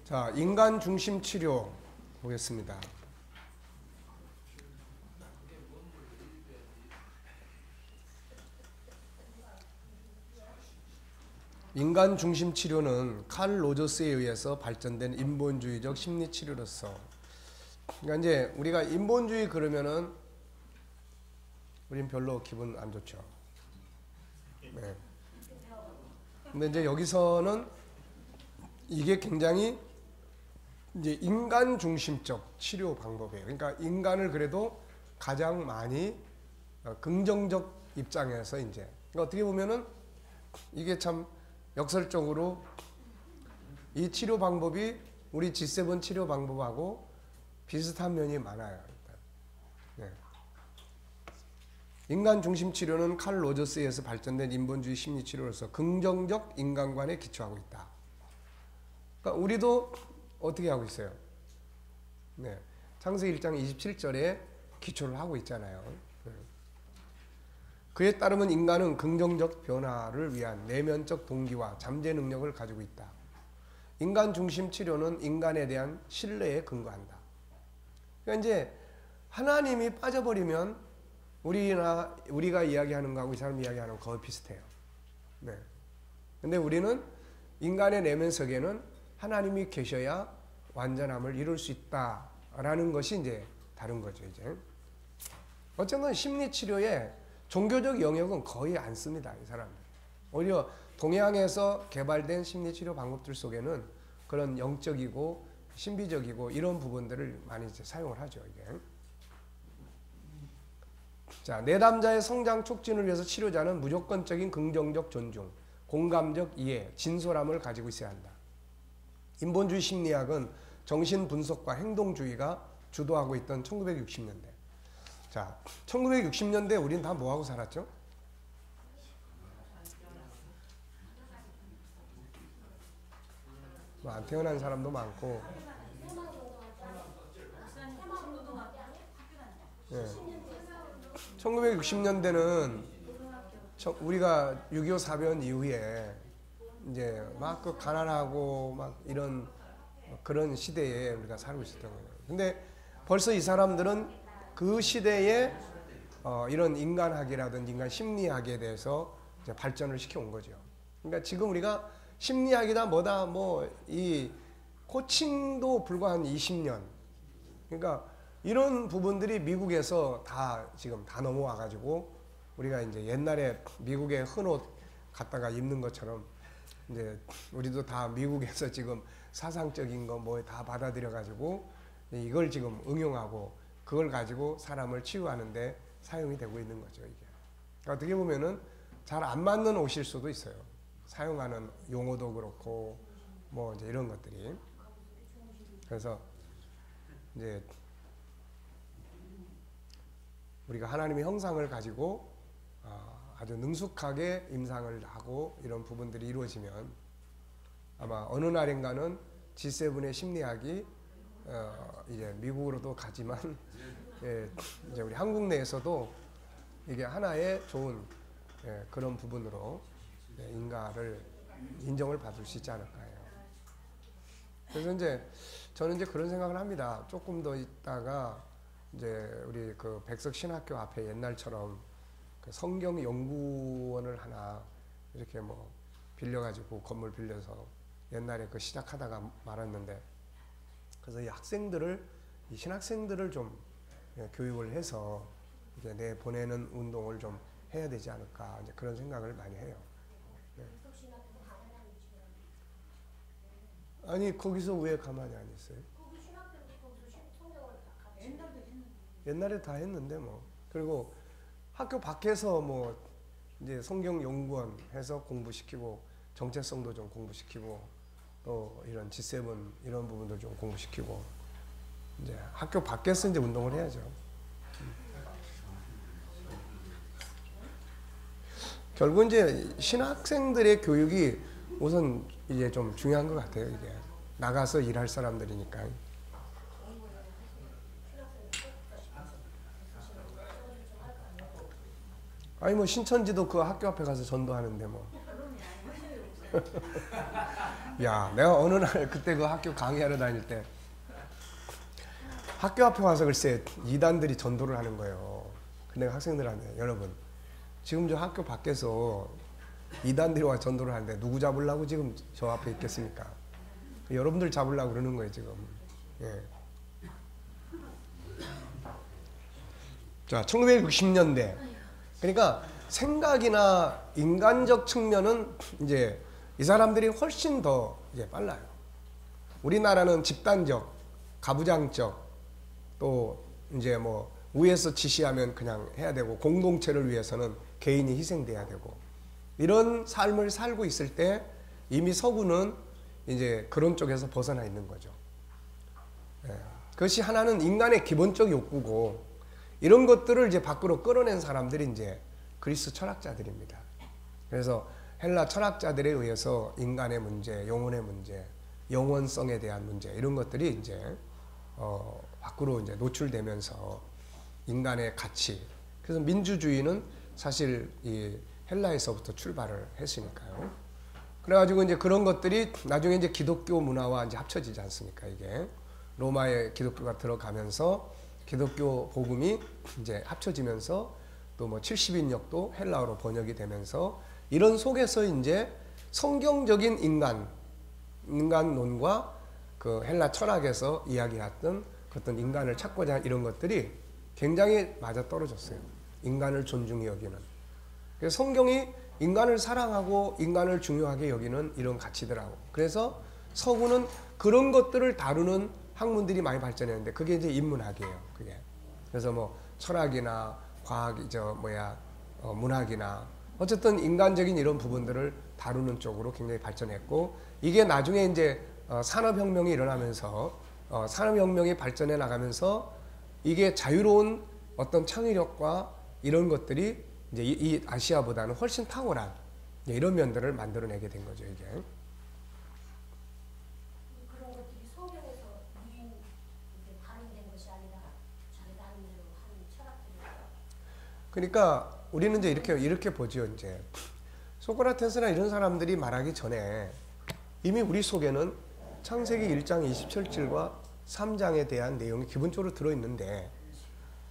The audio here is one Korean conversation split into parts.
자, 인간 중심 치료 보겠습니다. 인간 중심 치료는 칼 로저스에 의해서 발전된 인본주의적 심리 치료로서, 그러니까 이제 우리가 인본주의 그러면은 우린 별로 기분 안 좋죠. 네. 근데 이제 여기서는 이게 굉장히 이제 인간 중심적 치료 방법이에요. 그러니까 인간을 그래도 가장 많이 긍정적 입장에서 이제, 그러니까 어떻게 보면은 이게 참 역설적으로 이 치료 방법이 우리 G7 치료 방법하고 비슷한 면이 많아요. 네. 인간 중심 치료는 칼 로저스에 의해서 발전된 인본주의 심리 치료로서 긍정적 인간관에 기초하고 있다. 그러니까 우리도 어떻게 하고 있어요? 네. 창세기 1장 27절에 기초를 하고 있잖아요. 그에 따르면 인간은 긍정적 변화를 위한 내면적 동기와 잠재 능력을 가지고 있다. 인간 중심 치료는 인간에 대한 신뢰에 근거한다. 그러니까 이제 하나님이 빠져버리면 우리가 이야기하는 거하고 이 사람 이야기하는 거 거의 비슷해요. 네. 근데 우리는 인간의 내면 속에는 하나님이 계셔야 완전함을 이룰 수 있다라는 것이 이제 다른 거죠, 이제. 어쨌든 심리 치료에 종교적 영역은 거의 안 씁니다, 이 사람들. 오히려 동양에서 개발된 심리치료 방법들 속에는 그런 영적이고 신비적이고 이런 부분들을 많이 이제 사용을 하죠, 이게. 자, 내담자의 성장 촉진을 위해서 치료자는 무조건적인 긍정적 존중, 공감적 이해, 진솔함을 가지고 있어야 한다. 인본주의 심리학은 정신 분석과 행동주의가 주도하고 있던 1960년대. 자, 1960년대 우린 다 뭐하고 살았죠? 뭐 안 태어난 사람도 많고. 네. 1960년대는 우리가 6.25 사변 이후에 이제 막 그 가난하고 막 이런 그런 시대에 우리가 살고 있었던 거예요. 근데 벌써 이 사람들은 그 시대에 이런 인간학이라든지 인간 심리학에 대해서 이제 발전을 시켜온 거죠. 그러니까 지금 우리가 심리학이다 뭐다 뭐 이 코칭도 불과 한 20년. 그러니까 이런 부분들이 미국에서 다 지금 다 넘어와 가지고 우리가 이제 옛날에 미국의 흔옷 갖다가 입는 것처럼 이제 우리도 다 미국에서 지금 사상적인 거 뭐 다 받아들여 가지고 이걸 지금 응용하고 그걸 가지고 사람을 치유하는데 사용이 되고 있는 거죠, 이게. 어떻게 보면은 잘 안 맞는 옷일 수도 있어요. 사용하는 용어도 그렇고 뭐 이제 이런 것들이. 그래서 이제 우리가 하나님의 형상을 가지고 아주 능숙하게 임상을 하고 이런 부분들이 이루어지면 아마 어느 날인가는 G7의 심리학이 이제 미국으로도 가지만 이제 우리 한국 내에서도 이게 하나의 좋은 그런 부분으로 인가를 인정을 받을 수 있지 않을까요? 그래서 이제 저는 이제 그런 생각을 합니다. 조금 더 있다가 이제 우리 그 백석신학교 앞에 옛날처럼 그 성경 연구원을 하나 이렇게 뭐 빌려가지고 건물 빌려서 옛날에 그 시작하다가 말았는데, 그래서 이 학생들을, 이 신학생들을 좀 교육을 해서 이제 내 보내는 운동을 좀 해야 되지 않을까, 이제 그런 생각을 많이 해요. 네. 아니 거기서 왜 가만히 안 있어요? 옛날에 다 했는데 뭐. 그리고 학교 밖에서 뭐 이제 성경 연구원 해서 공부시키고 정체성도 좀 공부시키고 또 이런 G7 이런 부분도 좀 공부시키고 이제 학교 밖에서 이제 운동을 해야죠. 결국 이제 신학생들의 교육이 우선 이제 좀 중요한 것 같아요. 이게 나가서 일할 사람들이니까. 아니 뭐 신천지도 그 학교 앞에 가서 전도하는데 뭐. 야, 내가 어느 날 그때 그 학교 강의하러 다닐 때 학교 앞에 와서 글쎄 이단들이 전도를 하는 거예요. 근데 학생들한테 여러분 지금 저 학교 밖에서 이단들이 와 전도를 하는데 누구 잡으려고 지금 저 앞에 있겠습니까? 여러분들 잡으려고 그러는 거예요 지금. 예. 자, 1960년대. 그러니까 생각이나 인간적 측면은 이제 이 사람들이 훨씬 더 이제 빨라요. 우리나라는 집단적, 가부장적, 또 이제 뭐 위에서 지시하면 그냥 해야 되고 공동체를 위해서는 개인이 희생돼야 되고 이런 삶을 살고 있을 때 이미 서구는 이제 그런 쪽에서 벗어나 있는 거죠. 예. 그것이 하나는 인간의 기본적 욕구고 이런 것들을 이제 밖으로 끌어낸 사람들이 이제 그리스 철학자들입니다. 그래서 헬라 철학자들에 의해서 인간의 문제, 영혼의 문제, 영원성에 대한 문제 이런 것들이 이제 밖으로 이제 노출되면서 인간의 가치. 그래서 민주주의는 사실 이 헬라에서부터 출발을 했으니까요. 그래가지고 이제 그런 것들이 나중에 이제 기독교 문화와 이제 합쳐지지 않습니까? 이게 로마의 기독교가 들어가면서 기독교 복음이 이제 합쳐지면서 또 뭐 70인역도 헬라어로 번역이 되면서 이런 속에서 이제 성경적인 인간론과 그 헬라 철학에서 이야기했던 그 어떤 인간을 찾고자 이런 것들이 굉장히 맞아 떨어졌어요. 인간을 존중히 여기는. 그래서 성경이 인간을 사랑하고 인간을 중요하게 여기는 이런 가치더라고. 그래서 서구는 그런 것들을 다루는 학문들이 많이 발전했는데 그게 이제 인문학이에요. 그게. 그래서 뭐 철학이나 과학, 문학이나 어쨌든 인간적인 이런 부분들을 다루는 쪽으로 굉장히 발전했고 이게 나중에 이제 산업혁명이 일어나면서 산업혁명이 발전해 나가면서 이게 자유로운 어떤 창의력과 이런 것들이 이제 이 아시아보다는 훨씬 탁월한 이런 면들을 만들어내게 된 거죠, 이게. 그런 것들이 성경에서 미리 반영된 것이 아니라 자기가 하는 대로 하는 철학들이에요. 그러니까 우리는 이제 이렇게 보죠, 이제. 소크라테스나 이런 사람들이 말하기 전에 이미 우리 속에는 창세기 1장 27절과 3장에 대한 내용이 기본적으로 들어있는데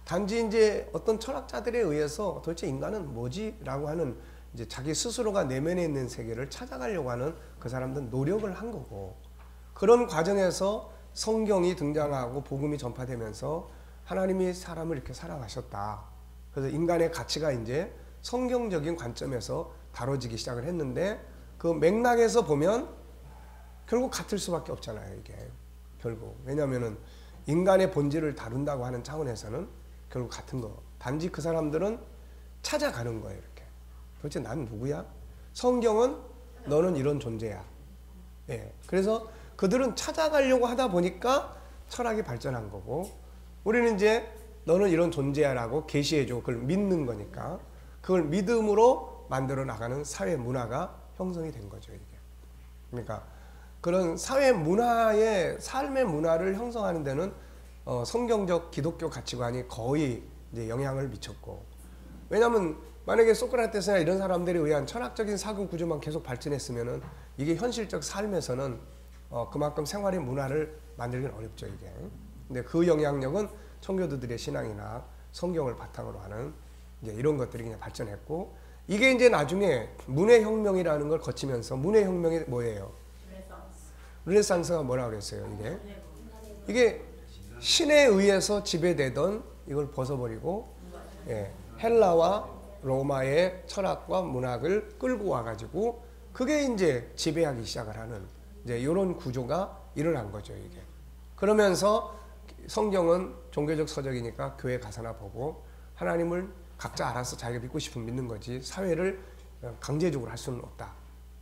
단지 이제 어떤 철학자들에 의해서 도대체 인간은 뭐지? 라고 하는 이제 자기 스스로가 내면에 있는 세계를 찾아가려고 하는 그 사람들은 노력을 한 거고 그런 과정에서 성경이 등장하고 복음이 전파되면서 하나님이 사람을 이렇게 사랑하셨다. 그래서 인간의 가치가 이제 성경적인 관점에서 다뤄지기 시작을 했는데 그 맥락에서 보면 결국 같을 수밖에 없잖아요, 이게. 결국. 왜냐하면은 인간의 본질을 다룬다고 하는 차원에서는 결국 같은 거. 단지 그 사람들은 찾아가는 거예요, 이렇게. 도대체 난 누구야? 성경은 너는 이런 존재야. 예. 그래서 그들은 찾아가려고 하다 보니까 철학이 발전한 거고, 우리는 이제 너는 이런 존재야라고 계시해주고 그걸 믿는 거니까, 그걸 믿음으로 만들어 나가는 사회 문화가 형성이 된 거죠, 이게. 그러니까 그런 사회 문화의 삶의 문화를 형성하는 데는 성경적 기독교 가치관이 거의 이제 영향을 미쳤고, 왜냐하면 만약에 소크라테스나 이런 사람들에 의한 철학적인 사고 구조만 계속 발전했으면은 이게 현실적 삶에서는 그만큼 생활의 문화를 만들기는 어렵죠, 이게. 근데 그 영향력은 청교도들의 신앙이나 성경을 바탕으로 하는 이제 이런 것들이 그냥 발전했고, 이게 이제 나중에 문해혁명이라는 걸 거치면서, 문해혁명이 뭐예요? 르네상스가 뭐라고 그랬어요, 이게? 이게 신에 의해서 지배되던 이걸 벗어버리고, 예, 헬라와 로마의 철학과 문학을 끌고 와가지고, 그게 이제 지배하기 시작을 하는, 이제 이런 구조가 일어난 거죠, 이게. 그러면서 성경은 종교적 서적이니까 교회 가서나 보고, 하나님을 각자 알아서 자기가 믿고 싶으면 믿는 거지, 사회를 강제적으로 할 수는 없다.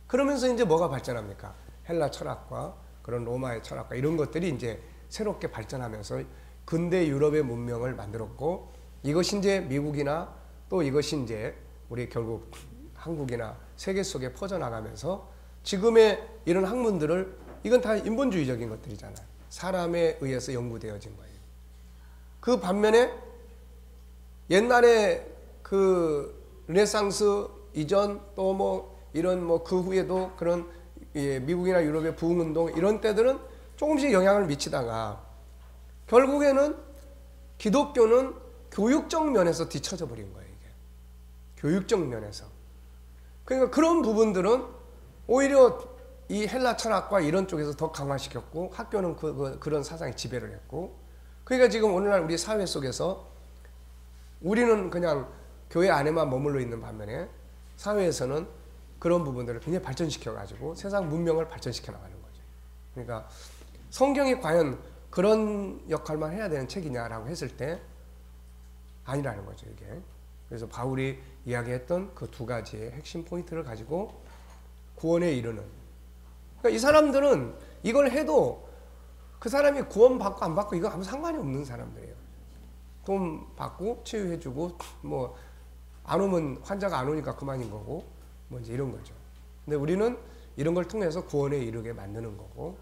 그러면서 이제 뭐가 발전합니까? 헬라 철학과 그런 로마의 철학과 이런 것들이 이제 새롭게 발전하면서 근대 유럽의 문명을 만들었고, 이것이 이제 미국이나 또 이것이 이제 우리 결국 한국이나 세계 속에 퍼져나가면서 지금의 이런 학문들을, 이건 다 인본주의적인 것들이잖아요. 사람에 의해서 연구되어진 거예요. 그 반면에 옛날에 그 르네상스 이전 또 뭐 이런 뭐 그 후에도 그런 미국이나 유럽의 부흥운동 이런 때들은 조금씩 영향을 미치다가 결국에는 기독교는 교육적 면에서 뒤처져 버린 거예요. 이게 교육적 면에서. 그러니까 그런 부분들은 오히려 이 헬라 철학과 이런 쪽에서 더 강화시켰고 학교는 그런 사상이 지배를 했고 그러니까 지금 오늘날 우리 사회 속에서 우리는 그냥 교회 안에만 머물러 있는 반면에 사회에서는 그런 부분들을 굉장히 발전시켜가지고 세상 문명을 발전시켜 나가는 거죠. 그러니까 성경이 과연 그런 역할만 해야 되는 책이냐라고 했을 때 아니라는 거죠, 이게. 그래서 바울이 이야기했던 그 두 가지의 핵심 포인트를 가지고 구원에 이르는. 그러니까 이 사람들은 이걸 해도 그 사람이 구원받고 안 받고 이거 아무 상관이 없는 사람들이에요. 돈 받고 치유해주고 뭐 안 오면 환자가 안 오니까 그만인 거고 뭐 이제 이런 거죠. 근데 우리는 이런 걸 통해서 구원에 이르게 만드는 거고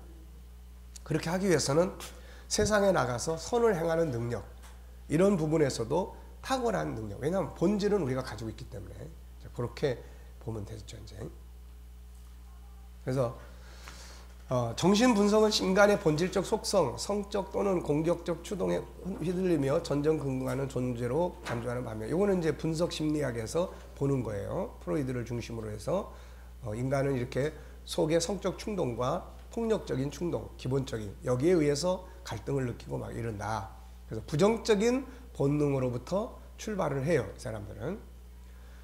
그렇게 하기 위해서는 세상에 나가서 선을 행하는 능력 이런 부분에서도 탁월한 능력. 왜냐하면 본질은 우리가 가지고 있기 때문에 그렇게 보면 되죠. 이제. 그래서 정신 분석은 인간의 본질적 속성, 성적 또는 공격적 추동에 휘둘리며 전전긍긍하는 존재로 간주하는 반면, 이거는 이제 분석 심리학에서 보는 거예요. 프로이드를 중심으로 해서 인간은 이렇게 속의 성적 충동과 폭력적인 충동, 기본적인 여기에 의해서 갈등을 느끼고 막 이런다. 그래서 부정적인 본능으로부터 출발을 해요, 이 사람들은.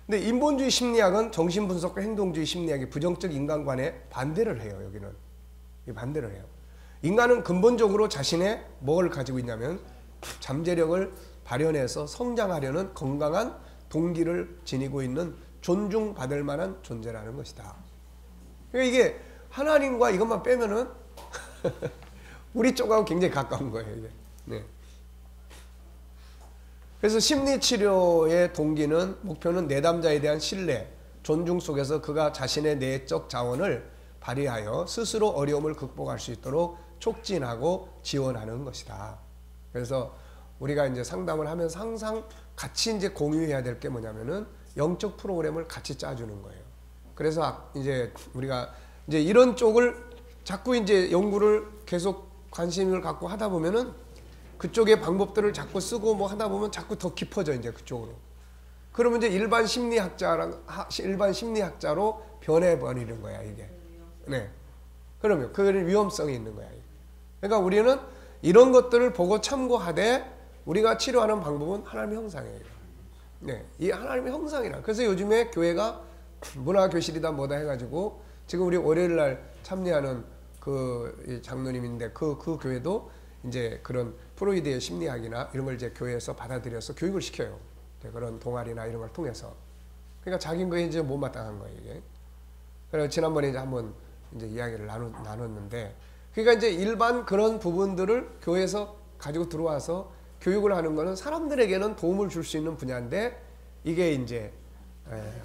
근데 인본주의 심리학은 정신분석과 행동주의 심리학이 부정적 인간관에 반대를 해요, 여기는. 반대를 해요. 인간은 근본적으로 자신의 뭘 가지고 있냐면 잠재력을 발현해서 성장하려는 건강한 동기를 지니고 있는 존중받을 만한 존재라는 것이다. 그러니까 이게 하나님과 이것만 빼면은 우리 쪽하고 굉장히 가까운 거예요, 이게. 네. 그래서 심리치료의 동기는 목표는 내담자에 대한 신뢰, 존중 속에서 그가 자신의 내적 자원을 발휘하여 스스로 어려움을 극복할 수 있도록 촉진하고 지원하는 것이다. 그래서 우리가 이제 상담을 하면서 항상 같이 이제 공유해야 될 게 뭐냐면은 영적 프로그램을 같이 짜주는 거예요. 그래서 이제 우리가 이제 이런 쪽을 자꾸 이제 연구를 계속 관심을 갖고 하다 보면은 그쪽의 방법들을 자꾸 쓰고 뭐 하다 보면 자꾸 더 깊어져 이제 그쪽으로. 그러면 이제 일반 심리학자로 변해버리는 거야 이게. 네. 그러면 그런 위험성이 있는 거야. 그러니까 우리는 이런 것들을 보고 참고하되 우리가 치료하는 방법은 하나님의 형상이에요. 네. 이 하나님의 형상이라. 그래서 요즘에 교회가 문화교실이다 뭐다 해가지고 지금 우리 월요일 날 참여하는 그 장로님인데 그 교회도 이제 그런 프로이드의 심리학이나 이런 걸 이제 교회에서 받아들여서 교육을 시켜요. 그런 동아리나 이런 걸 통해서. 그러니까 자기는 거에 이제 못마땅한 거예요, 이게. 그래서 지난번에 이제 한번 이제 이야기를 나눴는데, 그러니까 이제 일반 그런 부분들을 교회에서 가지고 들어와서 교육을 하는 거는 사람들에게는 도움을 줄 수 있는 분야인데 이게 이제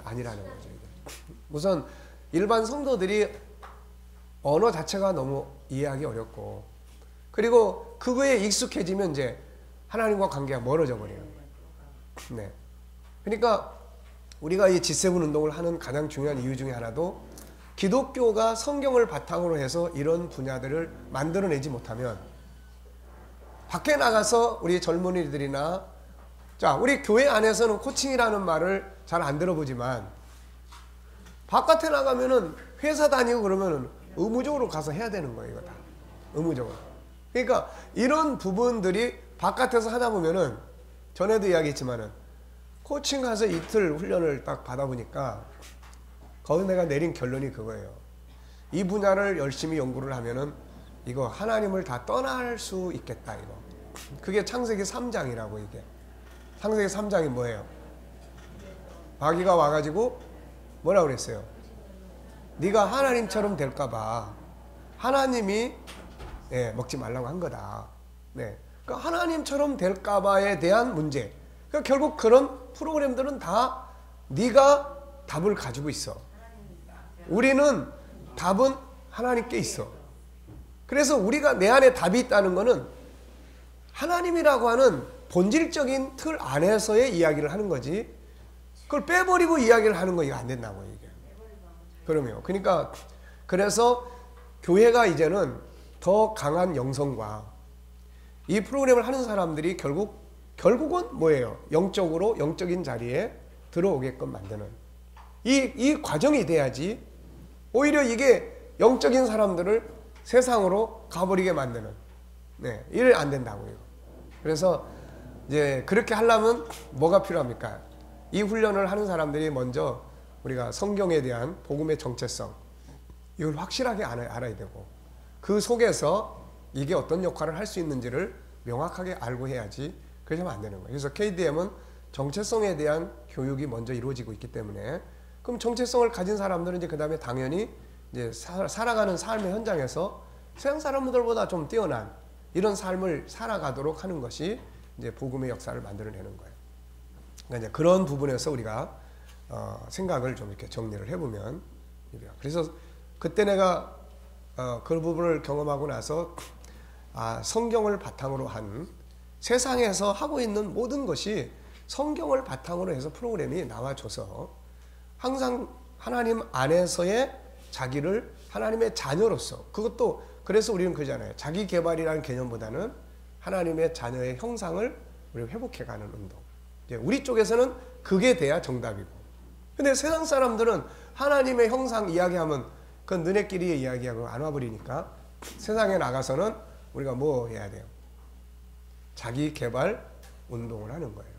아니라는 거죠. 이게. 우선 일반 성도들이 언어 자체가 너무 이해하기 어렵고, 그리고 그거에 익숙해지면 이제 하나님과 관계가 멀어져 버려요. 네. 그러니까 우리가 이 G7 운동을 하는 가장 중요한 이유 중에 하나도 기독교가 성경을 바탕으로 해서 이런 분야들을 만들어내지 못하면 밖에 나가서 우리 젊은이들이나 자, 우리 교회 안에서는 코칭이라는 말을 잘 안 들어보지만 바깥에 나가면은 회사 다니고 그러면은 의무적으로 가서 해야 되는 거예요, 이거 다. 의무적으로. 그러니까 이런 부분들이 바깥에서 하다 보면은 전에도 이야기했지만은 코칭 가서 이틀 훈련을 딱 받아보니까 거기서 내가 내린 결론이 그거예요. 이 분야를 열심히 연구를 하면은 이거 하나님을 다 떠날 수 있겠다, 이거. 그게 창세기 3장이라고 이게. 창세기 3장이 뭐예요? 마귀가 와가지고 뭐라고 그랬어요? 네가 하나님처럼 될까봐 하나님이 먹지 말라고 한 거다. 네. 그러니까 하나님처럼 될까봐에 대한 문제. 그러니까 결국 그런 프로그램들은 다 네가 답을 가지고 있어. 우리는 답은 하나님께 있어. 그래서 우리가 내 안에 답이 있다는 거는 하나님이라고 하는 본질적인 틀 안에서의 이야기를 하는 거지, 그걸 빼버리고 이야기를 하는 거 이거 안 된다고 이게. 그럼요. 그러니까 그래서 교회가 이제는 더 강한 영성과 이 프로그램을 하는 사람들이 결국은 뭐예요? 영적인 자리에 들어오게끔 만드는 이 과정이 돼야지 오히려 이게 영적인 사람들을 세상으로 가버리게 만드는 이래 안 된다고요. 그래서 이제 그렇게 하려면 뭐가 필요합니까? 이 훈련을 하는 사람들이 먼저 우리가 성경에 대한 복음의 정체성 이걸 확실하게 알아야 되고 그 속에서 이게 어떤 역할을 할 수 있는지를 명확하게 알고 해야지 그러면 안 되는 거예요. 그래서 KDM은 정체성에 대한 교육이 먼저 이루어지고 있기 때문에 그럼 정체성을 가진 사람들은 이제 그 다음에 당연히 이제 살아가는 삶의 현장에서 세상 사람들보다 좀 뛰어난 이런 삶을 살아가도록 하는 것이 이제 복음의 역사를 만들어내는 거예요. 그러니까 이제 그런 부분에서 우리가 생각을 좀 이렇게 정리를 해보면 그래서 그때 내가 그 부분을 경험하고 나서 성경을 바탕으로 한 세상에서 하고 있는 모든 것이 성경을 바탕으로 해서 프로그램이 나와줘서 항상 하나님 안에서의 자기를 하나님의 자녀로서 그것도 그래서 우리는 그러잖아요. 자기 개발이라는 개념보다는 하나님의 자녀의 형상을 우리가 회복해가는 운동. 우리 쪽에서는 그게 돼야 정답이고. 근데 세상 사람들은 하나님의 형상 이야기하면 그건 너네끼리 이야기하고 안 와버리니까 세상에 나가서는 우리가 뭐 해야 돼요? 자기 개발 운동을 하는 거예요.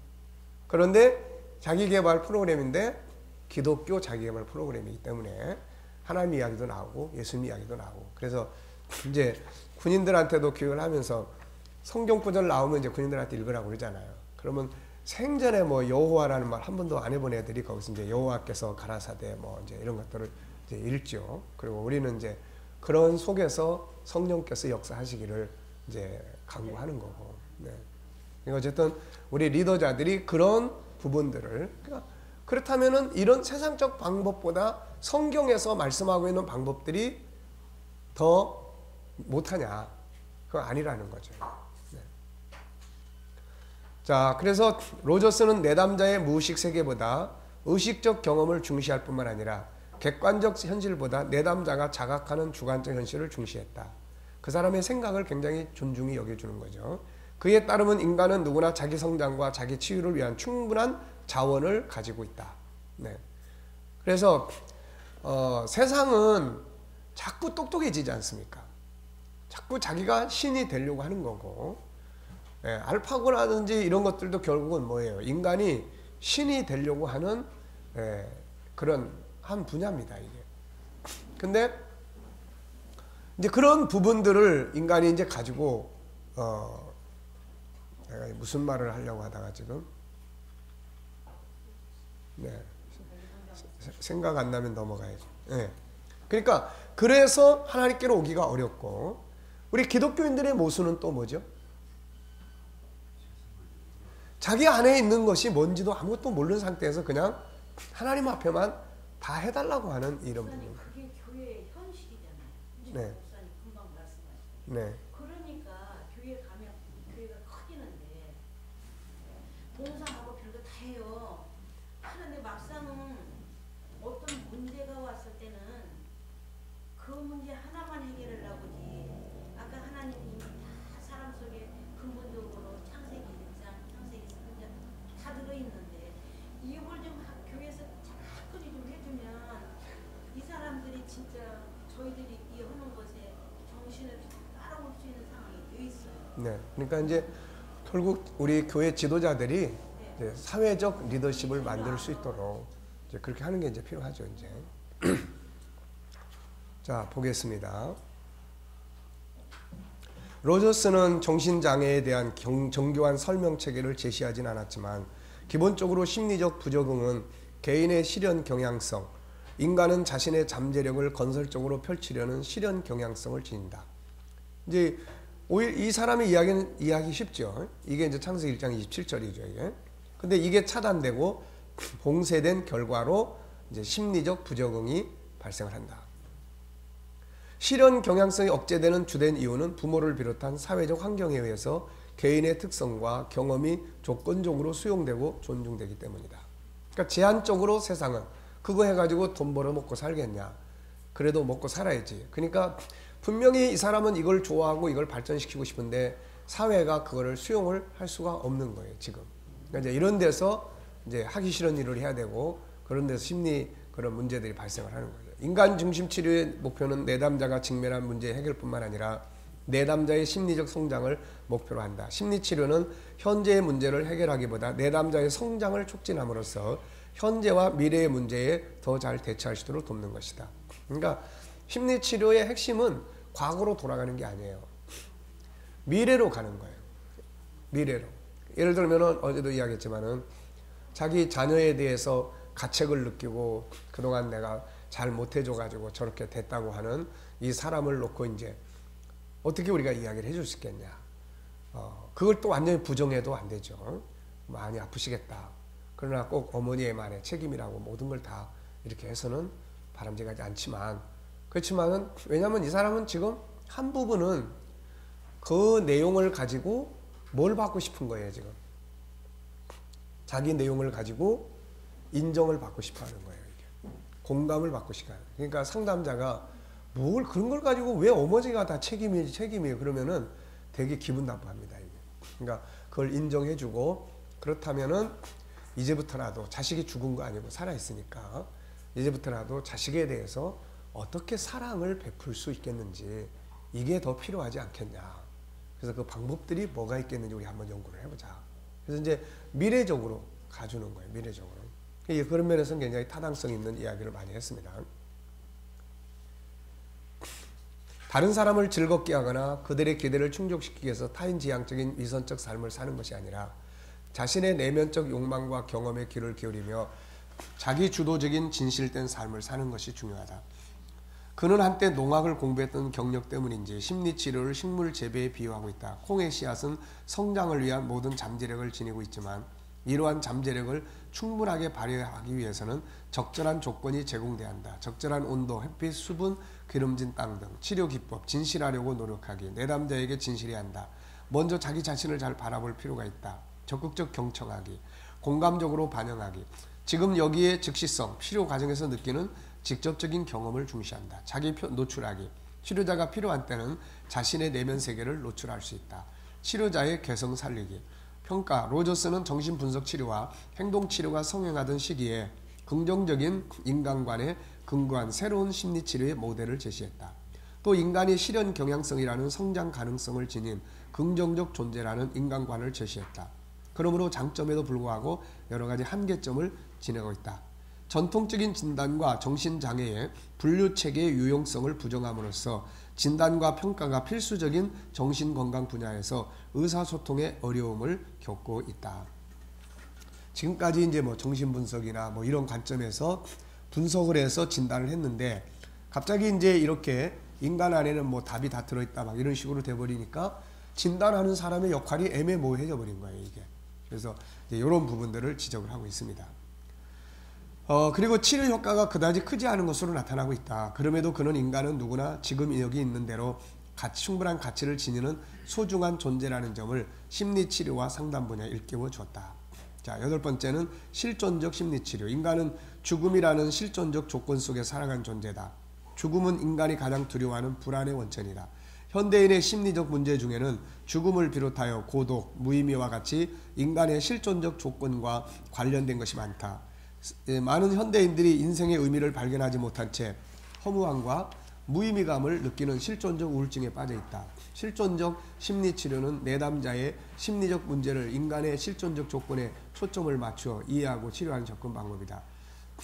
그런데 자기 개발 프로그램인데 기독교 자기 개발 프로그램이기 때문에 하나님 이야기도 나오고 예수님 이야기도 나오고 그래서 이제 군인들한테도 교육을 하면서 성경 구절 나오면 이제 군인들한테 읽으라고 그러잖아요. 그러면 생전에 뭐 여호와라는 말 한 번도 안 해본 애들이 거기서 이제 여호와께서 가라사대 뭐 이제 이런 것들을 이제 읽죠. 그리고 우리는 이제 그런 속에서 성령께서 역사하시기를 이제 강구하는 거고. 네. 그러니까 어쨌든 우리 리더자들이 그런 부분들을 그렇다면은 이런 세상적 방법보다 성경에서 말씀하고 있는 방법들이 더 못하냐? 그건 아니라는 거죠. 네. 자, 그래서 로저스는 내담자의 무의식 세계보다 의식적 경험을 중시할 뿐만 아니라 객관적 현실보다 내담자가 자각하는 주관적 현실을 중시했다. 그 사람의 생각을 굉장히 존중히 여겨주는 거죠. 그에 따르면 인간은 누구나 자기 성장과 자기 치유를 위한 충분한 자원을 가지고 있다. 네. 그래서 세상은 자꾸 똑똑해지지 않습니까? 자꾸 자기가 신이 되려고 하는 거고 알파고라든지 이런 것들도 결국은 뭐예요? 인간이 신이 되려고 하는 그런 한 분야입니다. 이게. 근데 이제 그런 부분들을 인간이 이제 가지고 내가 무슨 말을 하려고 하다가 지금 생각 안 나면 넘어가야죠. 네. 그러니까 그래서 하나님께로 오기가 어렵고 우리 기독교인들의 모순은 또 뭐죠? 자기 안에 있는 것이 뭔지도 아무것도 모르는 상태에서 그냥 하나님 앞에만 다 해달라고 하는 이런 부분. 그게 교회의 현실이잖아요. 네. 목사님 금방 말씀하셨죠. 네. 그러니까 교회 가면 교회가 커지는데 봉사하고 별거 다 해요. 하는데 막상은 어떤 문제가 왔을 때는 그 문제 하나만 해결을 하고지. 아까 하나님이 다 사람 속에 근본적으로 창세기 1장, 창세기 3장 다 들어있는데 이걸 좀 교회에서 자꾸리 좀 해주면 이 사람들이 진짜 저희들이 이 하는 것에 정신을 따라올 수 있는 상황이 돼 있어요. 네. 그러니까 이제 결국 우리 교회 지도자들이 이제 사회적 리더십을 만들 수 있도록 이제 그렇게 하는 게 이제 필요하죠. 이제. 자, 보겠습니다. 로저스는 정신장애에 대한 정교한 설명 체계를 제시하진 않았지만 기본적으로 심리적 부적응은 개인의 실현 경향성, 인간은 자신의 잠재력을 건설적으로 펼치려는 실현 경향성을 지닌다. 이제 이 사람의 이야기는 이해하기 쉽죠. 이게 이제 창세기 1장 27절이죠. 이게. 근데 이게 차단되고 봉쇄된 결과로 이제 심리적 부적응이 발생을 한다. 실현 경향성이 억제되는 주된 이유는 부모를 비롯한 사회적 환경에 의해서 개인의 특성과 경험이 조건적으로 수용되고 존중되기 때문이다. 그러니까 제한적으로 세상은 그거 해가지고 돈 벌어 먹고 살겠냐. 그래도 먹고 살아야지. 그러니까 분명히 이 사람은 이걸 좋아하고 이걸 발전시키고 싶은데 사회가 그거를 수용을 할 수가 없는 거예요, 지금. 그러니까 이제 이런 데서 이제 하기 싫은 일을 해야 되고 그런 데서 심리 그런 문제들이 발생을 하는 거죠. 인간 중심 치료의 목표는 내담자가 직면한 문제 해결뿐만 아니라 내담자의 심리적 성장을 목표로 한다. 심리 치료는 현재의 문제를 해결하기보다 내담자의 성장을 촉진함으로써 현재와 미래의 문제에 더 잘 대처할 수 있도록 돕는 것이다. 그러니까 심리 치료의 핵심은 과거로 돌아가는 게 아니에요. 미래로 가는 거예요. 미래로. 예를 들면 어제도 이야기했지만은 자기 자녀에 대해서 가책을 느끼고 그동안 내가 잘 못해줘가지고 저렇게 됐다고 하는 이 사람을 놓고 이제 어떻게 우리가 이야기를 해줄 수 있겠냐. 그걸 또 완전히 부정해도 안 되죠. 많이 아프시겠다. 그러나 꼭 어머니의 말에 책임이라고 모든 걸 다 이렇게 해서는 바람직하지 않지만 그렇지만은 왜냐하면 이 사람은 지금 한 부분은 그 내용을 가지고 뭘 받고 싶은 거예요, 지금. 자기 내용을 가지고 인정을 받고 싶어 하는 거예요. 이게. 공감을 받고 싶어 하는 거예요. 그러니까 상담자가 뭘 그런 걸 가지고 왜 어머니가 다 책임이에요. 그러면은 되게 기분 나빠합니다. 이게. 그러니까 그걸 인정해주고 그렇다면은 이제부터라도 자식이 죽은 거 아니고 살아있으니까 이제부터라도 자식에 대해서 어떻게 사랑을 베풀 수 있겠는지 이게 더 필요하지 않겠냐. 그래서 그 방법들이 뭐가 있겠는지 우리 한번 연구를 해보자. 그래서 이제 미래적으로 가주는 거예요. 미래적으로. 그런 면에서는 굉장히 타당성 있는 이야기를 많이 했습니다. 다른 사람을 즐겁게 하거나 그들의 기대를 충족시키기 위해서 타인지향적인 위선적 삶을 사는 것이 아니라 자신의 내면적 욕망과 경험에 귀를 기울이며 자기 주도적인 진실된 삶을 사는 것이 중요하다. 그는 한때 농학을 공부했던 경력 때문인지 심리치료를 식물 재배에 비유하고 있다. 콩의 씨앗은 성장을 위한 모든 잠재력을 지니고 있지만 이러한 잠재력을 충분하게 발휘하기 위해서는 적절한 조건이 제공돼야 한다. 적절한 온도, 햇빛, 수분, 기름진 땅 등 치료 기법, 진실하려고 노력하기, 내담자에게 진실해야 한다. 먼저 자기 자신을 잘 바라볼 필요가 있다. 적극적 경청하기, 공감적으로 반영하기, 지금 여기에 즉시성, 치료 과정에서 느끼는 직접적인 경험을 중시한다. 자기 노출하기, 치료자가 필요한 때는 자신의 내면 세계를 노출할 수 있다. 치료자의 개성 살리기, 평가, 로저스는 정신분석 치료와 행동치료가 성행하던 시기에 긍정적인 인간관에 근거한 새로운 심리치료의 모델을 제시했다. 또 인간이 실현 경향성이라는 성장 가능성을 지닌 긍정적 존재라는 인간관을 제시했다. 그러므로 장점에도 불구하고 여러 가지 한계점을 지니고 있다. 전통적인 진단과 정신장애의 분류체계의 유용성을 부정함으로써 진단과 평가가 필수적인 정신건강 분야에서 의사소통의 어려움을 겪고 있다. 지금까지 이제 뭐 정신분석이나 뭐 이런 관점에서 분석을 해서 진단을 했는데 갑자기 이제 이렇게 인간 안에는 뭐 답이 다 들어있다 막 이런 식으로 돼버리니까 진단하는 사람의 역할이 애매모호해져 버린 거예요, 이게. 그래서 이제 이런 부분들을 지적을 하고 있습니다. 그리고 치료 효과가 그다지 크지 않은 것으로 나타나고 있다. 그럼에도 그는 인간은 누구나 지금 여기 있는 대로 충분한 가치를 지니는 소중한 존재라는 점을 심리치료와 상담 분야에 일깨워 줬다. 자, 8번째는 실존적 심리치료. 인간은 죽음이라는 실존적 조건 속에 살아간 존재다. 죽음은 인간이 가장 두려워하는 불안의 원천이다. 현대인의 심리적 문제 중에는 죽음을 비롯하여 고독, 무의미와 같이 인간의 실존적 조건과 관련된 것이 많다. 많은 현대인들이 인생의 의미를 발견하지 못한 채 허무함과 무의미감을 느끼는 실존적 우울증에 빠져 있다. 실존적 심리치료는 내담자의 심리적 문제를 인간의 실존적 조건에 초점을 맞추어 이해하고 치료하는 접근 방법이다.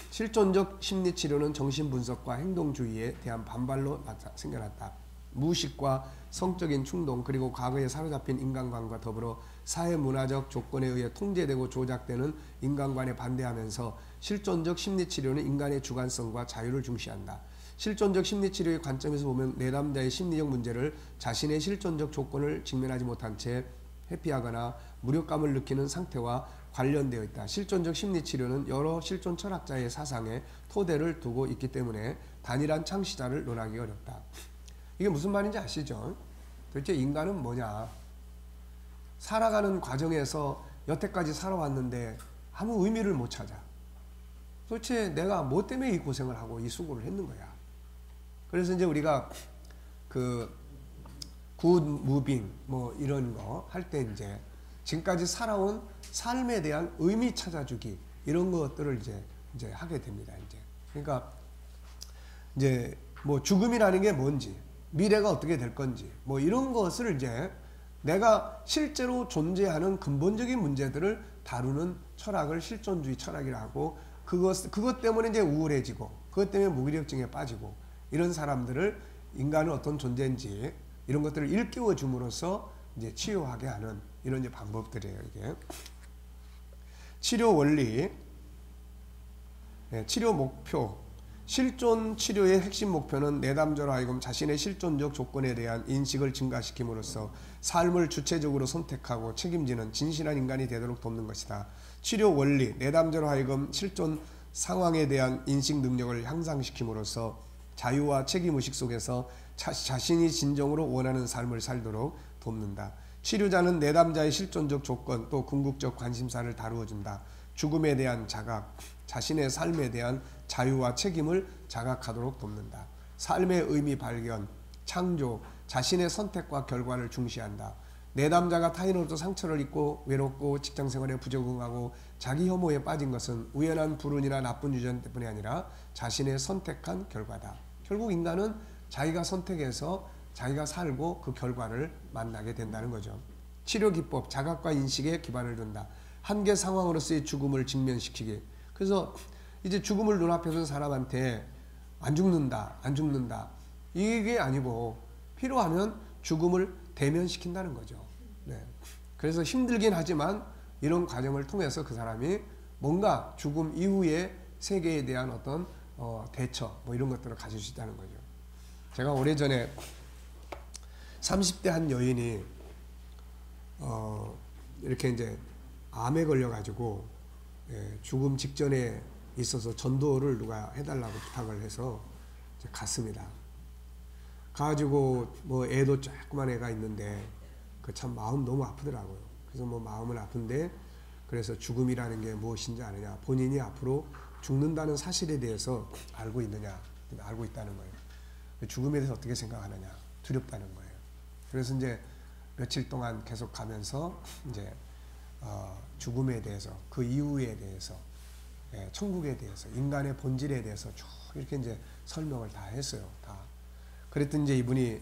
실존적 심리치료는 정신분석과 행동주의에 대한 반발로 생겨났다. 무의식과 성적인 충동 그리고 과거에 사로잡힌 인간관과 더불어 사회문화적 조건에 의해 통제되고 조작되는 인간관에 반대하면서 실존적 심리치료는 인간의 주관성과 자유를 중시한다. 실존적 심리치료의 관점에서 보면 내담자의 심리적 문제를 자신의 실존적 조건을 직면하지 못한 채 회피하거나 무력감을 느끼는 상태와 관련되어 있다. 실존적 심리치료는 여러 실존 철학자의 사상에 토대를 두고 있기 때문에 단일한 창시자를 논하기 어렵다. 이게 무슨 말인지 아시죠? 도대체 인간은 뭐냐? 살아가는 과정에서 여태까지 살아왔는데 아무 의미를 못 찾아. 도대체 내가 뭐 때문에 이 고생을 하고 이 수고를 했는 거야. 그래서 이제 우리가 그 굿 무빙 뭐 이런 거 할 때 이제 지금까지 살아온 삶에 대한 의미 찾아주기 이런 것들을 이제 하게 됩니다. 이제 그러니까 이제 뭐 죽음이라는 게 뭔지, 미래가 어떻게 될 건지 뭐 이런 것을 이제 내가 실제로 존재하는 근본적인 문제들을 다루는 철학을 실존주의 철학이라고, 그것 때문에 이제 우울해지고 그것 때문에 무기력증에 빠지고 이런 사람들을 인간은 어떤 존재인지 이런 것들을 일깨워 줌으로써 이제 치유하게 하는 이런 이제 방법들이에요. 이게 치료 원리, 치료 목표. 실존 치료의 핵심 목표는 내담자로 하여금 자신의 실존적 조건에 대한 인식을 증가시킴으로써 삶을 주체적으로 선택하고 책임지는 진실한 인간이 되도록 돕는 것이다. 치료 원리, 내담자로 하여금 실존 상황에 대한 인식 능력을 향상시킴으로써 자유와 책임의식 속에서 자신이 진정으로 원하는 삶을 살도록 돕는다. 치료자는 내담자의 실존적 조건 또 궁극적 관심사를 다루어준다. 죽음에 대한 자각, 자신의 삶에 대한 자유와 책임을 자각하도록 돕는다. 삶의 의미 발견, 창조, 자신의 선택과 결과를 중시한다. 내담자가 타인으로부터 상처를 입고 외롭고 직장생활에 부적응하고 자기 혐오에 빠진 것은 우연한 불운이나 나쁜 유전 때문이 아니라 자신의 선택한 결과다. 결국 인간은 자기가 선택해서 자기가 살고 그 결과를 만나게 된다는 거죠. 치료 기법, 자각과 인식에 기반을 둔다. 한계 상황으로서의 죽음을 직면시키기. 그래서 이제 죽음을 눈앞에 둔 사람한테 안 죽는다, 안 죽는다. 이게 아니고 필요하면 죽음을 대면시킨다는 거죠. 네. 그래서 힘들긴 하지만 이런 과정을 통해서 그 사람이 뭔가 죽음 이후의 세계에 대한 어떤 대처 뭐 이런 것들을 가질 수 있다는 거죠. 제가 오래전에 30대 한 여인이 이렇게 이제 암에 걸려가지고 죽음 직전에 있어서 전도를 누가 해달라고 부탁을 해서 이제 갔습니다. 가가지고 뭐 애도 조그만 애가 있는데 그 참 마음 너무 아프더라고요. 그래서 뭐 마음은 아픈데 그래서 죽음이라는 게 무엇인지 아느냐, 본인이 앞으로 죽는다는 사실에 대해서 알고 있느냐, 알고 있다는 거예요. 죽음에 대해서 어떻게 생각하느냐, 두렵다는 거예요. 그래서 이제 며칠 동안 계속 가면서 이제 죽음에 대해서, 그 이후에 대해서, 천국에 대해서, 인간의 본질에 대해서 쭉 이렇게 이제 설명을 다 했어요. 다. 그랬더니 이제 이분이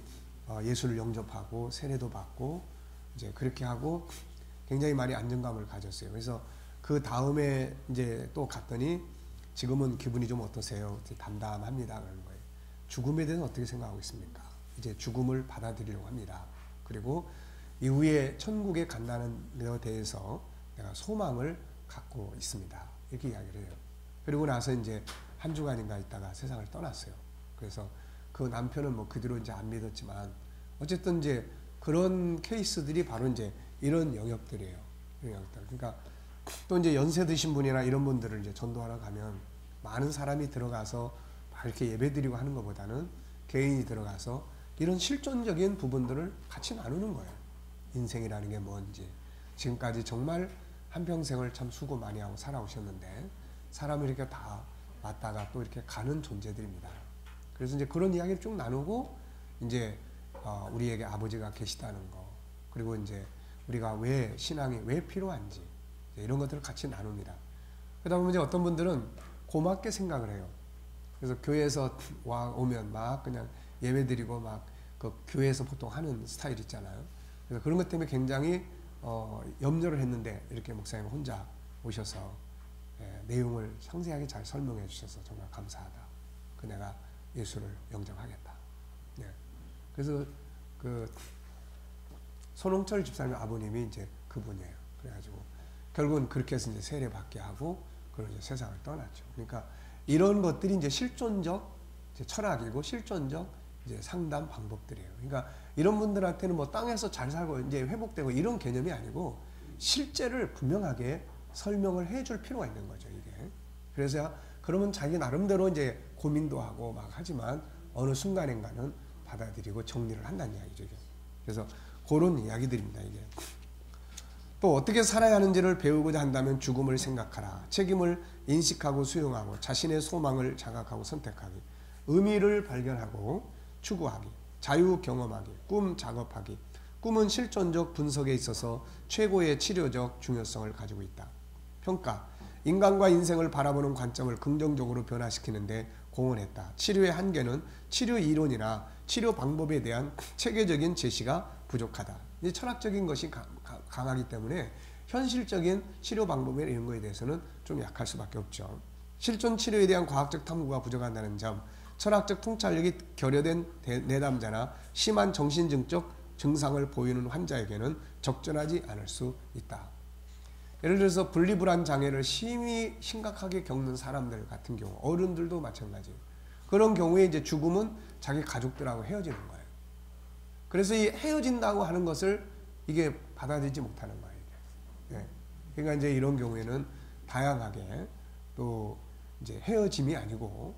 예수를 영접하고 세례도 받고 이제 그렇게 하고 굉장히 많이 안정감을 가졌어요. 그래서 그 다음에 이제 또 갔더니 지금은 기분이 좀 어떠세요? 담담합니다. 그러는 거예요. 죽음에 대해서 어떻게 생각하고 있습니까? 이제 죽음을 받아들이려고 합니다. 그리고 이후에 천국에 간다는 것에 대해서 내가 소망을 갖고 있습니다. 이렇게 이야기를 해요. 그리고 나서 이제 한 주간인가 있다가 세상을 떠났어요. 그래서 그 남편은 뭐 그 뒤로 이제 안 믿었지만 어쨌든 이제 그런 케이스들이 바로 이제 이런 영역들이에요. 이런 영역들. 그러니까 또 이제 연세 드신 분이나 이런 분들을 이제 전도하러 가면 많은 사람이 들어가서 막 이렇게 예배드리고 하는 것보다는 개인이 들어가서 이런 실존적인 부분들을 같이 나누는 거예요. 인생이라는 게 뭔지. 지금까지 정말 한평생을 참 수고 많이 하고 살아오셨는데 사람을 이렇게 다 왔다가 또 이렇게 가는 존재들입니다. 그래서 이제 그런 이야기를 쭉 나누고 이제 우리에게 아버지가 계시다는 거, 그리고 이제 우리가 왜 신앙이 왜 필요한지 이런 것들을 같이 나눕니다. 그러다 보면 이제 어떤 분들은 고맙게 생각을 해요. 그래서 교회에서 오면 막 그냥 예배드리고 막 그 교회에서 보통 하는 스타일 있잖아요. 그래서 그런 것 때문에 굉장히 염려를 했는데 이렇게 목사님 혼자 오셔서 내용을 상세하게 잘 설명해 주셔서 정말 감사하다. 내가 예수를 영접하겠다. 그래서 그 손홍철 집사님 아버님이 이제 그분이에요. 그래가지고 결국은 그렇게 해서 이제 세례 받게 하고 그런 이제 세상을 떠났죠. 그러니까 이런 것들이 이제 실존적 이제 철학이고 실존적 이제 상담 방법들이에요. 그러니까 이런 분들한테는 뭐 땅에서 잘 살고 이제 회복되고 이런 개념이 아니고 실제를 분명하게 설명을 해줄 필요가 있는 거죠, 이게. 그래서 그러면 자기 나름대로 이제 고민도 하고 막 하지만 어느 순간인가는 받아들이고 정리를 한다는 이야기죠, 이게. 그래서 그런 이야기들입니다, 이게. 또 어떻게 살아야 하는지를 배우고자 한다면 죽음을 생각하라. 책임을 인식하고 수용하고 자신의 소망을 자각하고 선택하기. 의미를 발견하고 추구하기. 자유 경험하기. 꿈 작업하기. 꿈은 실존적 분석에 있어서 최고의 치료적 중요성을 가지고 있다. 평가. 인간과 인생을 바라보는 관점을 긍정적으로 변화시키는데 공헌했다. 치료의 한계는 치료 이론이나 치료 방법에 대한 체계적인 제시가 부족하다. 이 철학적인 것이 강하기 때문에 현실적인 치료 방법이나 이런 거에 대해서는 좀 약할 수밖에 없죠. 실존 치료에 대한 과학적 탐구가 부족하다는 점, 철학적 통찰력이 결여된 내담자나 심한 정신증적 증상을 보이는 환자에게는 적절하지 않을 수 있다. 예를 들어서 분리불안 장애를 심각하게 겪는 사람들 같은 경우, 어른들도 마찬가지예요. 그런 경우에 이제 죽음은 자기 가족들하고 헤어지는 거예요. 그래서 이 헤어진다고 하는 것을 이게 받아들이지 못하는 거예요. 네. 그러니까 이제 이런 경우에는 다양하게 또 이제 헤어짐이 아니고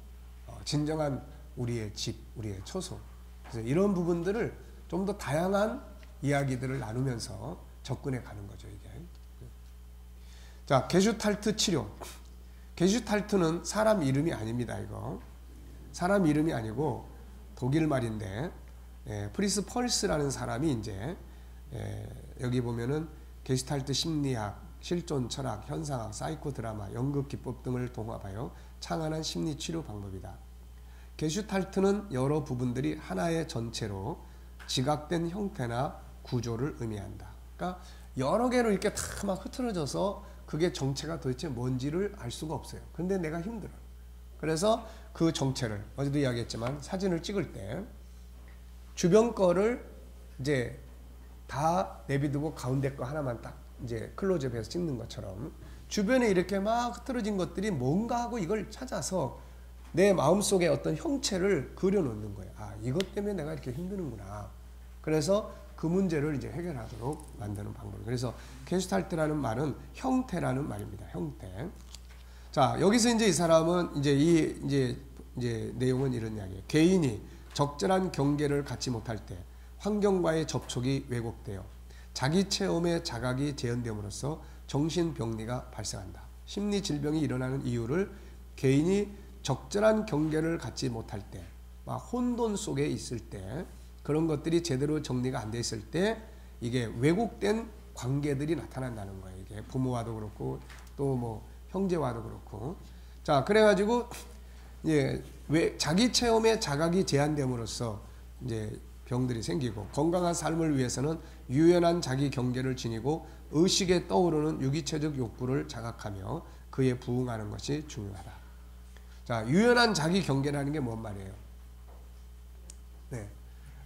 진정한 우리의 집, 우리의 처소. 그래서 이런 부분들을 좀 더 다양한 이야기들을 나누면서 접근해 가는 거죠, 이게. 자, 게슈탈트 치료. 게슈탈트는 사람 이름이 아닙니다, 이거. 사람 이름이 아니고 독일 말인데, 프리스 펄스라는 사람이 이제, 여기 보면은 게슈탈트 심리학, 실존 철학, 현상학, 사이코 드라마, 연극 기법 등을 통합하여 창안한 심리 치료 방법이다. 게슈탈트는 여러 부분들이 하나의 전체로 지각된 형태나 구조를 의미한다. 그러니까 여러 개로 이렇게 다 막 흐트러져서 그게 정체가 도대체 뭔지를 알 수가 없어요. 근데 내가 힘들어요. 그래서 그 정체를 어제도 이야기했지만 사진을 찍을 때 주변 거를 이제 다 내비두고 가운데 거 하나만 딱 이제 클로즈업해서 찍는 것처럼 주변에 이렇게 막 흐트러진 것들이 뭔가 하고 이걸 찾아서 내 마음속에 어떤 형체를 그려놓는 거예요. 아, 이것 때문에 내가 이렇게 힘드는구나. 그래서 그 문제를 이제 해결하도록 만드는 방법. 그래서 게슈탈트라는 말은 형태라는 말입니다. 형태. 자, 여기서 이제 이 사람은 이제 내용은 이런 이야기예요. 개인이 적절한 경계를 갖지 못할 때 환경과의 접촉이 왜곡되어 자기 체험의 자각이 제한됨으로써 정신병리가 발생한다. 심리 질병이 일어나는 이유를 개인이 적절한 경계를 갖지 못할 때, 막 혼돈 속에 있을 때, 그런 것들이 제대로 정리가 안 돼 있을 때 이게 왜곡된 관계들이 나타난다는 거예요. 이게 부모와도 그렇고 또 뭐 형제와도 그렇고. 자, 그래가지고 이제 왜 자기 체험의 자각이 제한됨으로써 이제 병들이 생기고 건강한 삶을 위해서는 유연한 자기 경계를 지니고 의식에 떠오르는 유기체적 욕구를 자각하며 그에 부응하는 것이 중요하다. 자, 유연한 자기 경계라는 게 뭔 말이에요? 네.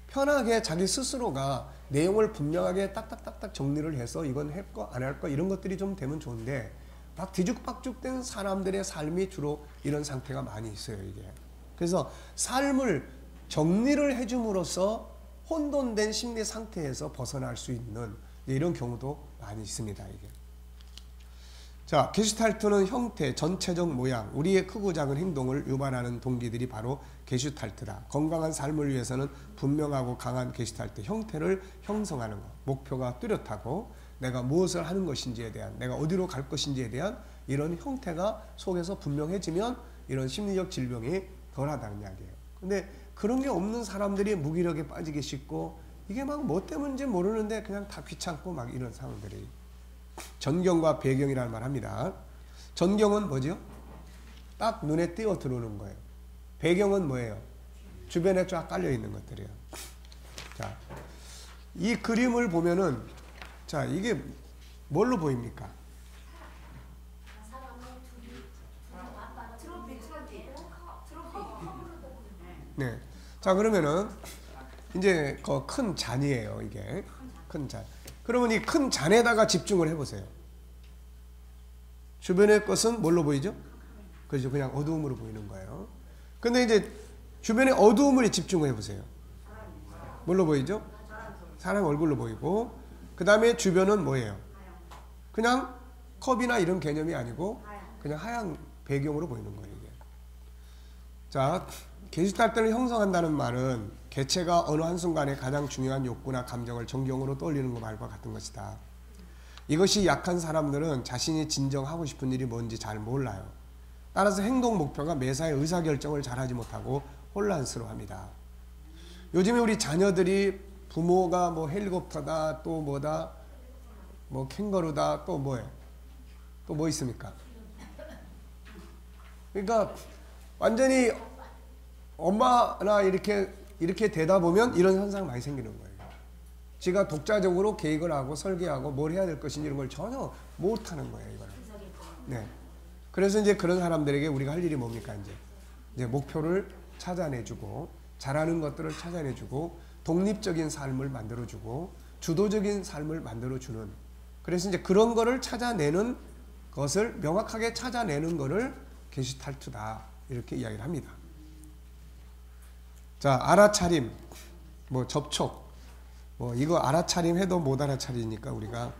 편하게 자기 스스로가 내용을 분명하게 딱딱딱딱 정리를 해서 이건 할 거, 안 할 거 이런 것들이 좀 되면 좋은데 막 뒤죽박죽된 사람들의 삶이 주로 이런 상태가 많이 있어요, 이게. 그래서 삶을 정리를 해줌으로써 혼돈된 심리 상태에서 벗어날 수 있는 이런 경우도 많이 있습니다, 이게. 자, 게슈탈트는 형태, 전체적 모양, 우리의 크고 작은 행동을 유발하는 동기들이 바로 게슈탈트다. 건강한 삶을 위해서는 분명하고 강한 게슈탈트, 형태를 형성하는 것. 목표가 뚜렷하고 내가 무엇을 하는 것인지에 대한, 내가 어디로 갈 것인지에 대한 이런 형태가 속에서 분명해지면 이런 심리적 질병이 덜하다는 이야기예요. 근데 그런 게 없는 사람들이 무기력에 빠지기 쉽고 이게 막 뭐 때문인지 모르는데 그냥 다 귀찮고 막 이런 상황들이. 전경과 배경이라는 말 합니다. 전경은 뭐죠? 딱 눈에 띄어 들어오는 거예요. 배경은 뭐예요? 주변에 쫙 깔려 있는 것들이에요. 자, 이 그림을 보면은, 자, 이게 뭘로 보입니까? 네. 자, 그러면은 이제 그 큰 잔이에요, 이게. 큰 잔. 그러면 이 큰 잔에다가 집중을 해보세요. 주변의 것은 뭘로 보이죠? 그렇죠. 그냥 어두움으로 보이는 거예요. 근데 이제 주변의 어두움을 집중을 해보세요. 뭘로 보이죠? 사람 얼굴로 보이고, 그 다음에 주변은 뭐예요? 그냥 컵이나 이런 개념이 아니고 그냥 하얀 배경으로 보이는 거예요, 이게. 자, 게슈탈트를 형성한다는 말은 개체가 어느 한순간에 가장 중요한 욕구나 감정을 정경으로 떠올리는 것 말과 같은 것이다. 이것이 약한 사람들은 자신이 진정하고 싶은 일이 뭔지 잘 몰라요. 따라서 행동 목표가 매사에 의사결정을 잘하지 못하고 혼란스러워합니다. 요즘에 우리 자녀들이 부모가 뭐 헬리콥터다, 또 뭐다, 뭐 캥거루다, 또 뭐예요? 또 뭐 있습니까? 그러니까 완전히 엄마나 이렇게 되다 보면 이런 현상 많이 생기는 거예요. 지가 독자적으로 계획을 하고 설계하고 뭘 해야 될 것인지 이런 걸 전혀 못하는 거예요, 이거는. 네. 그래서 이제 그런 사람들에게 우리가 할 일이 뭡니까, 이제 목표를 찾아내주고, 잘하는 것들을 찾아내주고, 독립적인 삶을 만들어주고, 주도적인 삶을 만들어주는. 그래서 이제 그런 거를 찾아내는 것을, 명확하게 찾아내는 거를 게슈탈트다. 이렇게 이야기를 합니다. 자, 알아차림, 뭐 접촉, 뭐 이거 알아차림 해도 못 알아차리니까 우리가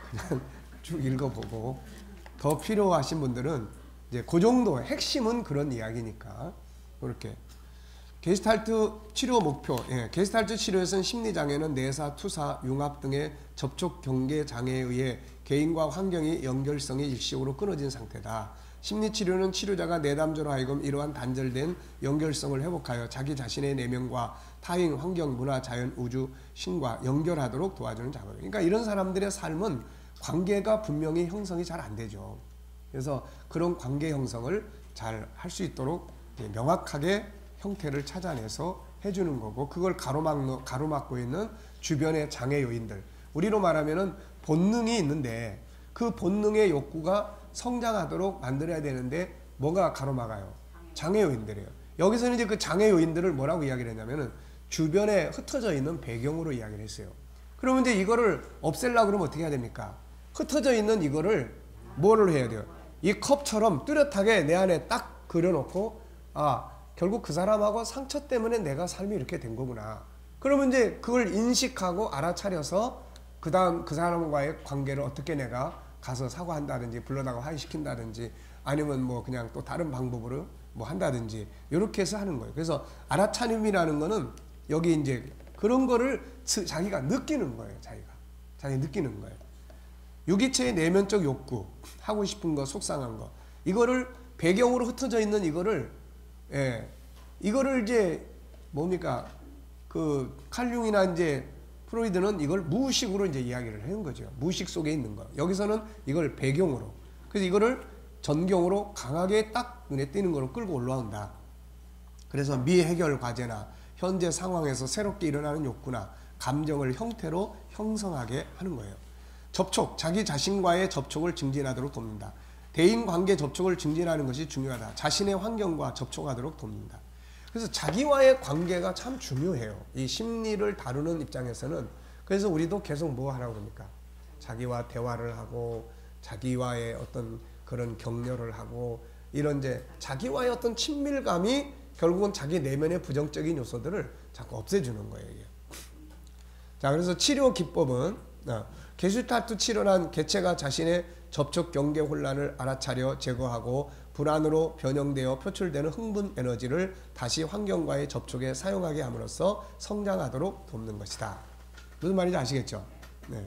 그냥 쭉 읽어보고, 더 필요하신 분들은 이제 그 정도 핵심은 그런 이야기니까 이렇게. 게슈탈트 치료 목표. 게슈탈트 치료에서는 심리장애는 내사, 투사, 융합 등의 접촉 경계 장애에 의해 개인과 환경의 연결성이 일시적으로 끊어진 상태다. 심리치료는 치료자가 내담자로 하여금 이러한 단절된 연결성을 회복하여 자기 자신의 내면과 타인, 환경, 문화, 자연, 우주, 신과 연결하도록 도와주는 작업이에요. 그러니까 이런 사람들의 삶은 관계가 분명히 형성이 잘 안 되죠. 그래서 그런 관계 형성을 잘 할 수 있도록 명확하게 형태를 찾아내서 해주는 거고, 그걸 가로막고 있는 주변의 장애 요인들. 우리로 말하면은 본능이 있는데 그 본능의 욕구가 성장하도록 만들어야 되는데 뭐가 가로막아요? 장애 요인들이에요. 여기서는 이제 그 장애 요인들을 뭐라고 이야기를 했냐면은 주변에 흩어져 있는 배경으로 이야기를 했어요. 그러면 이제 이거를 없애려고 그러면 어떻게 해야 됩니까? 흩어져 있는 이거를 뭐를 해야 돼요? 이 컵처럼 뚜렷하게 내 안에 딱 그려놓고, 아, 결국 그 사람하고 상처 때문에 내가 삶이 이렇게 된 거구나. 그러면 이제 그걸 인식하고 알아차려서 그 다음 그 사람과의 관계를 어떻게 내가 가서 사과한다든지 불러다가 화해시킨다든지 아니면 뭐 그냥 또 다른 방법으로 뭐 한다든지 이렇게 해서 하는 거예요. 그래서 알아차림이라는 거는 여기 이제 그런 거를 자기가 느끼는 거예요. 자기 느끼는 거예요. 유기체의 내면적 욕구, 하고 싶은 거, 속상한 거, 이거를 배경으로 흩어져 있는 이거를 이제 뭡니까? 그 칼융이나 이제 프로이드는 이걸 무의식으로 이제 이야기를 하는 거죠. 무의식 속에 있는 거. 여기서는 이걸 배경으로. 그래서 이거를 전경으로 강하게 딱 눈에 띄는 거로 끌고 올라온다. 그래서 미해결 과제나 현재 상황에서 새롭게 일어나는 욕구나 감정을 형태로 형성하게 하는 거예요. 접촉, 자기 자신과의 접촉을 증진하도록 돕는다. 대인관계 접촉을 증진하는 것이 중요하다. 자신의 환경과 접촉하도록 돕는다. 그래서 자기와의 관계가 참 중요해요. 이 심리를 다루는 입장에서는. 그래서 우리도 계속 뭐 하라고 그럽니까? 자기와 대화를 하고 자기와의 어떤 그런 격려를 하고 이런 이제 자기와의 어떤 친밀감이 결국은 자기 내면의 부정적인 요소들을 자꾸 없애주는 거예요. 이게. 자, 그래서 치료 기법은 게슈탈트 치료란 개체가 자신의 접촉 경계 혼란을 알아차려 제거하고 불안으로 변형되어 표출되는 흥분 에너지를 다시 환경과의 접촉에 사용하게 함으로써 성장하도록 돕는 것이다. 무슨 말인지 아시겠죠? 네.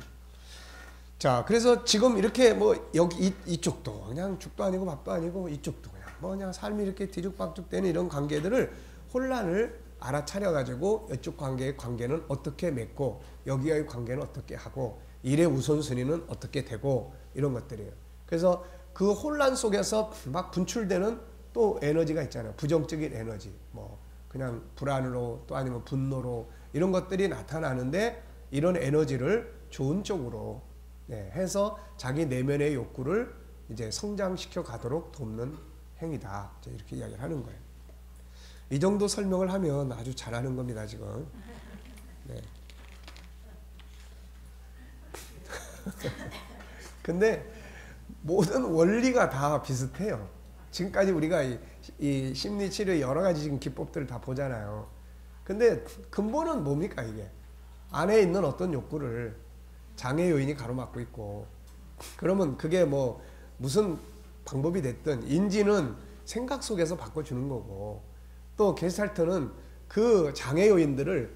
자, 그래서 지금 이렇게 뭐 여기 이쪽도 그냥 죽도 아니고 밥도 아니고 이쪽도 그냥 삶이 이렇게 뒤죽박죽 되는 이런 관계들을 혼란을 알아차려 가지고 이쪽 관계는 어떻게 맺고 여기와의 관계는 어떻게 하고 일의 우선순위는 어떻게 되고 이런 것들이에요. 그래서 그 혼란 속에서 막 분출되는 또 에너지가 있잖아요. 부정적인 에너지, 뭐 그냥 불안으로 또 아니면 분노로 이런 것들이 나타나는데 이런 에너지를 좋은 쪽으로 해서 자기 내면의 욕구를 이제 성장시켜 가도록 돕는 행위다. 이렇게 이야기를 하는 거예요. 이 정도 설명을 하면 아주 잘하는 겁니다, 지금. 네. 근데 모든 원리가 다 비슷해요. 지금까지 우리가 이 심리치료의 여러 가지 지금 기법들을 다 보잖아요. 근데 근본은 뭡니까, 이게? 안에 있는 어떤 욕구를 장애 요인이 가로막고 있고, 그러면 그게 뭐 무슨 방법이 됐든 인지는 생각 속에서 바꿔주는 거고, 또 게스탈트는 그 장애 요인들을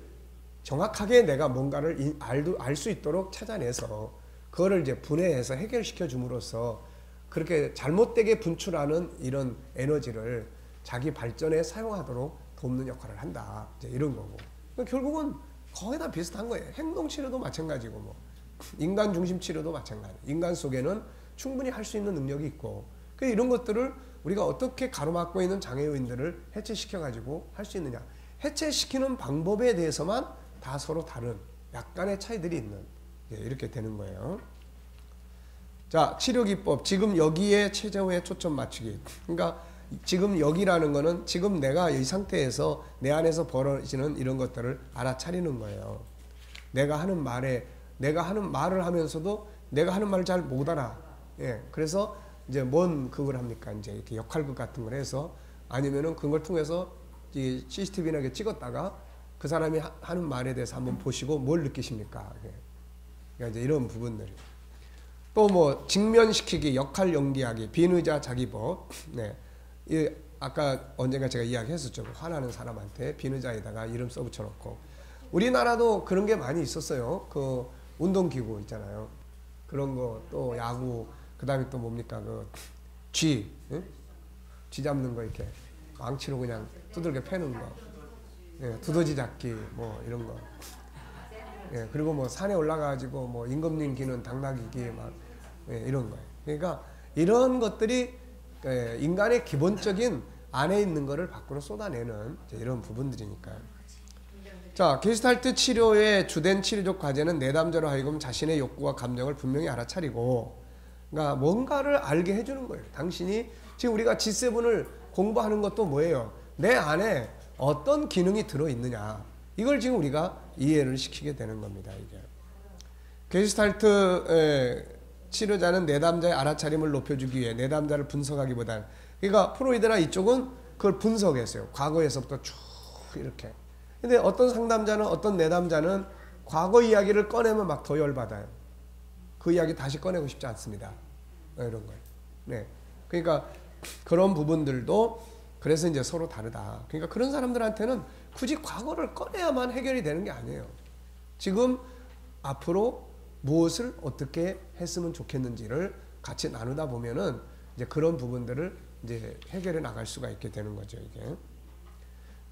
정확하게 내가 뭔가를 알 수 있도록 찾아내서 그거를 이제 분해해서 해결시켜 줌으로써 그렇게 잘못되게 분출하는 이런 에너지를 자기 발전에 사용하도록 돕는 역할을 한다. 이제 이런 거고. 결국은 거의 다 비슷한 거예요. 행동 치료도 마찬가지고 뭐 인간 중심 치료도 마찬가지. 인간 속에는 충분히 할 수 있는 능력이 있고 이런 것들을 우리가 어떻게 가로막고 있는 장애 요인들을 해체시켜 가지고 할 수 있느냐. 해체시키는 방법에 대해서만 다 서로 다른 약간의 차이들이 있는 이렇게 되는 거예요. 자, 치료기법. 지금 여기에 최저에 초점 맞추기. 그러니까 지금 여기라는 거는 지금 내가 이 상태에서 내 안에서 벌어지는 이런 것들을 알아차리는 거예요. 내가 하는 말을 하면서도 내가 하는 말을 잘 못 알아. 예. 그래서 이제 뭔 그걸 합니까? 이제 이렇게 역할극 같은 걸 해서 아니면은 그걸 통해서 이 CCTV나 이렇게 찍었다가 그 사람이 하는 말에 대해서 한번 보시고 뭘 느끼십니까? 그러니까 이제 이런 부분들. 또 뭐 직면시키기, 역할 연기하기, 비의자 자기법. 네. 아까 언젠가 제가 이야기했었죠. 화나는 사람한테 비의자에다가 이름 써붙여놓고. 우리나라도 그런 게 많이 있었어요. 그 운동기구 있잖아요. 그런 거 또 야구. 그 다음에 또 뭡니까? 쥐. 응? 쥐 잡는 거 이렇게 망치로 그냥 두들겨 패는 거. 예, 두더지 잡기 뭐 이런 거. 예, 그리고 뭐 산에 올라가가지고 뭐 임금님 기는 당나귀기 막 이런 거예요. 그러니까 이런 것들이 인간의 기본적인 안에 있는 거를 밖으로 쏟아내는 이런 부분들이니까요. 자, 게슈탈트 치료의 주된 치료적 과제는 내담자로 하여금 자신의 욕구와 감정을 분명히 알아차리고, 그러니까 뭔가를 알게 해주는 거예요. 당신이 지금 우리가 G7을 공부하는 것도 뭐예요? 내 안에 어떤 기능이 들어있느냐. 이걸 지금 우리가 이해를 시키게 되는 겁니다. 이게. 게슈탈트 치료자는 내담자의 알아차림을 높여주기 위해 내담자를 분석하기보다는, 그러니까 프로이드나 이쪽은 그걸 분석했어요. 과거에서부터 쭉 이렇게. 근데 어떤 상담자는, 어떤 내담자는 과거 이야기를 꺼내면 막 더 열받아요. 그 이야기 다시 꺼내고 싶지 않습니다. 이런 거예요. 네. 그러니까 그런 부분들도 그래서 이제 서로 다르다. 그러니까 그런 사람들한테는 굳이 과거를 꺼내야만 해결이 되는 게 아니에요. 지금 앞으로 무엇을 어떻게 했으면 좋겠는지를 같이 나누다 보면은 이제 그런 부분들을 이제 해결해 나갈 수가 있게 되는 거죠, 이게.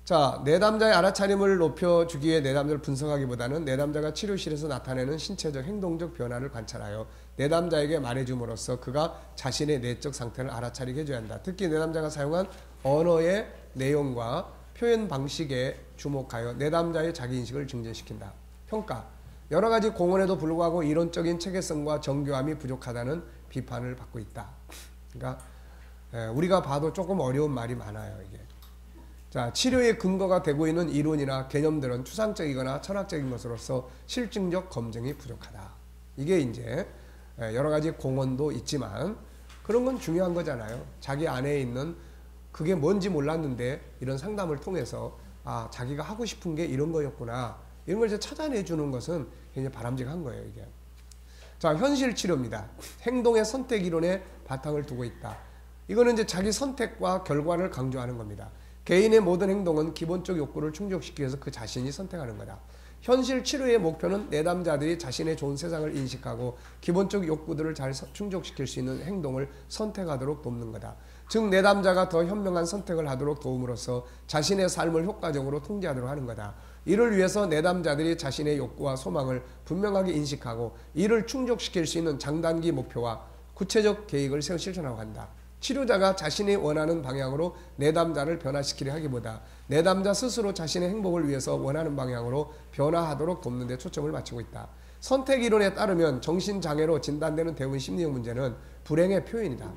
자, 내담자의 알아차림을 높여주기 위해 내담자를 분석하기보다는 내담자가 치료실에서 나타내는 신체적, 행동적 변화를 관찰하여 내담자에게 말해줌으로써 그가 자신의 내적 상태를 알아차리게 해줘야 한다. 특히 내담자가 사용한 언어의 내용과 표현 방식에 주목하여 내담자의 자기인식을 증진시킨다. 평가. 여러 가지 공헌에도 불구하고 이론적인 체계성과 정교함이 부족하다는 비판을 받고 있다. 그러니까 우리가 봐도 조금 어려운 말이 많아요, 이게. 자, 치료의 근거가 되고 있는 이론이나 개념들은 추상적이거나 철학적인 것으로서 실증적 검증이 부족하다. 이게 이제 여러 가지 공헌도 있지만 그런 건 중요한 거잖아요. 자기 안에 있는 그게 뭔지 몰랐는데 이런 상담을 통해서 아, 자기가 하고 싶은 게 이런 거였구나. 이런 걸 이제 찾아내주는 것은 굉장히 바람직한 거예요, 이게. 자, 현실 치료입니다. 행동의 선택 이론에 바탕을 두고 있다. 이거는 이제 자기 선택과 결과를 강조하는 겁니다. 개인의 모든 행동은 기본적 욕구를 충족시키기 위해서 그 자신이 선택하는 거다. 현실 치료의 목표는 내담자들이 자신의 좋은 세상을 인식하고 기본적 욕구들을 잘 충족시킬 수 있는 행동을 선택하도록 돕는 거다. 즉 내담자가 더 현명한 선택을 하도록 도움으로써 자신의 삶을 효과적으로 통제하도록 하는 거다. 이를 위해서 내담자들이 자신의 욕구와 소망을 분명하게 인식하고 이를 충족시킬 수 있는 장단기 목표와 구체적 계획을 세워 실천하고 한다. 치료자가 자신이 원하는 방향으로 내담자를 변화시키려 하기보다 내담자 스스로 자신의 행복을 위해서 원하는 방향으로 변화하도록 돕는 데 초점을 맞추고 있다. 선택 이론에 따르면 정신장애로 진단되는 대부분 심리적 문제는 불행의 표현이다.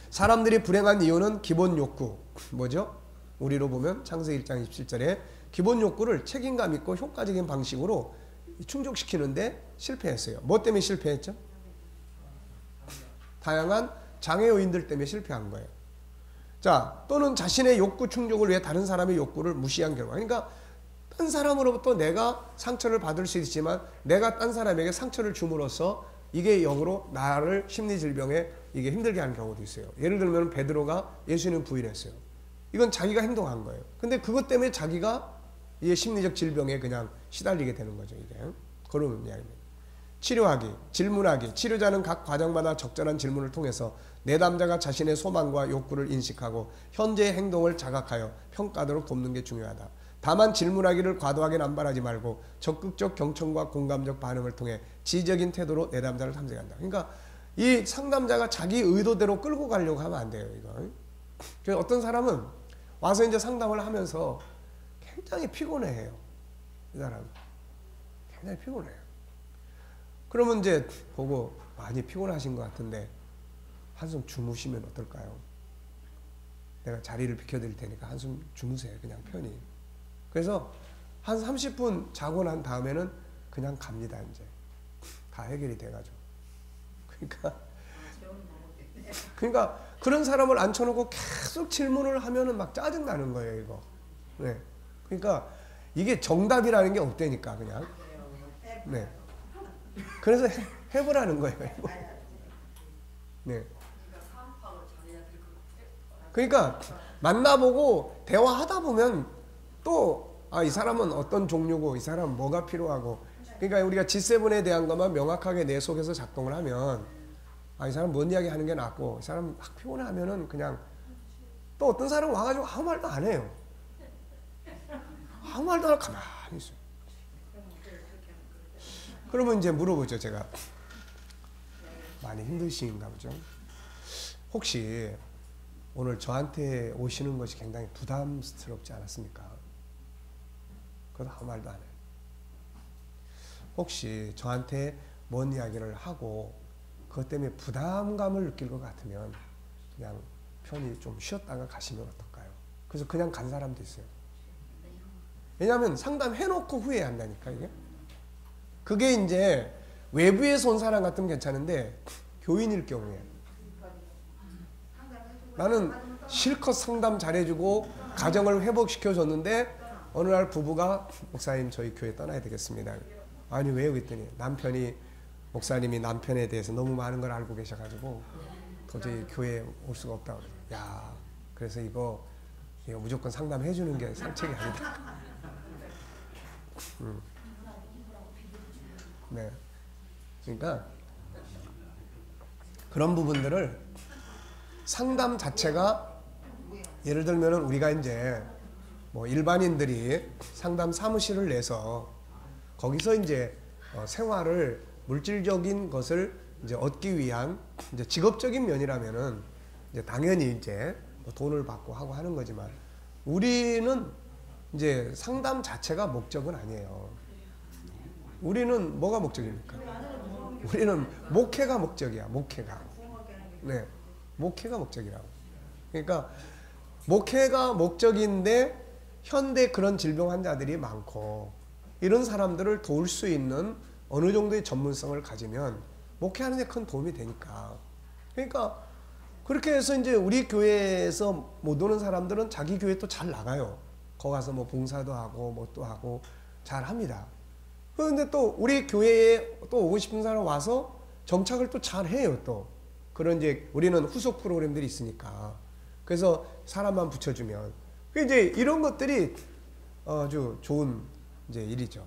사람들이 불행한 이유는 기본 욕구, 뭐죠? 우리로 보면 창세기 1장 27절에 기본 욕구를 책임감 있고 효과적인 방식으로 충족시키는데 실패했어요. 뭐 때문에 실패했죠? 다양한 장애 요인들 때문에 실패한 거예요. 자, 또는 자신의 욕구 충족을 위해 다른 사람의 욕구를 무시한 결과. 그러니까 딴 사람으로부터 내가 상처를 받을 수 있지만 내가 딴 사람에게 상처를 줌으로써 이게 역으로 나를 심리질병에 이게 힘들게 하는 경우도 있어요. 예를 들면 베드로가 예수님 부인했어요. 이건 자기가 행동한 거예요. 근데 그것 때문에 자기가 이 심리적 질병에 그냥 시달리게 되는 거죠, 이게. 그런 이야기입니다. 치료하기, 질문하기. 치료자는 각 과정마다 적절한 질문을 통해서 내담자가 자신의 소망과 욕구를 인식하고 현재의 행동을 자각하여 평가하도록 돕는 게 중요하다. 다만 질문하기를 과도하게 남발하지 말고 적극적 경청과 공감적 반응을 통해 지적인 태도로 내담자를 탐색한다. 그러니까 이 상담자가 자기 의도대로 끌고 가려고 하면 안 돼요, 이거. 그래서 어떤 사람은 와서 이제 상담을 하면서 굉장히 피곤해해요. 이 사람 굉장히 피곤해요. 그러면 이제 보고 많이 피곤하신 것 같은데 한숨 주무시면 어떨까요? 내가 자리를 비켜드릴 테니까 한숨 주무세요. 그냥 편히. 그래서 한 30분 자고 난 다음에는 그냥 갑니다. 이제 다 해결이 돼가지고. 그러니까 그런 사람을 앉혀놓고 계속 질문을 하면은 막 짜증 나는 거예요, 이거. 네. 그러니까 이게 정답이라는 게 없다니까 그냥. 네. 그래서 해보라는 거예요. 네. 그러니까 만나보고 대화하다 보면 또 이 사람은 어떤 종류고 이 사람은 뭐가 필요하고, 그러니까 우리가 G7에 대한 것만 명확하게 내 속에서 작동을 하면 이 사람 뭔 이야기 하는 게 낫고, 이 사람 막 피곤하면은 그냥 또 어떤 사람 와가지고 아무 말도 안 해요. 아무 말도 안 하고 가만히 있어요. 그러면 이제 물어보죠, 제가. 많이 힘드신가 보죠? 혹시 오늘 저한테 오시는 것이 굉장히 부담스럽지 않았습니까? 그것도 아무 말도 안 해요. 혹시 저한테 뭔 이야기를 하고 그것 때문에 부담감을 느낄 것 같으면 그냥 편히 좀 쉬었다가 가시면 어떨까요? 그래서 그냥 간 사람도 있어요. 왜냐하면 상담해놓고 후회한다니까, 이게. 그게 이제 외부에서 온 사람 같으면 괜찮은데 교인일 경우에 나는 실컷 상담 잘해주고 가정을 회복시켜줬는데 어느 날 부부가 목사님 저희 교회 떠나야 되겠습니다. 아니 왜요? 그랬더니 남편이, 목사님이 남편에 대해서 너무 많은 걸 알고 계셔가지고 도저히 교회에 올 수가 없다고. 야, 그래서 이거 무조건 상담해주는 게 상책이 아니다. 네. 그러니까 그런 부분들을 상담 자체가, 예를 들면 우리가 이제 뭐 일반인들이 상담 사무실을 내서 거기서 이제 생활을, 물질적인 것을 이제 얻기 위한 이제 직업적인 면이라면은 이제 당연히 이제 돈을 받고 하고 하는 거지만, 우리는 이제 상담 자체가 목적은 아니에요. 우리는 뭐가 목적입니까? 우리는 목회가 목적이야, 목회가. 네. 목회가 목적이라고. 그러니까 목회가 목적인데 현대 그런 질병 환자들이 많고 이런 사람들을 도울 수 있는 어느 정도의 전문성을 가지면 목회하는 데 큰 도움이 되니까. 그러니까 그렇게 해서 이제 우리 교회에서 못 오는 사람들은 자기 교회 또 잘 나가요. 거기 가서 뭐 봉사도 하고 뭐 또 하고 잘 합니다. 그런데 또 우리 교회에 또 오고 싶은 사람 와서 정착을 또 잘 해요, 또. 그런 이제 우리는 후속 프로그램들이 있으니까. 그래서 사람만 붙여주면. 이제 이런 것들이 아주 좋은 이제 일이죠.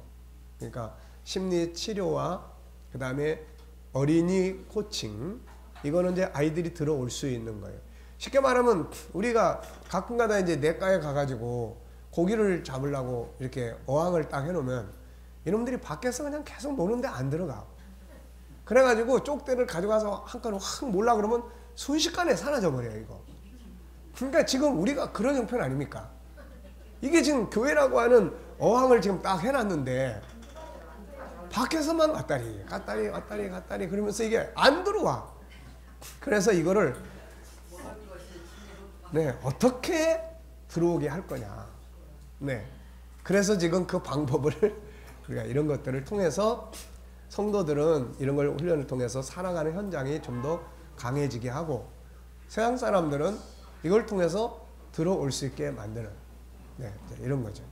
그러니까 심리 치료와 그 다음에 어린이 코칭, 이거는 이제 아이들이 들어올 수 있는 거예요. 쉽게 말하면 우리가 가끔가다 이제 내과에 가가지고 고기를 잡으려고 이렇게 어항을 딱 해놓으면 이놈들이 밖에서 그냥 계속 노는데 안 들어가. 그래가지고 쪽대를 가져가서 한 건을 확 몰라 그러면 순식간에 사라져 버려요, 이거. 그러니까 지금 우리가 그런 형편 아닙니까? 이게 지금 교회라고 하는 어항을 지금 딱 해놨는데 밖에서만 왔다리 갔다리 왔다리 갔다리 그러면서 이게 안 들어와. 그래서 이거를 어떻게 들어오게 할 거냐. 그래서 지금 그 방법을 우리가 이런 것들을 통해서 성도들은 이런 걸 훈련을 통해서 살아가는 현장이 좀 더 강해지게 하고, 세상 사람들은 이걸 통해서 들어올 수 있게 만드는 이런 거죠.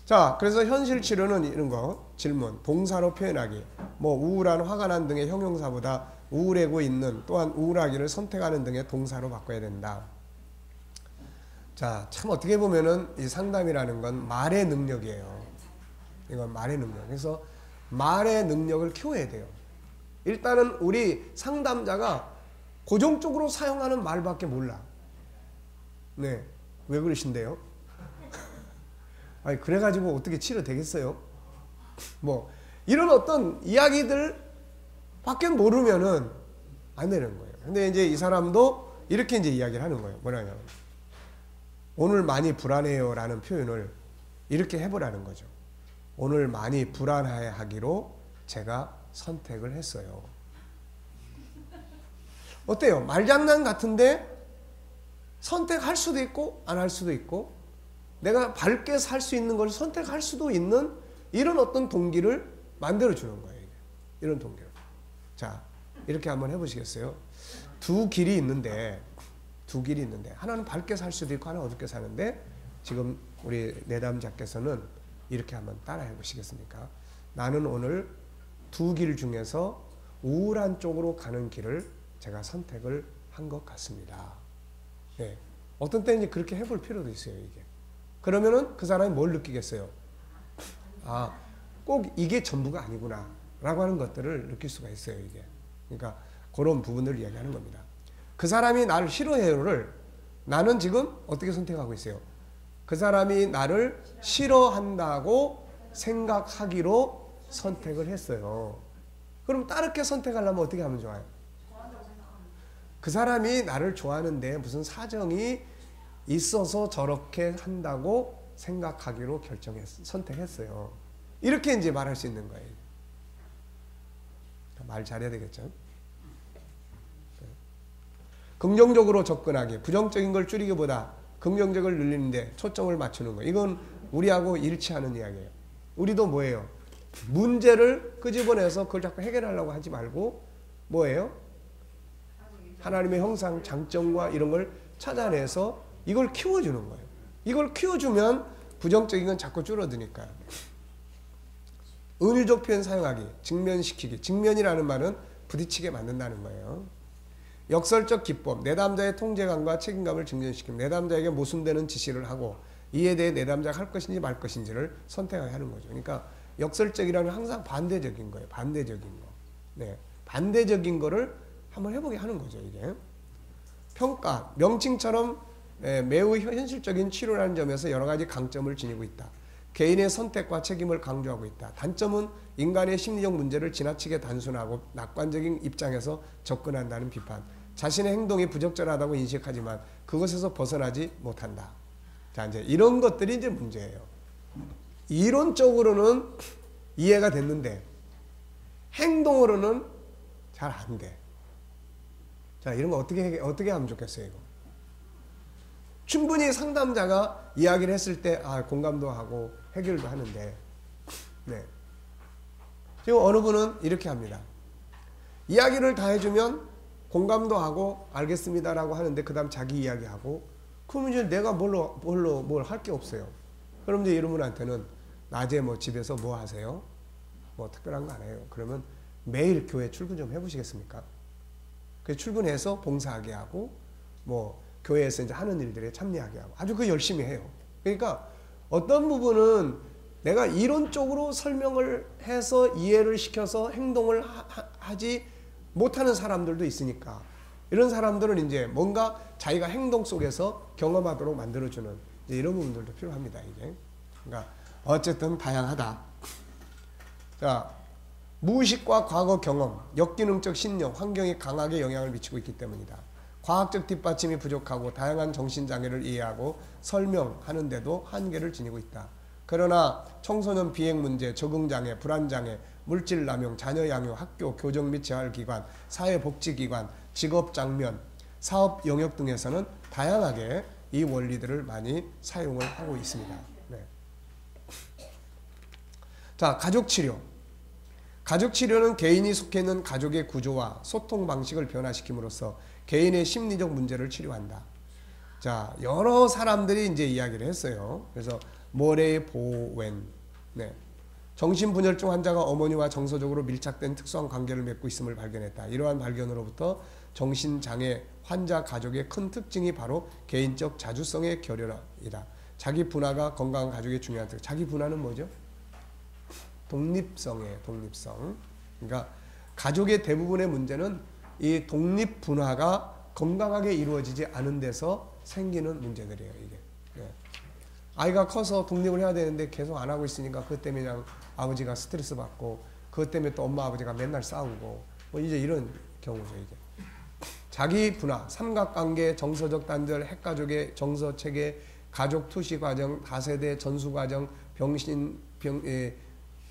자, 그래서 현실 치료는 이런 거, 질문, 동사로 표현하기, 뭐 우울한, 화가 난 등의 형용사보다 우울해고 있는, 또한 우울하기를 선택하는 등의 동사로 바꿔야 된다. 자, 참 어떻게 보면은 이 상담이라는 건 말의 능력이에요. 이건 말의 능력. 그래서 말의 능력을 키워야 돼요. 일단은 우리 상담자가 고정적으로 사용하는 말밖에 몰라. 네, 왜 그러신데요? 아니, 그래가지고 어떻게 치료되겠어요? 뭐 이런 어떤 이야기들 밖에 모르면은 안 되는 거예요. 근데 이제 이 사람도 이렇게 이제 이야기를 하는 거예요. 뭐냐면 오늘 많이 불안해요 라는 표현을 이렇게 해보라는 거죠. 오늘 많이 불안해 하기로 제가 선택을 했어요. 어때요? 말장난 같은데 선택할 수도 있고 안 할 수도 있고 내가 밝게 살 수 있는 걸 선택할 수도 있는 이런 어떤 동기를 만들어주는 거예요. 이런 동기를. 자, 이렇게 한번 해보시겠어요? 두 길이 있는데 하나는 밝게 살 수도 있고 하나는 어둡게 사는데 지금 우리 내담자께서는 이렇게 한번 따라 해보시겠습니까? 나는 오늘 두 길 중에서 우울한 쪽으로 가는 길을 제가 선택을 한 것 같습니다. 네. 어떤 때는 그렇게 해볼 필요도 있어요. 이게. 그러면은 그 사람이 뭘 느끼겠어요? 아, 꼭 이게 전부가 아니구나 라고 하는 것들을 느낄 수가 있어요. 이게. 그러니까 그런 부분을 이야기하는 겁니다. 그 사람이 나를 싫어해요를 나는 지금 어떻게 선택하고 있어요? 그 사람이 나를 싫어한다고 생각하기로 선택을 했어요. 그럼 다르게 선택하려면 어떻게 하면 좋아요? 그 사람이 나를 좋아하는데 무슨 사정이 있어서 저렇게 한다고 생각하기로 선택했어요. 이렇게 이제 말할 수 있는 거예요. 말 잘해야 되겠죠? 긍정적으로 접근하기, 부정적인 걸 줄이기보다 긍정적을 늘리는데 초점을 맞추는 거. 이건 우리하고 일치하는 이야기예요. 우리도 뭐예요? 문제를 끄집어내서 그걸 자꾸 해결하려고 하지 말고 뭐예요? 하나님의 형상, 장점과 이런 걸 찾아내서 이걸 키워주는 거예요. 이걸 키워주면 부정적인 건 자꾸 줄어드니까요. 은유적 표현 사용하기, 직면시키기. 직면이라는 말은 부딪히게 만든다는 거예요. 역설적 기법, 내담자의 통제감과 책임감을 증진시키면 내담자에게 모순되는 지시를 하고 이에 대해 내담자가 할 것인지 말 것인지를 선택하게 하는 거죠. 그러니까 역설적이라는 항상 반대적인 거예요. 반대적인 거. 네. 반대적인 거를 한번 해보게 하는 거죠. 이게. 평가, 명칭처럼 매우 현실적인 치료라는 점에서 여러 가지 강점을 지니고 있다. 개인의 선택과 책임을 강조하고 있다. 단점은 인간의 심리적 문제를 지나치게 단순하고 낙관적인 입장에서 접근한다는 비판. 자신의 행동이 부적절하다고 인식하지만 그것에서 벗어나지 못한다. 자, 이제 이런 것들이 이제 문제예요. 이론적으로는 이해가 됐는데 행동으로는 잘 안 돼. 자, 이런 거 어떻게 하면 좋겠어요, 이거? 충분히 상담자가 이야기를 했을 때, 공감도 하고 해결도 하는데, 네. 지금 어느 분은 이렇게 합니다. 이야기를 다 해주면 공감도 하고 알겠습니다라고 하는데, 그 다음 자기 이야기하고, 그러면 이제 내가 뭘 할 게 없어요. 그럼 이제 이런 분한테는 낮에 뭐 집에서 뭐 하세요? 뭐 특별한 거 안 해요. 그러면 매일 교회 출근 좀 해보시겠습니까? 그 출근해서 봉사하게 하고 뭐 교회에서 이제 하는 일들에 참여하게 하고 아주 그 열심히 해요. 그러니까 어떤 부분은 내가 이론적으로 설명을 해서 이해를 시켜서 행동을 하지 못하는 사람들도 있으니까 이런 사람들은 이제 뭔가 자기가 행동 속에서 경험하도록 만들어주는 이런 부분들도 필요합니다. 이게. 그러니까 어쨌든 다양하다. 자, 무의식과 과거 경험, 역기능적 신념, 환경이 강하게 영향을 미치고 있기 때문이다. 과학적 뒷받침이 부족하고 다양한 정신장애를 이해하고 설명하는데도 한계를 지니고 있다. 그러나 청소년 비행 문제, 적응장애, 불안장애, 물질 남용, 자녀 양육, 학교, 교정 및 재활기관, 사회복지기관, 직업장면, 사업 영역 등에서는 다양하게 이 원리들을 많이 사용을 하고 있습니다. 네. 자, 가족치료. 가족치료는 개인이 속해 있는 가족의 구조와 소통 방식을 변화시킴으로써 개인의 심리적 문제를 치료한다. 자, 여러 사람들이 이제 이야기를 했어요. 그래서 모레 보웬, 네. 정신분열증 환자가 어머니와 정서적으로 밀착된 특수한 관계를 맺고 있음을 발견했다. 이러한 발견으로부터 정신장애 환자 가족의 큰 특징이 바로 개인적 자주성의 결여이다. 자기 분화가 건강한 가족의 중요한 특징. 자기 분화는 뭐죠? 독립성이에요. 독립성. 그러니까 가족의 대부분의 문제는 이 독립 분화가 건강하게 이루어지지 않은 데서 생기는 문제들이에요. 이게. 네. 아이가 커서 독립을 해야 되는데 계속 안 하고 있으니까 그것 때문에 그냥 아버지가 스트레스 받고 그것 때문에 또 엄마 아버지가 맨날 싸우고 뭐 이제 이런 경우죠. 이게. 자기 분화, 삼각관계, 정서적 단절, 핵가족의 정서체계, 가족 투시 과정, 다세대 전수 과정,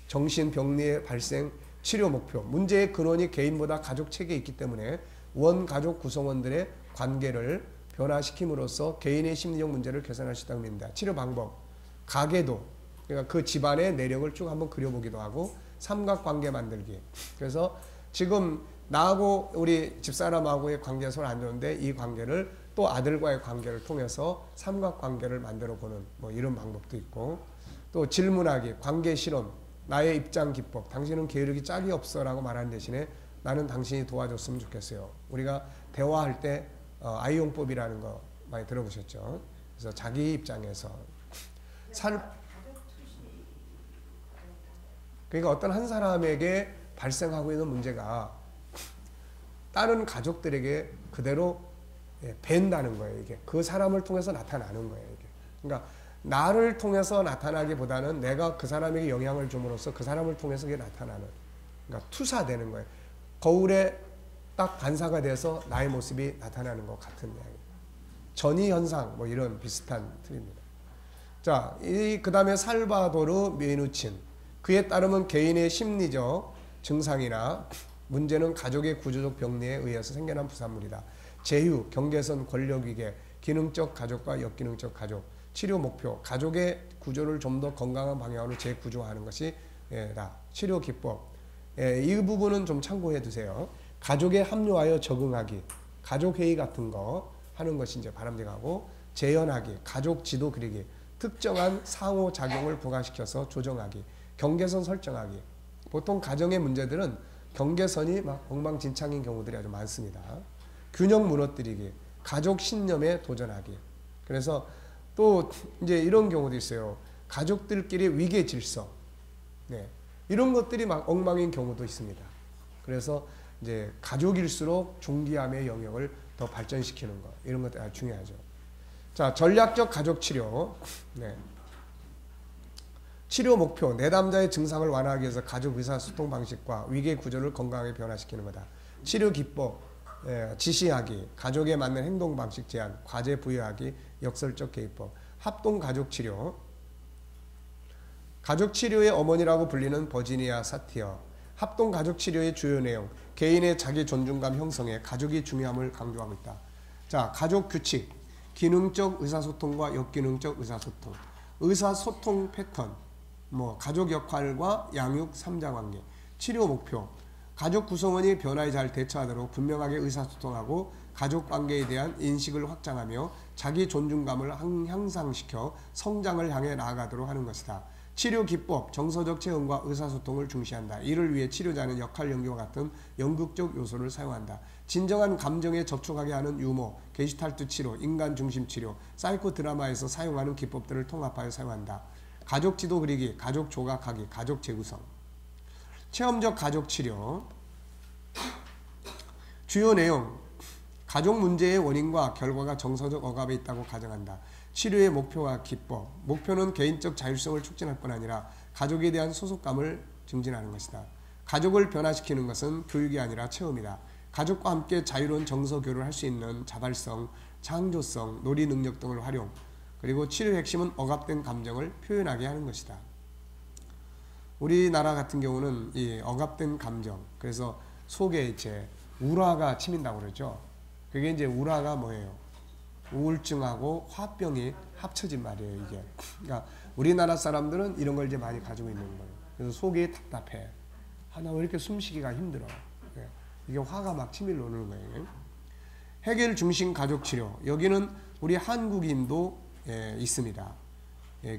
정신병리의 발생, 치료 목표. 문제의 근원이 개인보다 가족 체계에 있기 때문에 원가족 구성원들의 관계를 변화시킴으로써 개인의 심리적 문제를 개선할 수 있다고 믿는다. 치료 방법, 가계도, 그러니까 그 집안의 내력을 쭉 한번 그려보기도 하고 삼각관계 만들기. 그래서 지금 나하고 우리 집사람하고의 관계가 서로 안 좋은데 이 관계를 또 아들과의 관계를 통해서 삼각관계를 만들어 보는 뭐 이런 방법도 있고, 또 질문하기, 관계 실험, 나의 입장 기법, 당신은 계획이 짝이 없어 라고 말하는 대신에 나는 당신이 도와줬으면 좋겠어요. 우리가 대화할 때 아이용법이라는 거 많이 들어보셨죠? 그래서 자기 입장에서 그러니까 어떤 한 사람에게 발생하고 있는 문제가 다른 가족들에게 그대로 밴다는 거예요. 이게 그 사람을 통해서 나타나는 거예요. 이게. 그러니까 나를 통해서 나타나기보다는 내가 그 사람에게 영향을 줌으로써 그 사람을 통해서 그게 나타나는, 그러니까 투사되는 거예요. 거울에 딱 반사가 돼서 나의 모습이 나타나는 것 같은 이야기. 전이 현상 뭐 이런 비슷한 틀입니다. 자, 그 다음에 살바도르 미누친. 그에 따르면 개인의 심리적 증상이나 문제는 가족의 구조적 병리에 의해서 생겨난 부산물이다. 제휴, 경계선, 권력위계, 기능적 가족과 역기능적 가족, 치료 목표, 가족의 구조를 좀 더 건강한 방향으로 재구조하는 것이 다. 치료 기법, 이 부분은 좀 참고해 두세요. 가족에 합류하여 적응하기, 가족회의 같은 거 하는 것이 이제 바람직하고, 재현하기, 가족 지도 그리기, 특정한 상호작용을 부과시켜서 조정하기, 경계선 설정하기. 보통 가정의 문제들은 경계선이 막 엉망진창인 경우들이 아주 많습니다. 균형 무너뜨리기, 가족 신념에 도전하기. 그래서 또 이제 이런 경우도 있어요. 가족들끼리 위계 질서. 네. 이런 것들이 막 엉망인 경우도 있습니다. 그래서 이제 가족일수록 존귀함의 영역을 더 발전시키는 것. 이런 것들이 아주 중요하죠. 자, 전략적 가족 치료. 네. 치료 목표, 내담자의 증상을 완화하기 위해서 가족 의사소통 방식과 위계 구조를 건강하게 변화시키는 거다. 치료 기법, 지시하기, 가족에 맞는 행동 방식 제안, 과제 부여하기, 역설적 개입법, 합동 가족 치료. 가족 치료의 어머니라고 불리는 버지니아 사티어. 합동 가족 치료의 주요 내용, 개인의 자기 존중감 형성에 가족이 중요함을 강조하고 있다. 자, 가족 규칙, 기능적 의사소통과 역기능적 의사소통, 의사소통 패턴, 뭐 가족 역할과 양육 3자관계, 치료 목표, 가족 구성원이 변화에 잘 대처하도록 분명하게 의사소통하고 가족 관계에 대한 인식을 확장하며 자기 존중감을 향상시켜 성장을 향해 나아가도록 하는 것이다. 치료 기법, 정서적 체험과 의사소통을 중시한다. 이를 위해 치료자는 역할 연기와 같은 연극적 요소를 사용한다. 진정한 감정에 접촉하게 하는 유머, 게슈탈트 치료, 인간 중심 치료, 사이코 드라마에서 사용하는 기법들을 통합하여 사용한다. 가족 지도 그리기, 가족 조각하기, 가족 재구성. 체험적 가족 치료. 주요 내용, 가족 문제의 원인과 결과가 정서적 억압에 있다고 가정한다. 치료의 목표와 기법. 목표는 개인적 자율성을 촉진할 뿐 아니라 가족에 대한 소속감을 증진하는 것이다. 가족을 변화시키는 것은 교육이 아니라 체험이다. 가족과 함께 자유로운 정서 교류를 할 수 있는 자발성, 창조성, 놀이 능력 등을 활용. 그리고 치료의 핵심은 억압된 감정을 표현하게 하는 것이다. 우리나라 같은 경우는 이 억압된 감정, 그래서 속에 이제 우라가 치민다고 그러죠. 그게 이제 우라가 뭐예요? 우울증하고 화병이 합쳐진 말이에요, 이게. 그러니까 우리나라 사람들은 이런 걸 이제 많이 가지고 있는 거예요. 그래서 속이 답답해. 나 왜 이렇게 숨쉬기가 힘들어? 이게 화가 막 치밀러 오는 거예요. 해결 중심 가족 치료. 여기는 우리 한국인도 있습니다.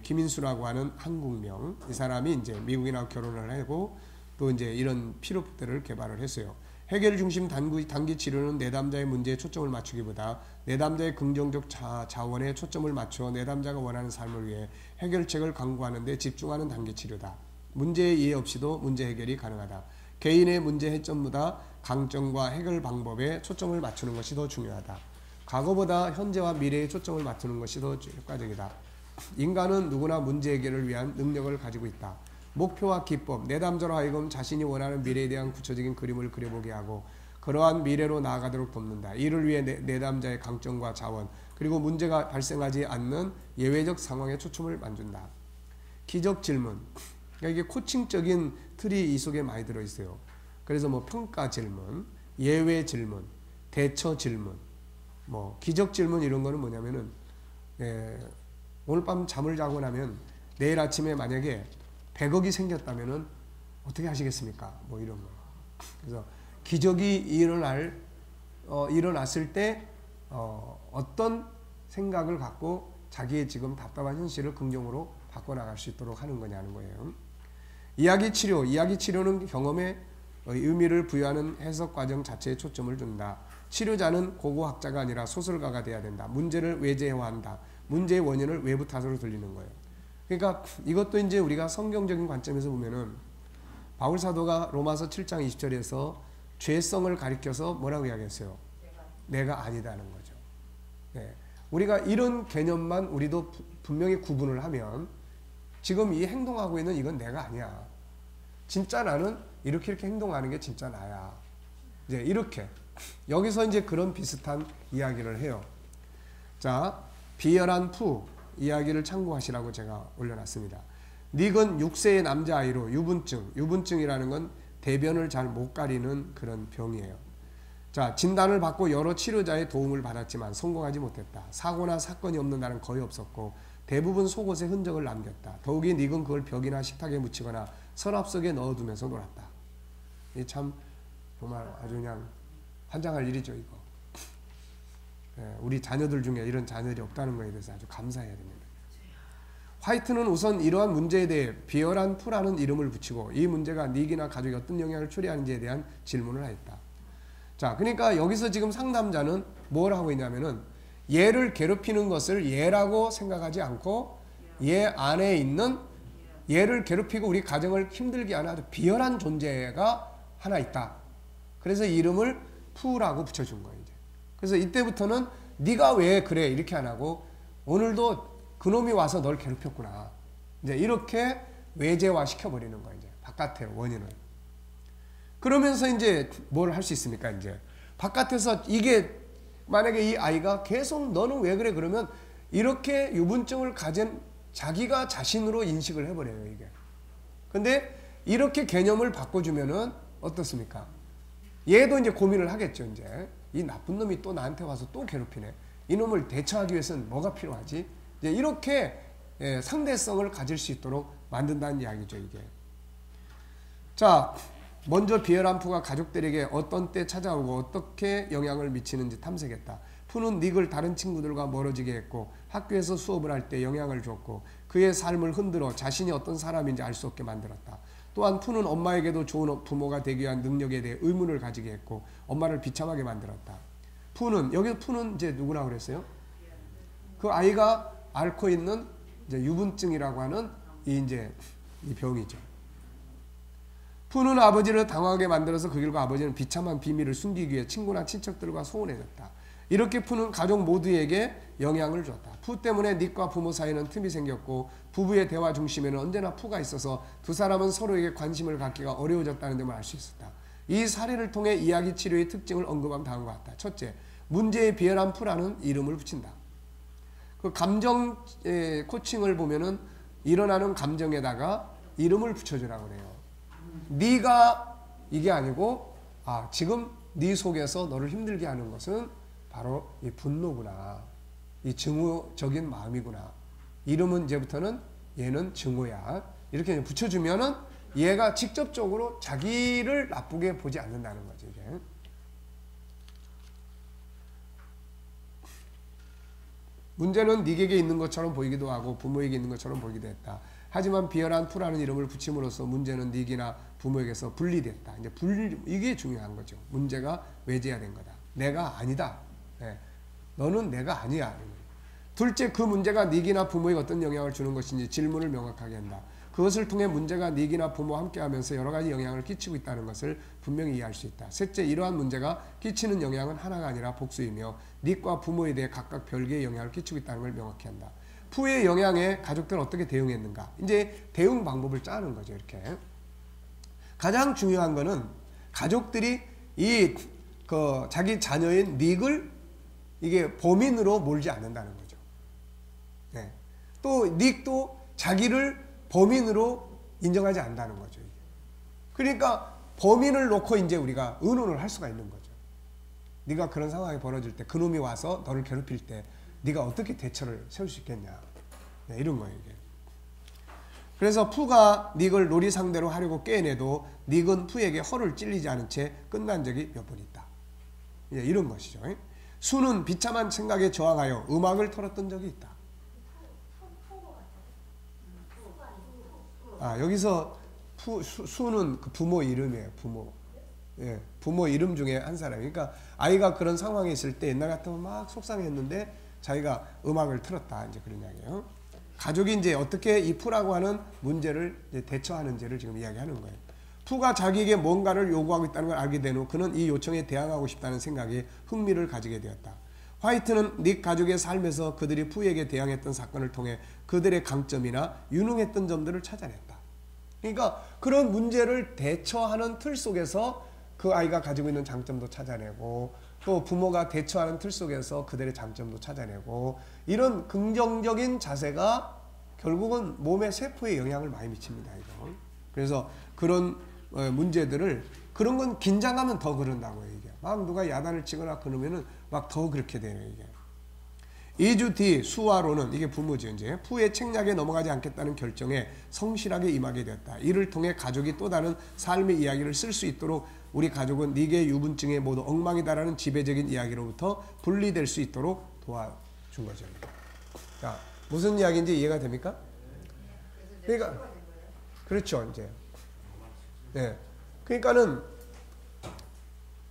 김인수라고 하는 한국명. 이 사람이 이제 미국인하고 결혼을 하고 또 이제 이런 피로프들을 개발을 했어요. 해결 중심 단기 치료는 내담자의 문제에 초점을 맞추기보다 내담자의 긍정적 자원에 초점을 맞춰 내담자가 원하는 삶을 위해 해결책을 강구하는 데 집중하는 단기 치료다. 문제의 이해 없이도 문제 해결이 가능하다. 개인의 문제 해점보다 강점과 해결 방법에 초점을 맞추는 것이 더 중요하다. 과거보다 현재와 미래에 초점을 맞추는 것이 더 효과적이다. 인간은 누구나 문제 해결을 위한 능력을 가지고 있다. 목표와 기법, 내담자로 하여금 자신이 원하는 미래에 대한 구체적인 그림을 그려보게 하고 그러한 미래로 나아가도록 돕는다. 이를 위해 내담자의 강점과 자원, 그리고 문제가 발생하지 않는 예외적 상황에 초점을 맞춘다. 기적 질문, 그러니까 이게 코칭적인 틀이 이 속에 많이 들어있어요. 그래서 뭐 평가 질문, 예외 질문, 대처 질문, 뭐 기적 질문 이런 거는 뭐냐면은 오늘 밤 잠을 자고 나면 내일 아침에 만약에 100억이 생겼다면은 어떻게 하시겠습니까? 뭐 이런 거. 그래서 기적이 일어났을 때 어떤 생각을 갖고 자기의 지금 답답한 현실을 긍정으로 바꿔나갈 수 있도록 하는 거냐는 거예요. 이야기 치료는 경험에 의미를 부여하는 해석 과정 자체에 초점을 둔다. 치료자는 고고학자가 아니라 소설가가 돼야 된다. 문제를 외제화한다. 문제의 원인을 외부 탓으로 돌리는 거예요. 그러니까 이것도 이제 우리가 성경적인 관점에서 보면은 바울 사도가 로마서 7장 20절에서 죄성을 가리켜서 뭐라고 이야기했어요? 내가 아니다는 거죠. 네. 우리가 이런 개념만 우리도 분명히 구분을 하면 지금 이 행동하고 있는 이건 내가 아니야. 진짜 나는 이렇게 행동하는 게 진짜 나야. 이제 이렇게 여기서 이제 그런 비슷한 이야기를 해요. 자, 비열한 푸 이야기를 참고하시라고 제가 올려놨습니다. 닉은 6세의 남자아이로 유분증이라는 건 대변을 잘 못 가리는 그런 병이에요. 자, 진단을 받고 여러 치료자의 도움을 받았지만 성공하지 못했다. 사고나 사건이 없는 날은 거의 없었고 대부분 속옷에 흔적을 남겼다. 더욱이 닉은 그걸 벽이나 식탁에 묻히거나 서랍 속에 넣어두면서 놀았다. 이 참 정말 아주 그냥 환장할 일이죠, 이거. 우리 자녀들 중에 이런 자녀들이 없다는 것에 대해서 아주 감사해야 됩니다. 화이트는 우선 이러한 문제에 대해 비열한 푸라는 이름을 붙이고 이 문제가 닉이나 가족에 어떤 영향을 초래하는지에 대한 질문을 하였다. 자, 그러니까 여기서 지금 상담자는 뭘 하고 있냐면은 얘를 괴롭히는 것을 얘라고 생각하지 않고 얘 안에 있는 얘를 괴롭히고 우리 가정을 힘들게 하는 아주 비열한 존재가 하나 있다. 그래서 이름을 푸라고 붙여준 거예요. 이제. 그래서 이때부터는 네가 왜 그래 이렇게 안 하고 오늘도 그놈이 와서 널 괴롭혔구나. 이제 이렇게 외제화 시켜버리는 거예요. 이제 바깥의 원인을. 그러면서 이제 뭘 할 수 있습니까? 이제 바깥에서 이게 만약에 이 아이가 계속 너는 왜 그래 그러면 이렇게 유분증을 가진 자기가 자신으로 인식을 해버려요. 이게. 근데 이렇게 개념을 바꿔주면은 어떻습니까? 얘도 이제 고민을 하겠죠. 이제 이 나쁜 놈이 또 나한테 와서 또 괴롭히네. 이놈을 대처하기 위해서는 뭐가 필요하지? 이제 이렇게 상대성을 가질 수 있도록 만든다는 이야기죠. 이게. 자, 먼저 비열한 푸가 가족들에게 어떤 때 찾아오고 어떻게 영향을 미치는지 탐색했다. 푸는 닉을 다른 친구들과 멀어지게 했고 학교에서 수업을 할 때 영향을 줬고 그의 삶을 흔들어 자신이 어떤 사람인지 알 수 없게 만들었다. 또한 푸는 엄마에게도 좋은 부모가 되기 위한 능력에 대해 의문을 가지게 했고 엄마를 비참하게 만들었다. 여기서 푸는 이제 누구라고 그랬어요? 그 아이가 앓고 있는 이제 유분증이라고 하는 이 병이죠. 푸는 아버지를 당황하게 만들어서 그 결과 아버지는 비참한 비밀을 숨기기 위해 친구나 친척들과 소원해졌다. 이렇게 푸는 가족 모두에게 영향을 줬다. 푸 때문에 닉과 부모 사이는 틈이 생겼고 부부의 대화 중심에는 언제나 푸가 있어서 두 사람은 서로에게 관심을 갖기가 어려워졌다는 점을 알 수 있었다. 이 사례를 통해 이야기 치료의 특징을 언급하면 다음과 같다. 첫째, 문제의 비열한 푸라는 이름을 붙인다. 그 감정 코칭을 보면은 일어나는 감정에다가 이름을 붙여주라고 그래요. 네가 이게 아니고 지금 네 속에서 너를 힘들게 하는 것은 바로 이 분노구나. 이 증오적인 마음이구나. 이름은 이제부터는 얘는 증오야. 이렇게 붙여주면은 얘가 직접적으로 자기를 나쁘게 보지 않는다는 거죠. 이게. 문제는 닉에게 있는 것처럼 보이기도 하고 부모에게 있는 것처럼 보이기도 했다. 하지만 비열한 푸라는 이름을 붙임으로써 문제는 닉이나 부모에게서 분리됐다. 이제 이게 중요한 거죠. 문제가 외제화된 거다. 내가 아니다. 네. 너는 내가 아니야. 둘째, 그 문제가 닉이나 부모에게 어떤 영향을 주는 것인지 질문을 명확하게 한다. 그것을 통해 문제가 닉이나 부모와 함께하면서 여러 가지 영향을 끼치고 있다는 것을 분명히 이해할 수 있다. 셋째, 이러한 문제가 끼치는 영향은 하나가 아니라 복수이며 닉과 부모에 대해 각각 별개의 영향을 끼치고 있다는 걸 명확히 한다. 푸의 영향에 가족들은 어떻게 대응했는가? 이제 대응 방법을 짜는 거죠. 이렇게. 가장 중요한 거는 가족들이 자기 자녀인 닉을 이게 범인으로 몰지 않는다는 거죠. 네. 또 닉도 자기를 범인으로 인정하지 않는다는 거죠. 그러니까 범인을 놓고 이제 우리가 의논을 할 수가 있는 거죠. 네가 그런 상황이 벌어질 때 그놈이 와서 너를 괴롭힐 때 네가 어떻게 대처를 세울 수 있겠냐. 네, 이런 거예요. 이게. 그래서 푸가 닉을 놀이 상대로 하려고 깨내도 닉은 푸에게 허를 찔리지 않은 채 끝난 적이 몇 번 있다. 네, 이런 것이죠. 수는 비참한 생각에 저항하여 음악을 틀었던 적이 있다. 여기서 수는 그 부모 이름이에요. 부모. 예, 부모 이름 중에 한 사람. 그러니까 아이가 그런 상황에 있을 때 옛날 같으면 막 속상했는데 자기가 음악을 틀었다. 이제 그런 이야기예요. 가족이 이제 어떻게 이 푸라고 하는 문제를 이제 대처하는지를 지금 이야기하는 거예요. 푸가 자기에게 뭔가를 요구하고 있다는 걸 알게 된 후 그는 이 요청에 대항하고 싶다는 생각에 흥미를 가지게 되었다. 화이트는 닉 가족의 삶에서 그들이 푸에게 대항했던 사건을 통해 그들의 강점이나 유능했던 점들을 찾아냈다. 그러니까 그런 문제를 대처하는 틀 속에서 그 아이가 가지고 있는 장점도 찾아내고 또 부모가 대처하는 틀 속에서 그들의 장점도 찾아내고 이런 긍정적인 자세가 결국은 몸의 세포에 영향을 많이 미칩니다. 이거. 그래서 그런 문제들을 그런 건 긴장하면 더 그런다고요. 이게. 막 누가 야단을 치거나 그러면은 막 더 그렇게 돼요. 이게. 2주 뒤 수와로는 이게 부모죠. 이제 푸의 책략에 넘어가지 않겠다는 결정에 성실하게 임하게 되었다. 이를 통해 가족이 또 다른 삶의 이야기를 쓸 수 있도록 우리 가족은 닉의 유분증에 모두 엉망이다라는 지배적인 이야기로부터 분리될 수 있도록 도와준 거죠. 자, 무슨 이야기인지 이해가 됩니까? 그러니까 그렇죠. 이제 네. 그러니까는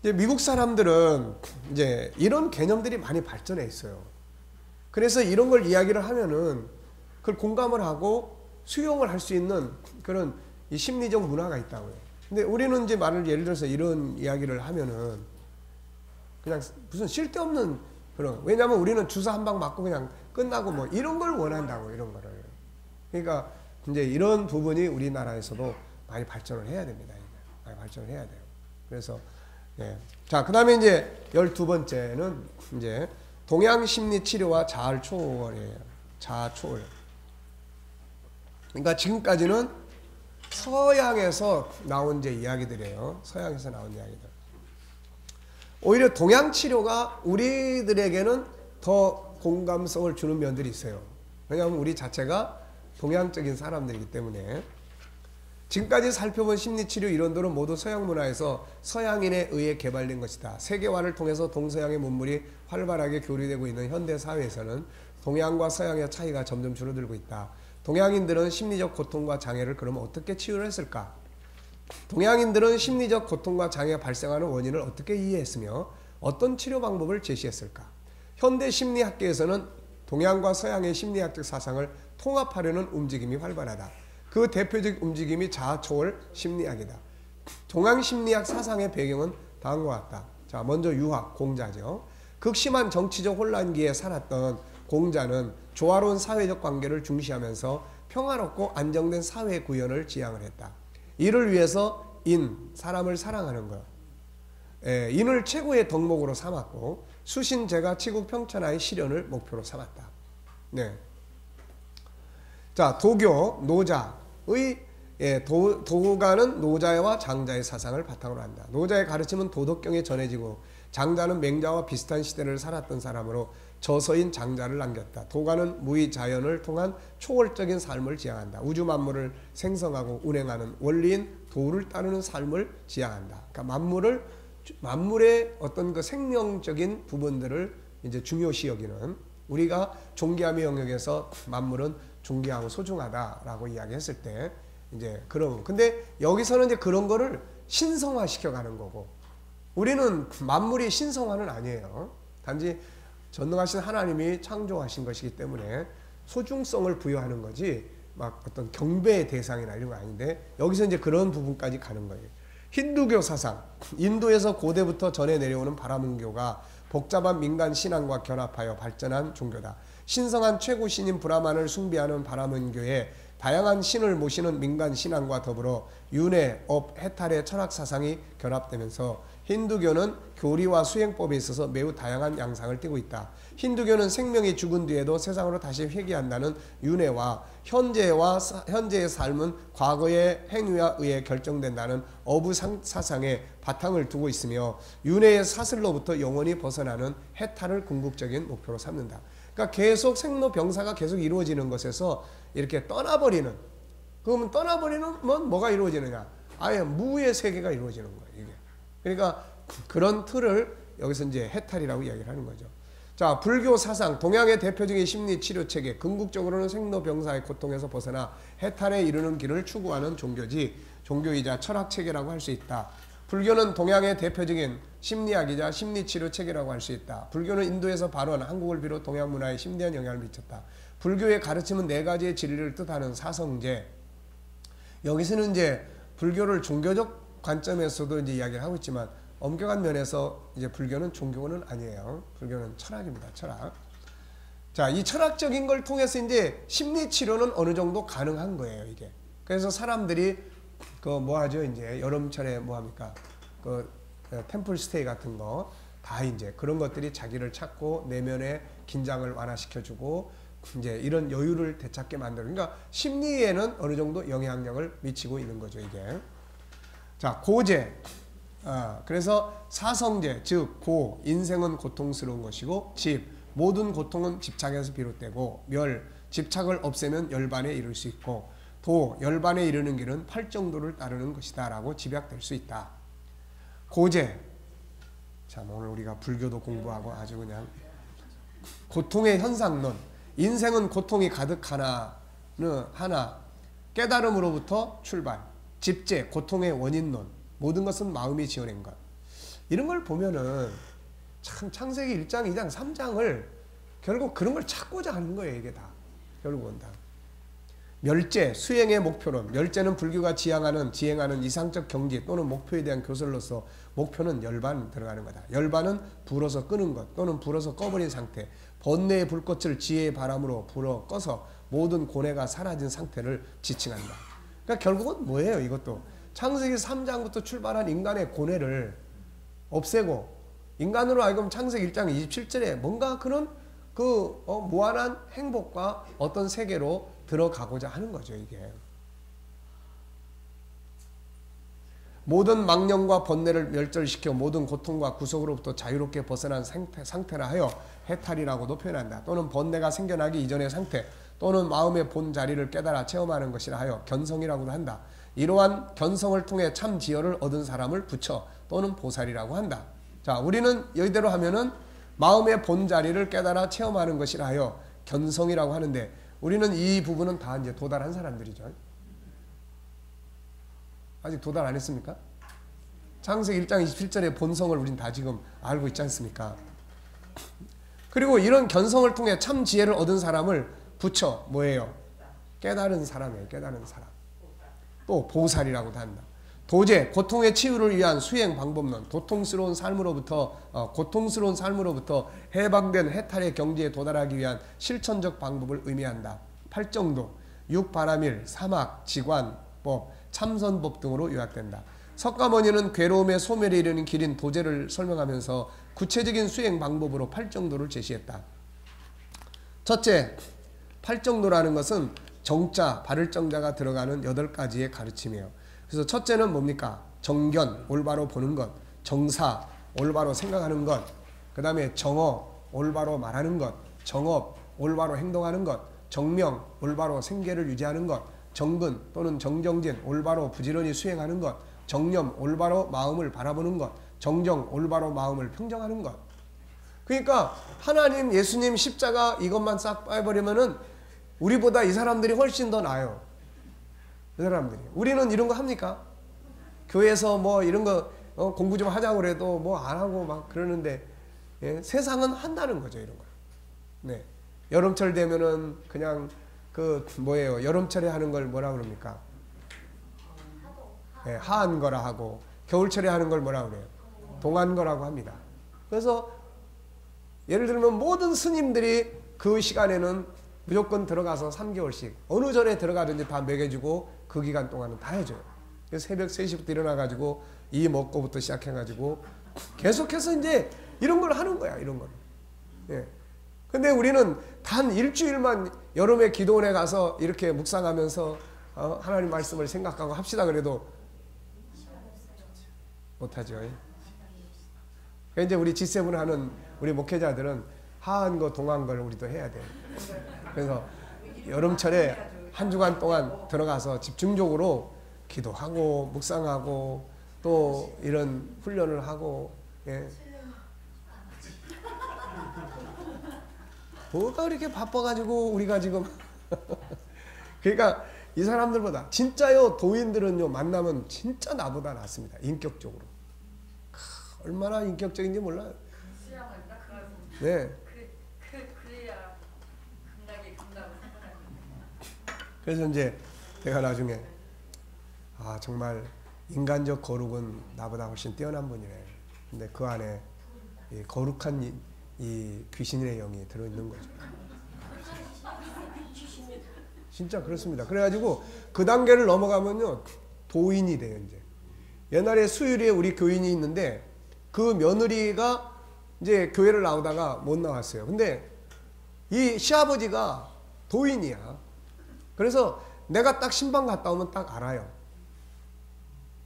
이제 미국 사람들은 이제 이런 개념들이 많이 발전해 있어요. 그래서 이런 걸 이야기를 하면은 그걸 공감을 하고 수용을 할 수 있는 그런 이 심리적 문화가 있다고요. 근데 우리는 이제 예를 들어서 이런 이야기를 하면은 그냥 무슨 쓸데없는 그런, 왜냐면 우리는 주사 한 방 맞고 그냥 끝나고 뭐 이런 걸 원한다고, 이런 거를. 그러니까 이제 이런 부분이 우리나라에서도 많이 발전을 해야 됩니다. 많이 발전을 해야 돼요. 그래서 예. 자, 그다음에 이제 12번째는 이제 동양 심리 치료와 자아 초월이에요. 자아 초월. 그러니까 지금까지는 서양에서 나온 이제 이야기들이에요. 서양에서 나온 이야기들. 오히려 동양 치료가 우리들에게는 더 공감성을 주는 면들이 있어요. 왜냐하면 우리 자체가 동양적인 사람들이기 때문에. 지금까지 살펴본 심리치료 이론들은 모두 서양 문화에서 서양인에 의해 개발된 것이다. 세계화를 통해서 동서양의 문물이 활발하게 교류되고 있는 현대 사회에서는 동양과 서양의 차이가 점점 줄어들고 있다. 동양인들은 심리적 고통과 장애를 그러면 어떻게 치유를 했을까? 동양인들은 심리적 고통과 장애가 발생하는 원인을 어떻게 이해했으며 어떤 치료 방법을 제시했을까? 현대 심리학계에서는 동양과 서양의 심리학적 사상을 통합하려는 움직임이 활발하다. 그 대표적 움직임이 자아초월 심리학이다. 동양 심리학 사상의 배경은 다음과 같다. 자, 먼저 유학, 공자죠. 극심한 정치적 혼란기에 살았던 공자는 조화로운 사회적 관계를 중시하면서 평화롭고 안정된 사회 구현을 지향을 했다. 이를 위해서 사람을 사랑하는 것, 인을 최고의 덕목으로 삼았고 수신제가 치국 평천하의 실현을 목표로 삼았다. 네. 자, 도교, 노자의 도가는 노자와 장자의 사상을 바탕으로 한다. 노자의 가르침은 도덕경에 전해지고 장자는 맹자와 비슷한 시대를 살았던 사람으로 저서인 장자를 남겼다. 도가는 무의 자연을 통한 초월적인 삶을 지향한다. 우주 만물을 생성하고 운행하는 원리인 도를 따르는 삶을 지향한다. 그러니까 만물의 어떤 그 생명적인 부분들을 이제 중요시 여기는, 우리가 존귀함의 영역에서 만물은 존귀하고 소중하다라고 이야기했을 때 이제 근데 여기서는 이제 그런 거를 신성화 시켜가는 거고, 우리는 만물이 신성화는 아니에요. 단지 전능하신 하나님이 창조하신 것이기 때문에 소중성을 부여하는 거지, 막 어떤 경배의 대상이나 이런 거 아닌데 여기서 이제 그런 부분까지 가는 거예요. 힌두교 사상, 인도에서 고대부터 전해 내려오는 바라문교가 복잡한 민간 신앙과 결합하여 발전한 종교다. 신성한 최고 신인 브라만을 숭배하는 바라문교에 다양한 신을 모시는 민간 신앙과 더불어 윤회, 업, 해탈의 철학 사상이 결합되면서 힌두교는 교리와 수행법에 있어서 매우 다양한 양상을 띠고 있다. 힌두교는 생명이 죽은 뒤에도 세상으로 다시 회귀한다는 윤회와 현재의 삶은 과거의 행위에 의해 결정된다는 어부 사상에 바탕을 두고 있으며 윤회의 사슬로부터 영원히 벗어나는 해탈을 궁극적인 목표로 삼는다. 그러니까 계속 생로병사가 계속 이루어지는 것에서 이렇게 떠나버리는, 그러면 떠나버리는 건 뭐가 이루어지느냐? 아예 무의 세계가 이루어지는 거예요, 이게. 그러니까 그런 틀을 여기서 이제 해탈이라고 이야기를 하는 거죠. 자, 불교 사상, 동양의 대표적인 심리 치료 체계, 궁극적으로는 생로병사의 고통에서 벗어나 해탈에 이르는 길을 추구하는 종교이자 철학 체계라고 할 수 있다. 불교는 동양의 대표적인 심리학이자 심리치료 체계라고 할 수 있다. 불교는 인도에서 발원, 한국을 비롯 동양 문화에 심대한 영향을 미쳤다. 불교의 가르침은 네 가지의 진리를 뜻하는 사성제. 여기서는 이제 불교를 종교적 관점에서도 이제 이야기를 하고 있지만 엄격한 면에서 이제 불교는 종교는 아니에요. 불교는 철학입니다. 철학. 자, 이 철학적인 걸 통해서 이제 심리치료는 어느 정도 가능한 거예요, 이게. 그래서 사람들이 뭐 하죠? 이제 여름철에 뭐 합니까? 템플 스테이 같은 거 다 이제 그런 것들이 자기를 찾고 내면의 긴장을 완화시켜주고 이제 이런 여유를 되찾게 만드는. 그러니까 심리에는 어느 정도 영향력을 미치고 있는 거죠, 이게. 자, 고제. 그래서 사성제, 즉 고, 인생은 고통스러운 것이고, 집, 모든 고통은 집착에서 비롯되고, 멸, 집착을 없애면 열반에 이를 수 있고, 도, 열반에 이르는 길은 팔정도를 따르는 것이다 라고 집약될 수 있다. 고제. 참, 오늘 우리가 불교도 공부하고 아주 그냥 고통의 현상론. 인생은 고통이 가득하나는 하나, 깨달음으로부터 출발. 집제, 고통의 원인론. 모든 것은 마음이 지어낸 것. 이런 걸 보면은 참 창세기 1장, 2장, 3장을 결국 그런 걸 찾고자 하는 거예요, 이게 다. 결국은 다. 멸제, 수행의 목표론. 멸제는 불교가 지향하는 이상적 경지 또는 목표에 대한 교설로서 목표는 열반 들어가는 거다. 열반은 불어서 끄는 것 또는 불어서 꺼버린 상태. 번뇌의 불꽃을 지혜의 바람으로 불어 꺼서 모든 고뇌가 사라진 상태를 지칭한다. 그러니까 결국은 뭐예요, 이것도? 창세기 3장부터 출발한 인간의 고뇌를 없애고 인간으로 하여금 창세기 1장 27절에 뭔가 그런 무한한 행복과 어떤 세계로 들어가고자 하는 거죠, 이게. 모든 망령과 번뇌를 멸절시켜 모든 고통과 구속으로부터 자유롭게 벗어난 상태라 하여 해탈이라고도 표현한다. 또는 번뇌가 생겨나기 이전의 상태 또는 마음의 본 자리를 깨달아 체험하는 것이라 하여 견성이라고도 한다. 이러한 견성을 통해 참 지혜를 얻은 사람을 부처 또는 보살이라고 한다. 자, 우리는 이대로 하면은 마음의 본 자리를 깨달아 체험하는 것이라 하여 견성이라고 하는데 우리는 이 부분은 다 이제 도달한 사람들이죠. 아직 도달 안 했습니까? 창세기 1장 27절의 본성을 우린 다 지금 알고 있지 않습니까? 그리고 이런 견성을 통해 참 지혜를 얻은 사람을 부처, 뭐예요? 깨달은 사람이에요. 깨달은 사람. 또 보살이라고도 한다. 도제, 고통의 치유를 위한 수행 방법론. 고통스러운 삶으로부터 해방된 해탈의 경지에 도달하기 위한 실천적 방법을 의미한다. 팔정도, 육바라밀, 사막, 지관법, 참선법 등으로 요약된다. 석가모니는 괴로움의 소멸에 이르는 길인 도제를 설명하면서 구체적인 수행 방법으로 팔정도를 제시했다. 첫째, 팔정도라는 것은 정자, 바를 정자가 들어가는 8가지의 가르침이에요. 그래서 첫째는 뭡니까? 정견, 올바로 보는 것. 정사, 올바로 생각하는 것. 그 다음에 정어, 올바로 말하는 것. 정업, 올바로 행동하는 것. 정명, 올바로 생계를 유지하는 것. 정근 또는 정정진, 올바로 부지런히 수행하는 것. 정념, 올바로 마음을 바라보는 것. 정정, 올바로 마음을 평정하는 것. 그러니까 하나님, 예수님, 십자가 이것만 싹 빼버리면은 우리보다 이 사람들이 훨씬 더 나아요. 이 사람들이. 우리는 이런 거 합니까? 교회에서 뭐 이런 거 공부 좀 하자고 그래도 뭐 안 하고 막 그러는데, 예? 세상은 한다는 거죠, 이런 거. 네. 여름철 되면은 그냥 그 뭐예요? 여름철에 하는 걸 뭐라 그럽니까? 네, 하한거라 하고 겨울철에 하는 걸 뭐라 그래요? 동안거라고 합니다. 그래서 예를 들면 모든 스님들이 그 시간에는 무조건 들어가서 3개월씩 어느 절에 들어가든지 다 먹여주고 그 기간 동안은 다 해줘요. 그래서 새벽 3시부터 일어나가지고 이 먹고부터 시작해가지고 계속해서 이제 이런 걸 하는 거야. 이런 걸. 예. 근데 우리는 단 일주일만 여름에 기도원에 가서 이렇게 묵상하면서 하나님 말씀을 생각하고 합시다 그래도 못하죠. 그러니까 이제 우리 G7 하는 우리 목회자들은 하한 거 동안 걸 우리도 해야 돼요. 그래서 여름철에 한 주간 동안 들어가서 집중적으로 기도하고 묵상하고 또 이런 훈련을 하고 예. 뭐가 그렇게 바빠가지고 우리가 지금 그러니까 이 사람들보다 진짜요 도인들은요 만나면 진짜 나보다 낫습니다. 인격적으로 얼마나 인격적인지 몰라요. 네. 그래야 감당이 감당을 그래서 이제 내가 나중에 아 정말 인간적 거룩은 나보다 훨씬 뛰어난 분이네. 근데 그 안에 이 거룩한 이 귀신의 영이 들어있는 거죠. 진짜 그렇습니다. 그래가지고 그 단계를 넘어가면요 도인이 돼요. 이제 옛날에 수유리에 우리 교인이 있는데 그 며느리가 이제 교회를 나오다가 못 나왔어요. 근데 이 시아버지가 도인이야. 그래서 내가 딱 신방 갔다 오면 딱 알아요.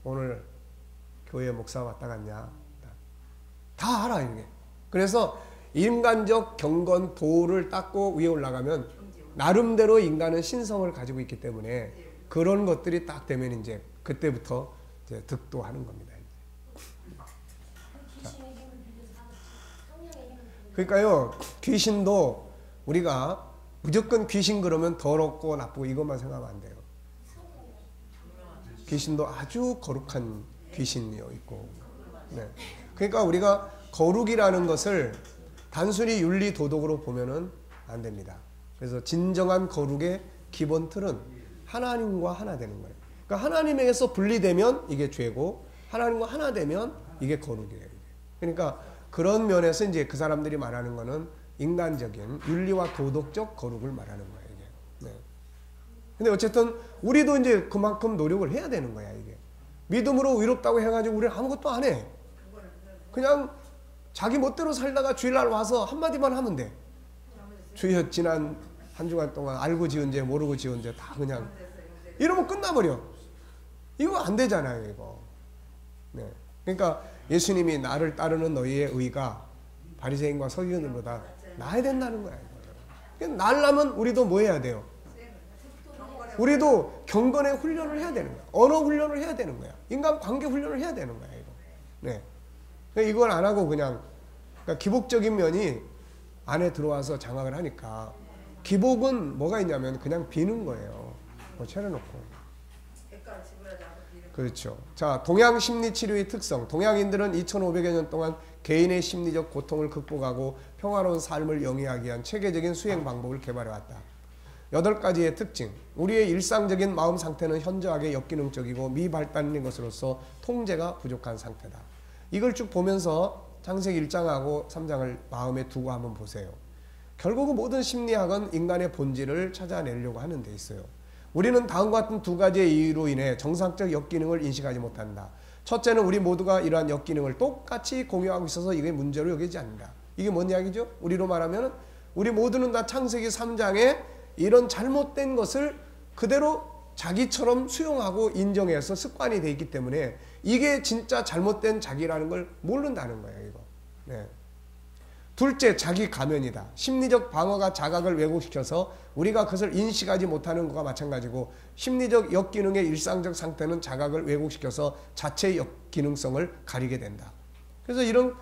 오늘 교회 목사 왔다 갔냐? 다 알아 이게. 그래서 인간적 경건 도를 닦고 위에 올라가면 나름대로 인간은 신성을 가지고 있기 때문에 그런 것들이 딱 되면 이제 그때부터 이제 득도하는 겁니다. 그러니까요 귀신도 우리가 무조건 귀신 그러면 더럽고 나쁘고 이것만 생각하면 안 돼요. 귀신도 아주 거룩한 귀신이 있고 네. 그러니까 우리가 거룩이라는 것을 단순히 윤리 도덕으로 보면은 안 됩니다. 그래서 진정한 거룩의 기본 틀은 하나님과 하나 되는 거예요. 그러니까 하나님에게서 분리되면 이게 죄고 하나님과 하나 되면 이게 거룩이에요. 그러니까 그런 면에서 이제 그 사람들이 말하는 거는 인간적인 윤리와 도덕적 거룩을 말하는 거예요. 이게. 네. 근데 어쨌든 우리도 이제 그만큼 노력을 해야 되는 거야. 이게 믿음으로 의롭다고 해가지고 우리는 아무것도 안 해. 그냥 자기 멋대로 살다가 주일날 와서 한마디만 하면 돼. 주여 지난 한 주간 동안 알고 지은 죄 모르고 지은 죄 다 그냥 이러면 끝나버려. 이거 안 되잖아요. 이거. 네. 그러니까 예수님이 나를 따르는 너희의 의가 바리새인과 서기관들보다 나야 된다는 거야. 나려면 우리도 뭐 해야 돼요? 우리도 경건의 훈련을 해야 되는 거야. 언어 훈련을 해야 되는 거야. 인간관계 훈련을 해야 되는 거야. 이거. 네. 이걸 안 하고 그냥 그러니까 기복적인 면이 안에 들어와서 장악을 하니까 기복은 뭐가 있냐면 그냥 비는 거예요. 뭐 차려놓고. 그렇죠. 자, 동양 심리 치료의 특성. 동양인들은 2500여 년 동안 개인의 심리적 고통을 극복하고 평화로운 삶을 영위하기 위한 체계적인 수행 방법을 개발해 왔다. 8가지의 특징. 우리의 일상적인 마음 상태는 현저하게 역기능적이고 미발달인 것으로서 통제가 부족한 상태다. 이걸 쭉 보면서 창세기 1장하고 3장을 마음에 두고 한번 보세요. 결국은 모든 심리학은 인간의 본질을 찾아내려고 하는 데 있어요. 우리는 다음과 같은 2가지의 이유로 인해 정상적 역기능을 인식하지 못한다. 첫째는 우리 모두가 이러한 역기능을 똑같이 공유하고 있어서 이게 문제로 여기지 않는다. 이게 뭔 이야기죠? 우리로 말하면 우리 모두는 다 창세기 3장에 이런 잘못된 것을 그대로 자기처럼 수용하고 인정해서 습관이 돼 있기 때문에 이게 진짜 잘못된 자기라는 걸 모른다는 거예요. 이거. 네. 둘째, 자기 가면이다. 심리적 방어가 자각을 왜곡시켜서 우리가 그것을 인식하지 못하는 것과 마찬가지고 심리적 역기능의 일상적 상태는 자각을 왜곡시켜서 자체의 역기능성을 가리게 된다. 그래서 이런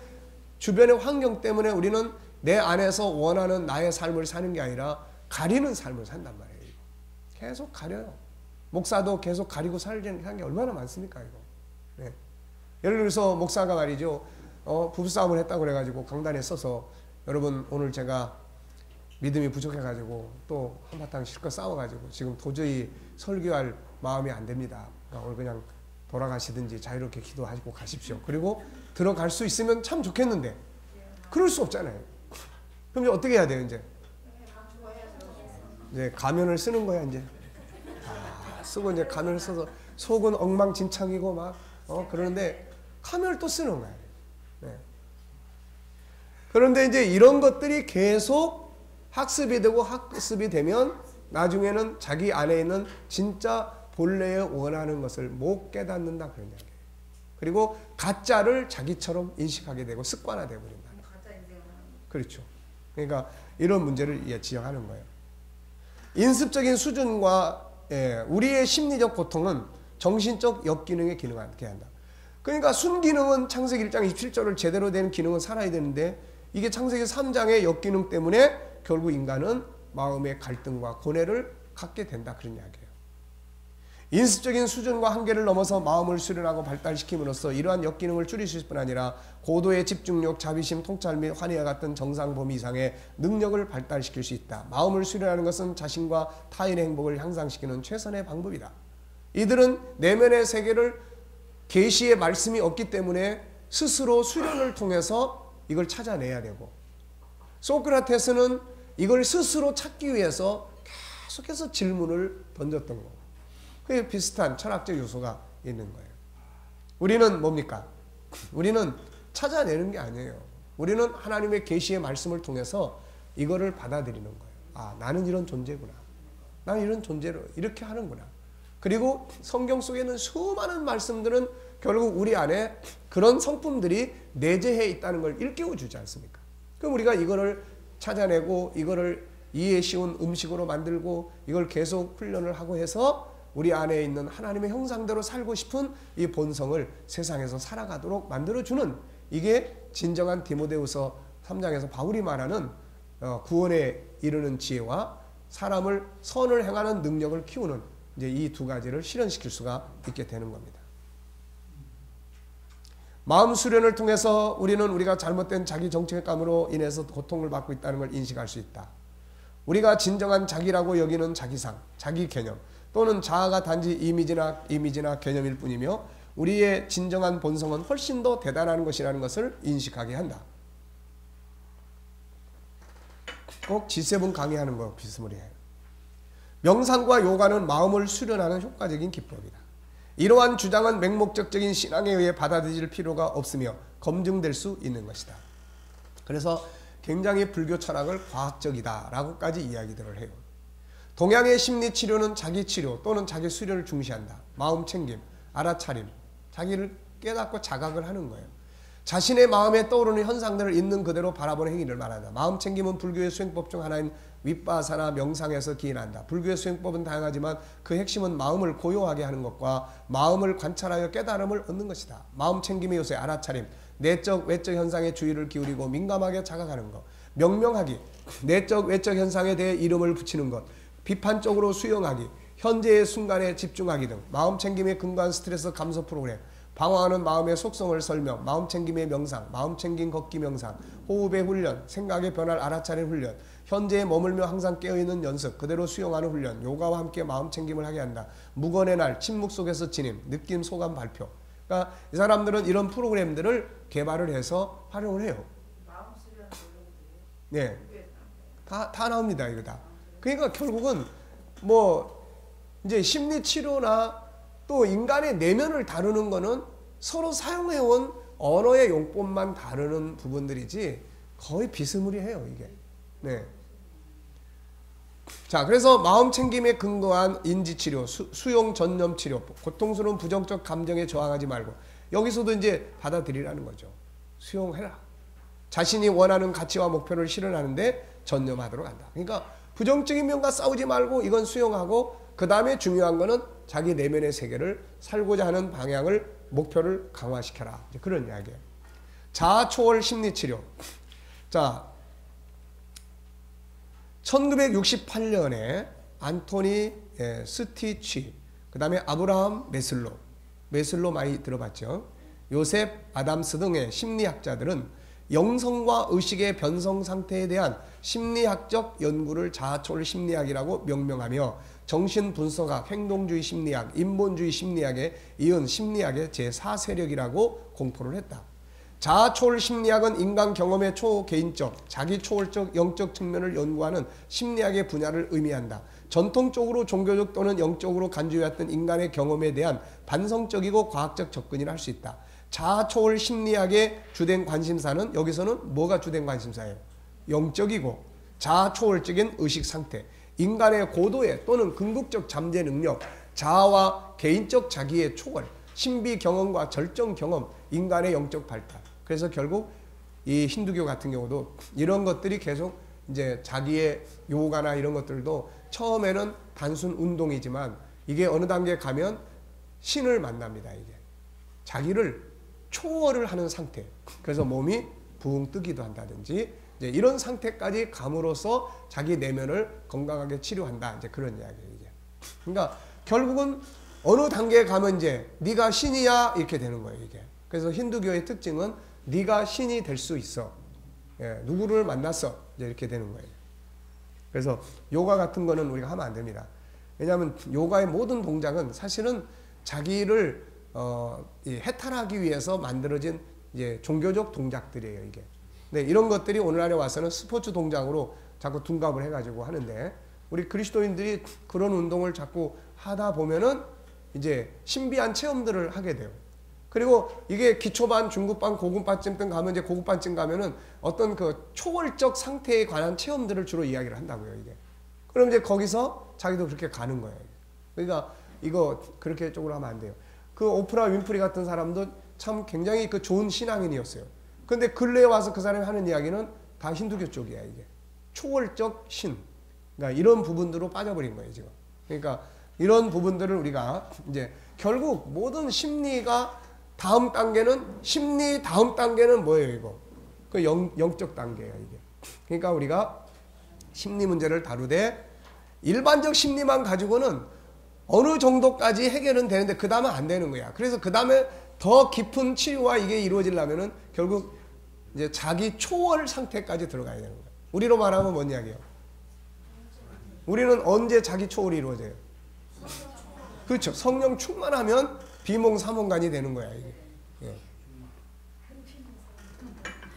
주변의 환경 때문에 우리는 내 안에서 원하는 나의 삶을 사는 게 아니라 가리는 삶을 산단 말이에요. 계속 가려요. 목사도 계속 가리고 살는 게 얼마나 많습니까? 이거. 네. 예를 들어서 목사가 말이죠. 부부싸움을 했다고 그래가지고 강단에 써서 여러분 오늘 제가 믿음이 부족해가지고 또 한바탕 실컷 싸워가지고 지금 도저히 설교할 마음이 안 됩니다. 그러니까 오늘 그냥 돌아가시든지 자유롭게 기도하시고 가십시오. 그리고 들어갈 수 있으면 참 좋겠는데 그럴 수 없잖아요. 그럼 이제 어떻게 해야 돼요? 이제 가면을 쓰는 거야 이제. 쓰고 이제 가면을 써서 속은 엉망진창이고 막 그러는데 가면을 또 쓰는 거야. 네. 그런데 이제 이런 것들이 계속 학습이 되면 나중에는 자기 안에 있는 진짜 본래의 원하는 것을 못 깨닫는다 그런 이야기예요. 그리고 가짜를 자기처럼 인식하게 되고 습관화되어 버린다. 그렇죠. 그러니까 이런 문제를 지적하는 거예요. 인습적인 수준과 우리의 심리적 고통은 정신적 역기능에 기능하게 한다. 그러니까 순기능은 창세기 1장 27절을 제대로 된 기능은 살아야 되는데 이게 창세기 3장의 역기능 때문에 결국 인간은 마음의 갈등과 고뇌를 갖게 된다 그런 이야기예요. 인습적인 수준과 한계를 넘어서 마음을 수련하고 발달시킴으로써 이러한 역기능을 줄일 수 있을 뿐 아니라 고도의 집중력, 자비심, 통찰 및 환희와 같은 정상 범위 이상의 능력을 발달시킬 수 있다. 마음을 수련하는 것은 자신과 타인의 행복을 향상시키는 최선의 방법이다. 이들은 내면의 세계를 계시의 말씀이 없기 때문에 스스로 수련을 통해서 이걸 찾아내야 되고, 소크라테스는 이걸 스스로 찾기 위해서 계속해서 질문을 던졌던 거고, 그게 비슷한 철학적 요소가 있는 거예요. 우리는 뭡니까? 우리는 찾아내는 게 아니에요. 우리는 하나님의 계시의 말씀을 통해서 이거를 받아들이는 거예요. 아, 나는 이런 존재구나. 나는 이런 존재로 이렇게 하는구나. 그리고 성경 속에는 수많은 말씀들은 결국 우리 안에 그런 성품들이 내재해 있다는 걸 일깨워 주지 않습니까? 그럼 우리가 이거를 찾아내고 이거를 이해 쉬운 음식으로 만들고 이걸 계속 훈련을 하고 해서 우리 안에 있는 하나님의 형상대로 살고 싶은 이 본성을 세상에서 살아가도록 만들어주는, 이게 진정한 디모데후서 3장에서 바울이 말하는 구원에 이르는 지혜와 사람을 선을 행하는 능력을 키우는 이제 이 두 가지를 실현시킬 수가 있게 되는 겁니다. 마음 수련을 통해서 우리는 우리가 잘못된 자기 정체감으로 인해서 고통을 받고 있다는 걸 인식할 수 있다. 우리가 진정한 자기라고 여기는 자기상, 자기 개념 또는 자아가 단지 이미지나 개념일 뿐이며 우리의 진정한 본성은 훨씬 더 대단한 것이라는 것을 인식하게 한다. 꼭 G7 강의하는 거 비스무리해요. 명상과 요가는 마음을 수련하는 효과적인 기법이다. 이러한 주장은 맹목적인 신앙에 의해 받아들일 필요가 없으며 검증될 수 있는 것이다. 그래서 굉장히 불교 철학을 과학적이다 라고까지 이야기들을 해요. 동양의 심리치료는 자기치료 또는 자기 수련을 중시한다. 마음 챙김, 알아차림, 자기를 깨닫고 자각을 하는 거예요. 자신의 마음에 떠오르는 현상들을 있는 그대로 바라보는 행위를 말한다. 마음 챙김은 불교의 수행법 중 하나인 윗바사나 명상에서 기인한다. 불교의 수행법은 다양하지만 그 핵심은 마음을 고요하게 하는 것과 마음을 관찰하여 깨달음을 얻는 것이다. 마음 챙김의 요소의 알아차림, 내적 외적 현상에 주의를 기울이고 민감하게 자각하는 것, 명명하기, 내적 외적 현상에 대해 이름을 붙이는 것, 비판적으로 수용하기, 현재의 순간에 집중하기 등 마음 챙김의 근거한 스트레스 감소 프로그램, 방황하는 마음의 속성을 설명, 마음 챙김의 명상, 마음 챙김 걷기 명상, 호흡의 훈련, 생각의 변화를 알아차리는 훈련, 현재에 머물며 항상 깨어있는 연습, 그대로 수용하는 훈련, 요가와 함께 마음 챙김을 하게 한다. 무건의 날, 침묵 속에서 지님, 느낌, 소감, 발표. 그러니까 이 사람들은 이런 프로그램들을 개발을 해서 활용을 해요. 네, 다 나옵니다. 이거 다. 그러니까 결국은 뭐 이제 심리 치료나 또 인간의 내면을 다루는 거는 서로 사용해온 언어의 용법만 다루는 부분들이지 거의 비스무리해요, 이게. 네. 자, 그래서 마음 챙김에 근거한 인지치료, 수용 전념 치료, 고통스러운 부정적 감정에 저항하지 말고 여기서도 이제 받아들이라는 거죠. 수용해라. 자신이 원하는 가치와 목표를 실현하는데 전념하도록 한다. 그러니까 부정적인 면과 싸우지 말고 이건 수용하고 그 다음에 중요한 거는 자기 내면의 세계를 살고자 하는 방향을, 목표를 강화시켜라. 그런 이야기예요. 자아 초월 심리치료. 자, 1968년에 안토니 스티치, 그 다음에 아브라함 메슬로 많이 들어봤죠. 요셉 아담스 등의 심리학자들은 영성과 의식의 변성 상태에 대한 심리학적 연구를 자아초월 심리학이라고 명명하며 정신분석학, 행동주의 심리학, 인본주의 심리학에 이은 심리학의 제4세력이라고 공포를 했다. 자아초월 심리학은 인간 경험의 초개인적, 자기초월적 영적 측면을 연구하는 심리학의 분야를 의미한다. 전통적으로 종교적 또는 영적으로 간주해왔던 인간의 경험에 대한 반성적이고 과학적 접근이라 할 수 있다. 자아초월 심리학의 주된 관심사는 여기서는 뭐가 주된 관심사예요? 영적이고 자아초월적인 의식상태, 인간의 고도의 또는 궁극적 잠재 능력, 자아와 개인적 자기의 초월, 신비 경험과 절정 경험, 인간의 영적 발달. 그래서 결국 이 힌두교 같은 경우도 이런 것들이 계속 이제 자기의 요가나 이런 것들도 처음에는 단순 운동이지만 이게 어느 단계에 가면 신을 만납니다. 이게 자기를 초월을 하는 상태. 그래서 몸이 붕 뜨기도 한다든지 이제 이런 상태까지 감으로써 자기 내면을 건강하게 치료한다. 이제 그런 이야기예요. 이게. 그러니까 결국은 어느 단계에 가면 이제 네가 신이야 이렇게 되는 거예요. 이게. 그래서 힌두교의 특징은 네가 신이 될 수 있어. 예, 누구를 만났어. 이제 이렇게 되는 거예요. 그래서 요가 같은 거는 우리가 하면 안 됩니다. 왜냐하면 요가의 모든 동작은 사실은 자기를 해탈하기 위해서 만들어진 이제 종교적 동작들이에요. 이게. 네, 이런 것들이 오늘날에 와서는 스포츠 동작으로 자꾸 둔갑을 해가지고 하는데 우리 그리스도인들이 그런 운동을 자꾸 하다 보면은 이제 신비한 체험들을 하게 돼요. 그리고 이게 기초반, 중급반, 고급반쯤 가면 이제 고급반쯤 가면은 어떤 그 초월적 상태에 관한 체험들을 주로 이야기를 한다고요, 이게. 그럼 이제 거기서 자기도 그렇게 가는 거예요. 그러니까 이거 그렇게 쪽으로 하면 안 돼요. 그 오프라 윈프리 같은 사람도 참 굉장히 그 좋은 신앙인이었어요. 근데 근래에 와서 그 사람이 하는 이야기는 다 힌두교 쪽이야, 이게. 초월적 신. 그러니까 이런 부분들로 빠져버린 거예요, 지금. 그러니까 이런 부분들을 우리가 이제 결국 모든 심리가 다음 단계는 심리 다음 단계는 뭐예요, 이거? 그 영적 단계예요, 이게. 그러니까 우리가 심리 문제를 다루되 일반적 심리만 가지고는 어느 정도까지 해결은 되는데 그 다음은 안 되는 거야. 그래서 그 다음에 더 깊은 치료와 이게 이루어지려면은 결국 이제 자기 초월 상태까지 들어가야 되는 거야. 우리로 말하면 뭔 이야기예요? 우리는 언제 자기 초월이 이루어져요? 그렇죠. 성령 충만하면 비몽사몽간이 되는 거야, 이게. 예.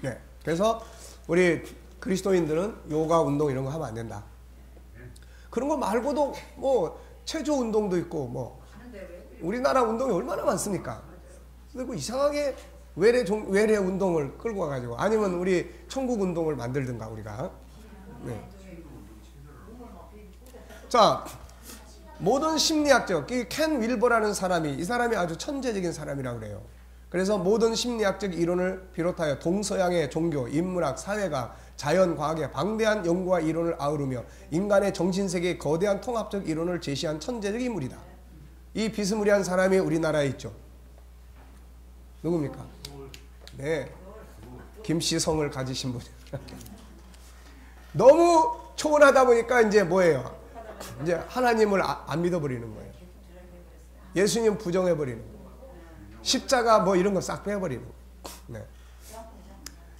네. 그래서 우리 그리스도인들은 요가 운동 이런 거 하면 안 된다. 그런 거 말고도 뭐 체조 운동도 있고 뭐 우리나라 운동이 얼마나 많습니까? 그리고 이상하게 외래 운동을 끌고 와가지고 아니면 우리 천국 운동을 만들든가 우리가. 네. 자. 모든 심리학적, 이 켄 윌버라는 사람이, 이 사람이 아주 천재적인 사람이라고 그래요. 그래서 모든 심리학적 이론을 비롯하여 동서양의 종교, 인문학, 사회학, 자연과학의 방대한 연구와 이론을 아우르며 인간의 정신세계의 거대한 통합적 이론을 제시한 천재적 인물이다. 이 비스무리한 사람이 우리나라에 있죠. 누굽니까? 네, 김씨성을 가지신 분. 너무 초월하다 보니까 이제 뭐예요? 이제 하나님을 안 믿어버리는 거예요. 예수님 부정해버리는 거예요. 십자가 뭐 이런 거 싹 빼버리는 거예요. 네.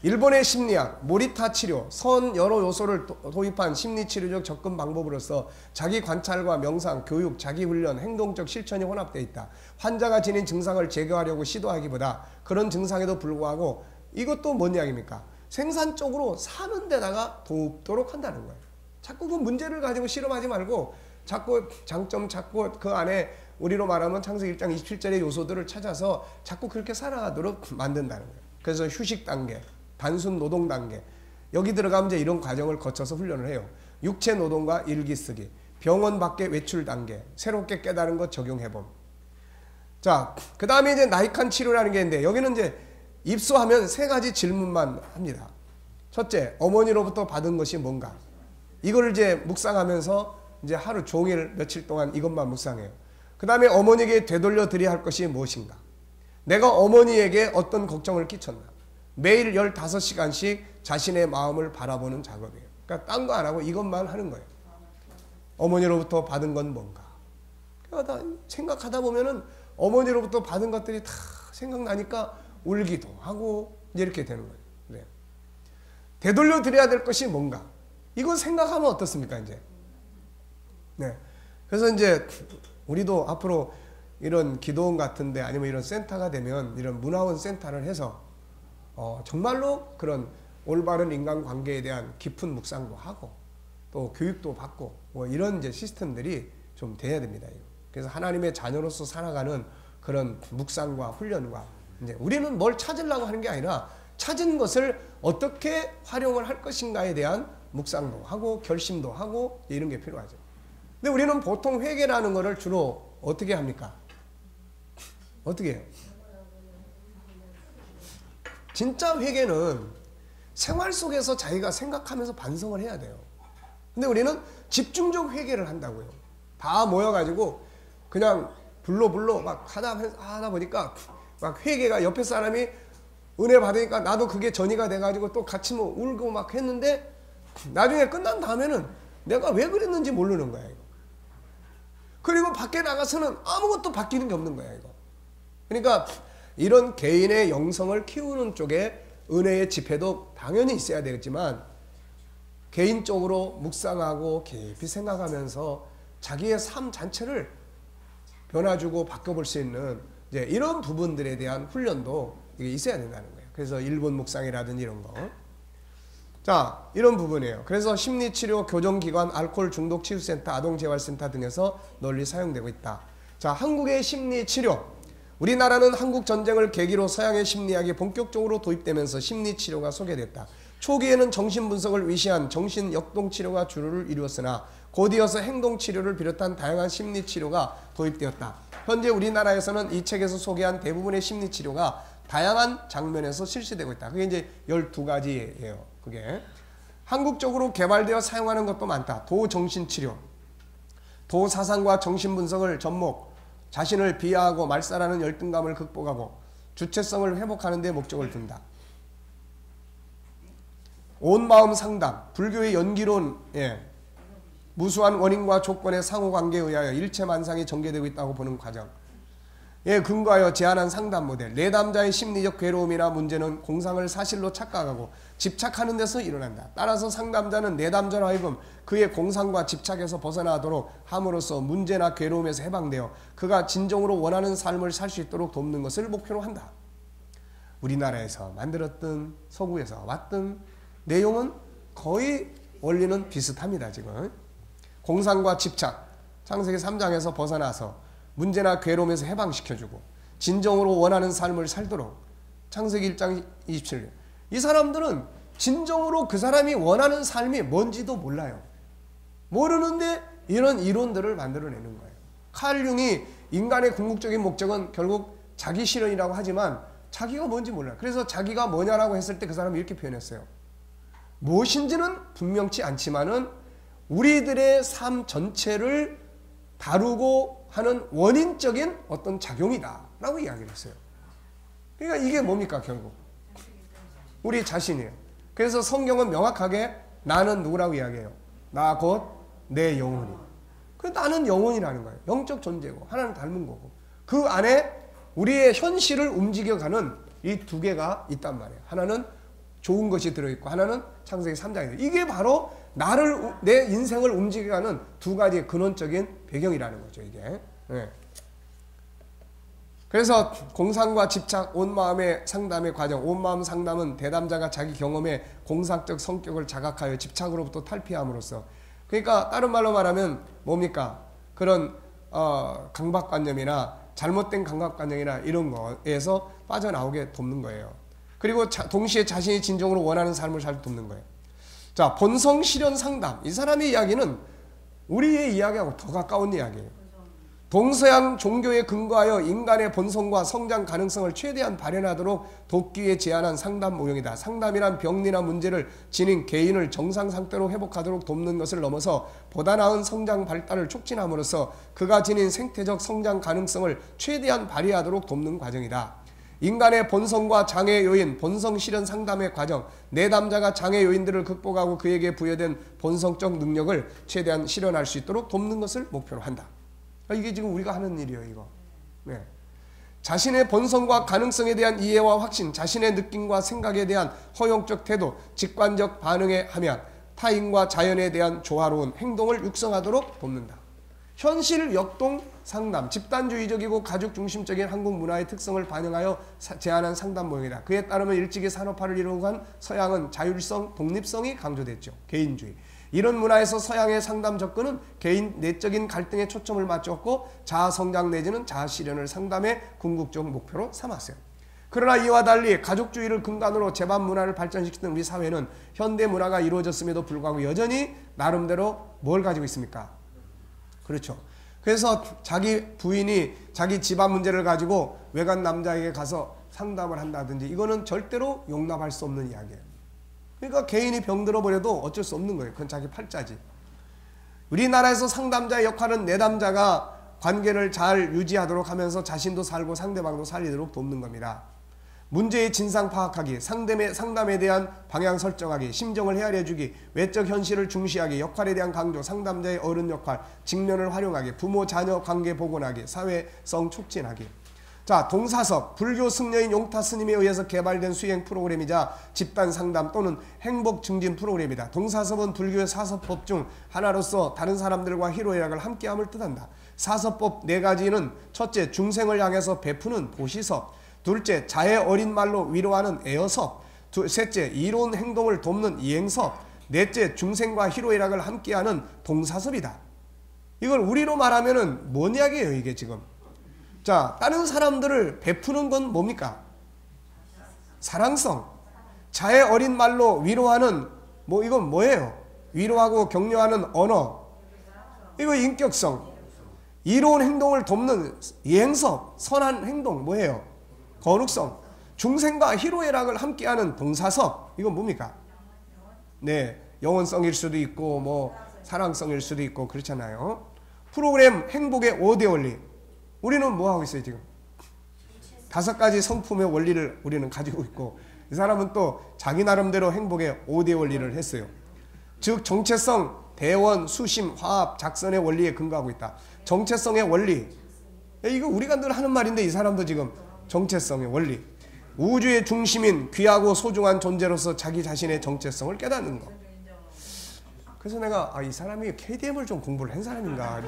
일본의 심리학, 모리타 치료, 선 여러 요소를 도입한 심리치료적 접근 방법으로서 자기 관찰과 명상, 교육, 자기훈련, 행동적 실천이 혼합되어 있다. 환자가 지닌 증상을 제거하려고 시도하기보다 그런 증상에도 불구하고 이것도 뭔 이야기입니까? 생산적으로 사는 데다가 돕도록 한다는 거예요. 자꾸 그 문제를 가지고 실험하지 말고 자꾸 장점 찾고 그 안에 우리로 말하면 창세기 1장 27절의 요소들을 찾아서 자꾸 그렇게 살아가도록 만든다는 거예요. 그래서 휴식 단계, 단순 노동 단계 여기 들어가면 이제 이런 과정을 거쳐서 훈련을 해요. 육체 노동과 일기 쓰기, 병원 밖에 외출 단계, 새롭게 깨달은 것 적용해봄. 자, 그 다음에 이제 나이칸 치료라는 게 있는데 여기는 이제 입수하면 세 가지 질문만 합니다. 첫째, 어머니로부터 받은 것이 뭔가? 이걸 이제 묵상하면서 이제 하루 종일 며칠 동안 이것만 묵상해요. 그 다음에 어머니에게 되돌려 드려야 할 것이 무엇인가? 내가 어머니에게 어떤 걱정을 끼쳤나? 매일 15시간씩 자신의 마음을 바라보는 작업이에요. 그러니까 딴 거 안 하고 이것만 하는 거예요. 어머니로부터 받은 건 뭔가? 그러니까 다 생각하다 보면은 어머니로부터 받은 것들이 다 생각나니까 울기도 하고 이제 이렇게 되는 거예요. 네. 되돌려 드려야 될 것이 뭔가. 이거 생각하면 어떻습니까, 이제? 네. 그래서 이제 우리도 앞으로 이런 기도원 같은데 아니면 이런 센터가 되면 이런 문화원 센터를 해서 정말로 그런 올바른 인간관계에 대한 깊은 묵상도 하고 또 교육도 받고 뭐 이런 이제 시스템들이 좀 돼야 됩니다. 그래서 하나님의 자녀로서 살아가는 그런 묵상과 훈련과 이제 우리는 뭘 찾으려고 하는 게 아니라 찾은 것을 어떻게 활용을 할 것인가에 대한 묵상도 하고 결심도 하고 이런 게 필요하죠. 근데 우리는 보통 회개라는 것을 주로 어떻게 합니까? 어떻게 해요? 진짜 회개는 생활 속에서 자기가 생각하면서 반성을 해야 돼요. 근데 우리는 집중적 회개를 한다고요. 다 모여가지고 그냥 불러 막 하다 보니까 막 회개가 옆에 사람이 은혜 받으니까 나도 그게 전이가 돼가지고 또 같이 뭐 울고 막 했는데 나중에 끝난 다음에는 내가 왜 그랬는지 모르는 거야, 이거. 그리고 밖에 나가서는 아무것도 바뀌는 게 없는 거야, 이거. 그러니까 이런 개인의 영성을 키우는 쪽에 은혜의 집회도 당연히 있어야 되겠지만 개인적으로 묵상하고 깊이 생각하면서 자기의 삶 전체를 변화주고 바꿔볼 수 있는 이제 이런 부분들에 대한 훈련도 이게 있어야 된다는 거예요. 그래서 일본 묵상이라든지 이런 거. 자, 이런 부분이에요. 그래서 심리치료, 교정기관, 알코올 중독 치유센터, 아동재활센터 등에서 널리 사용되고 있다. 자, 한국의 심리치료. 우리나라는 한국전쟁을 계기로 서양의 심리학이 본격적으로 도입되면서 심리치료가 소개됐다. 초기에는 정신분석을 위시한 정신역동치료가 주를 이루었으나 곧이어서 행동치료를 비롯한 다양한 심리치료가 도입되었다. 현재 우리나라에서는 이 책에서 소개한 대부분의 심리치료가 다양한 장면에서 실시되고 있다. 그게 이제 12가지예요. 그게 한국적으로 개발되어 사용하는 것도 많다. 도정신치료, 도사상과 정신분석을 접목, 자신을 비하하고 말살하는 열등감을 극복하고 주체성을 회복하는 데 목적을 둔다. 온마음 상담, 불교의 연기론, 무수한 원인과 조건의 상호관계에 의하여 일체만상이 전개되고 있다고 보는 과정. 근거하여 제안한 상담 모델. 내담자의 심리적 괴로움이나 문제는 공상을 사실로 착각하고 집착하는 데서 일어난다. 따라서 상담자는 내담자로 하여금 그의 공상과 집착에서 벗어나도록 함으로써 문제나 괴로움에서 해방되어 그가 진정으로 원하는 삶을 살 수 있도록 돕는 것을 목표로 한다. 우리나라에서 만들었던 서구에서 왔던 내용은 거의 원리는 비슷합니다. 지금 공상과 집착, 창세기 3장에서 벗어나서 문제나 괴로움에서 해방시켜주고 진정으로 원하는 삶을 살도록 창세기 1장 27절. 이 사람들은 진정으로 그 사람이 원하는 삶이 뭔지도 몰라요. 모르는데 이런 이론들을 만들어내는 거예요. 칼 융이 인간의 궁극적인 목적은 결국 자기 실현이라고 하지만 자기가 뭔지 몰라요. 그래서 자기가 뭐냐라고 했을 때 그 사람이 이렇게 표현했어요. 무엇인지는 분명치 않지만은 우리들의 삶 전체를 다루고 하는 원인적인 어떤 작용이다 라고 이야기를 했어요. 그러니까 이게 뭡니까 결국? 우리 자신이에요. 그래서 성경은 명확하게 나는 누구라고 이야기해요? 나 곧 내 영혼이. 그 나는 영혼이라는 거예요. 영적 존재고 하나님 닮은 거고 그 안에 우리의 현실을 움직여가는 이 두 개가 있단 말이에요. 하나는 좋은 것이 들어있고 하나는 창세기 3장이에요. 이게 바로 나를 내 인생을 움직여가는 두 가지의 근원적인 배경이라는 거죠. 이게. 그래서 공상과 집착, 온마음의 상담의 과정. 온마음 상담은 대담자가 자기 경험의 공상적 성격을 자각하여 집착으로부터 탈피함으로써, 그러니까 다른 말로 말하면 뭡니까? 그런 강박관념이나 잘못된 강박관념이나 이런 거에서 빠져나오게 돕는 거예요. 그리고 동시에 자신이 진정으로 원하는 삶을 살 돕는 거예요. 자, 본성 실현 상담. 이 사람의 이야기는 우리의 이야기하고 더 가까운 이야기예요. 동서양 종교에 근거하여 인간의 본성과 성장 가능성을 최대한 발현하도록 돕기 위해 제안한 상담 모형이다. 상담이란 병리나 문제를 지닌 개인을 정상 상태로 회복하도록 돕는 것을 넘어서 보다 나은 성장 발달을 촉진함으로써 그가 지닌 생태적 성장 가능성을 최대한 발휘하도록 돕는 과정이다. 인간의 본성과 장애 요인, 본성 실현 상담의 과정, 내담자가 장애 요인들을 극복하고 그에게 부여된 본성적 능력을 최대한 실현할 수 있도록 돕는 것을 목표로 한다. 이게 지금 우리가 하는 일이에요, 이거. 네. 자신의 본성과 가능성에 대한 이해와 확신, 자신의 느낌과 생각에 대한 허용적 태도, 직관적 반응에 하면 타인과 자연에 대한 조화로운 행동을 육성하도록 돕는다. 현실 역동 상담, 집단주의적이고 가족중심적인 한국 문화의 특성을 반영하여 제안한 상담 모형이다. 그에 따르면 일찍이 산업화를 이루고 간 서양은 자율성, 독립성이 강조됐죠. 개인주의. 이런 문화에서 서양의 상담 접근은 개인 내적인 갈등에 초점을 맞췄고 자아성장 내지는 자아실현을 상담의 궁극적 목표로 삼았어요. 그러나 이와 달리 가족주의를 근간으로 재반 문화를 발전시키던 우리 사회는 현대 문화가 이루어졌음에도 불구하고 여전히 나름대로 뭘 가지고 있습니까? 그렇죠. 그래서 자기 부인이 자기 집안 문제를 가지고 외간 남자에게 가서 상담을 한다든지 이거는 절대로 용납할 수 없는 이야기예요. 그러니까 개인이 병들어 버려도 어쩔 수 없는 거예요. 그건 자기 팔자지. 우리나라에서 상담자의 역할은 내담자가 관계를 잘 유지하도록 하면서 자신도 살고 상대방도 살리도록 돕는 겁니다. 문제의 진상 파악하기, 상담에 대한 방향 설정하기, 심정을 헤아려주기, 외적 현실을 중시하기, 역할에 대한 강조, 상담자의 어른 역할, 직면을 활용하기, 부모 자녀 관계 복원하기, 사회성 촉진하기. 자, 동사섭, 불교 승려인 용타 스님에 의해서 개발된 수행 프로그램이자 집단 상담 또는 행복 증진 프로그램이다. 동사섭은 불교의 사섭법 중 하나로서 다른 사람들과 희로애락을 함께함을 뜻한다. 사섭법 4가지는 첫째, 중생을 향해서 베푸는 보시섭, 둘째, 자의 어린 말로 위로하는 애어섭, 셋째, 이로운 행동을 돕는 이행섭, 넷째, 중생과 희로애락을 함께하는 동사섭이다. 이걸 우리로 말하면은 뭔 이야기예요, 이게 지금? 자, 다른 사람들을 베푸는 건 뭡니까? 사랑성. 자의 어린 말로 위로하는 이건 뭐예요? 위로하고 격려하는 언어. 이거 인격성. 이로운 행동을 돕는 이행섭, 선한 행동 뭐예요? 거룩성. 중생과 희로애락을 함께하는 동사섭. 이건 뭡니까? 네, 영혼성일 수도 있고 사랑성일 수도 있고 그렇잖아요. 프로그램 행복의 5대 원리. 우리는 뭐 하고 있어요 지금? 5가지 성품의 원리를 우리는 가지고 있고 이 사람은 또 자기 나름대로 행복의 5대 원리를 했어요. 즉 정체성, 대원, 수심, 화합, 작선의 원리에 근거하고 있다. 정체성의 원리. 이거 우리가 늘 하는 말인데 이 사람도 지금 정체성의 원리. 우주의 중심인 귀하고 소중한 존재로서 자기 자신의 정체성을 깨닫는 것. 그래서 내가 이 사람이 KDM을 좀 공부를 한 사람인가.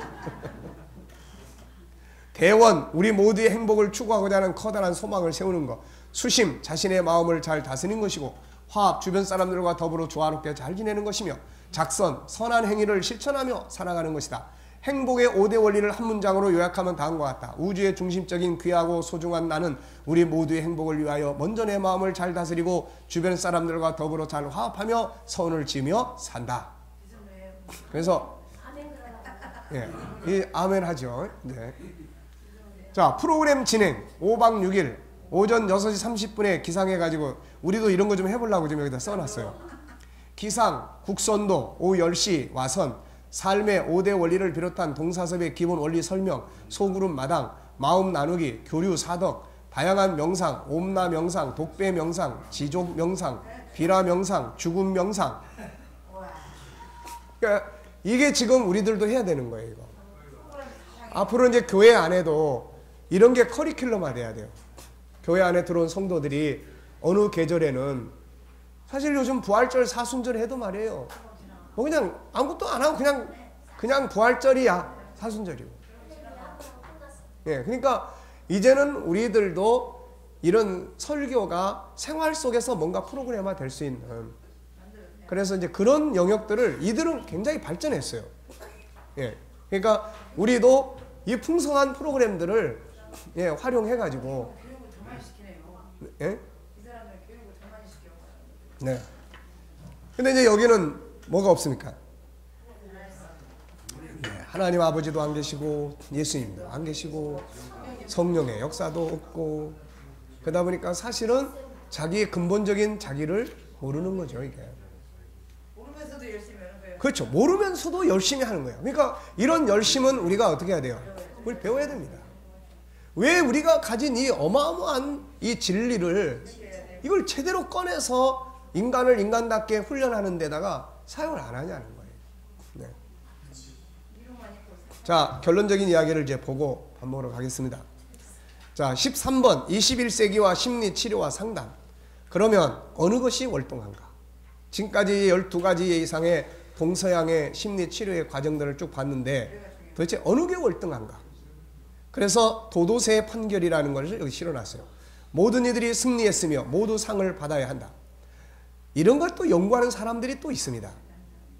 대원, 우리 모두의 행복을 추구하고자 하는 커다란 소망을 세우는 것. 수심, 자신의 마음을 잘 다스리는 것이고 화합, 주변 사람들과 더불어 조화롭게 잘 지내는 것이며 작선, 선한 행위를 실천하며 살아가는 것이다. 행복의 5대 원리를 한 문장으로 요약하면 다음과 같다. 우주의 중심적인 귀하고 소중한 나는 우리 모두의 행복을 위하여 먼저 내 마음을 잘 다스리고 주변 사람들과 더불어 잘 화합하며 선을 지으며 산다. 그래서 이 아멘 하죠. 네. 자, 프로그램 진행 5박 6일 오전 6시 30분에 기상해가지고 우리도 이런 거 좀 해보려고 지금 여기다 써놨어요. 기상, 국선도, 오후 10시 와선, 삶의 5대 원리를 비롯한 동사섭의 기본 원리 설명, 소그룹 마당, 마음 나누기, 교류 사덕, 다양한 명상, 옴나 명상, 독배 명상, 지족 명상, 비라 명상, 죽음 명상. 그러니까 이게 지금 우리들도 해야 되는 거예요. 이거. 앞으로 이제 교회 안에도 이런 게 커리큘럼화 돼야 돼요. 교회 안에 들어온 성도들이 어느 계절에는 사실 요즘 부활절 사순절 해도 말이에요. 그냥 아무것도 안 하고 그냥 부활절이야. 사순절이고. 예, 그러니까 이제는 우리들도 이런 설교가 생활 속에서 뭔가 프로그램화 될 수 있는, 그래서 이제 그런 영역들을 이들은 굉장히 발전했어요. 예, 그러니까 우리도 이 풍성한 프로그램들을 활용해가지고. 예? 네. 근데 이제 여기는 뭐가 없습니까? 하나님 아버지도 안 계시고 예수님도 안 계시고 성령의 역사도 없고 그러다 보니까 사실은 자기의 근본적인 자기를 모르는 거죠. 이게. 모르면서도 열심히 하는 거예요. 그렇죠. 모르면서도 열심히 하는 거예요. 그러니까 이런 열심은 우리가 어떻게 해야 돼요? 우리 배워야 됩니다. 왜 우리가 가진 이 어마어마한 이 진리를 이걸 제대로 꺼내서 인간을 인간답게 훈련하는 데다가 사용을 안 하냐는 거예요. 네. 자, 결론적인 이야기를 이제 보고 밥 먹으러 가겠습니다. 자, 13번 21세기와 심리치료와 상담. 그러면 어느 것이 월등한가? 지금까지 12가지 이상의 동서양의 심리치료의 과정들을 쭉 봤는데 도대체 어느 게 월등한가? 그래서 도도새의 판결이라는 것을 여기 실어놨어요. 모든 이들이 승리했으며 모두 상을 받아야 한다. 이런 걸 또 연구하는 사람들이 또 있습니다.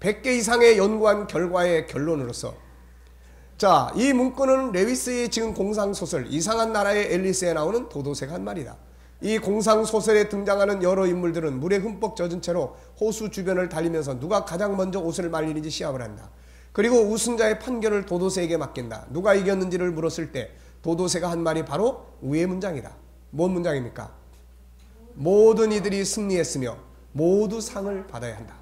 100개 이상의 연구한 결과의 결론으로서, 자, 이 문구는 레위스의 지금 공상소설 이상한 나라의 앨리스에 나오는 도도새가 한 말이다. 이 공상소설에 등장하는 여러 인물들은 물에 흠뻑 젖은 채로 호수 주변을 달리면서 누가 가장 먼저 옷을 말리는지 시합을 한다. 그리고 우승자의 판결을 도도새에게 맡긴다. 누가 이겼는지를 물었을 때 도도새가 한 말이 바로 위의 문장이다. 뭔 문장입니까? 모든 이들이 승리했으며 모두 상을 받아야 한다.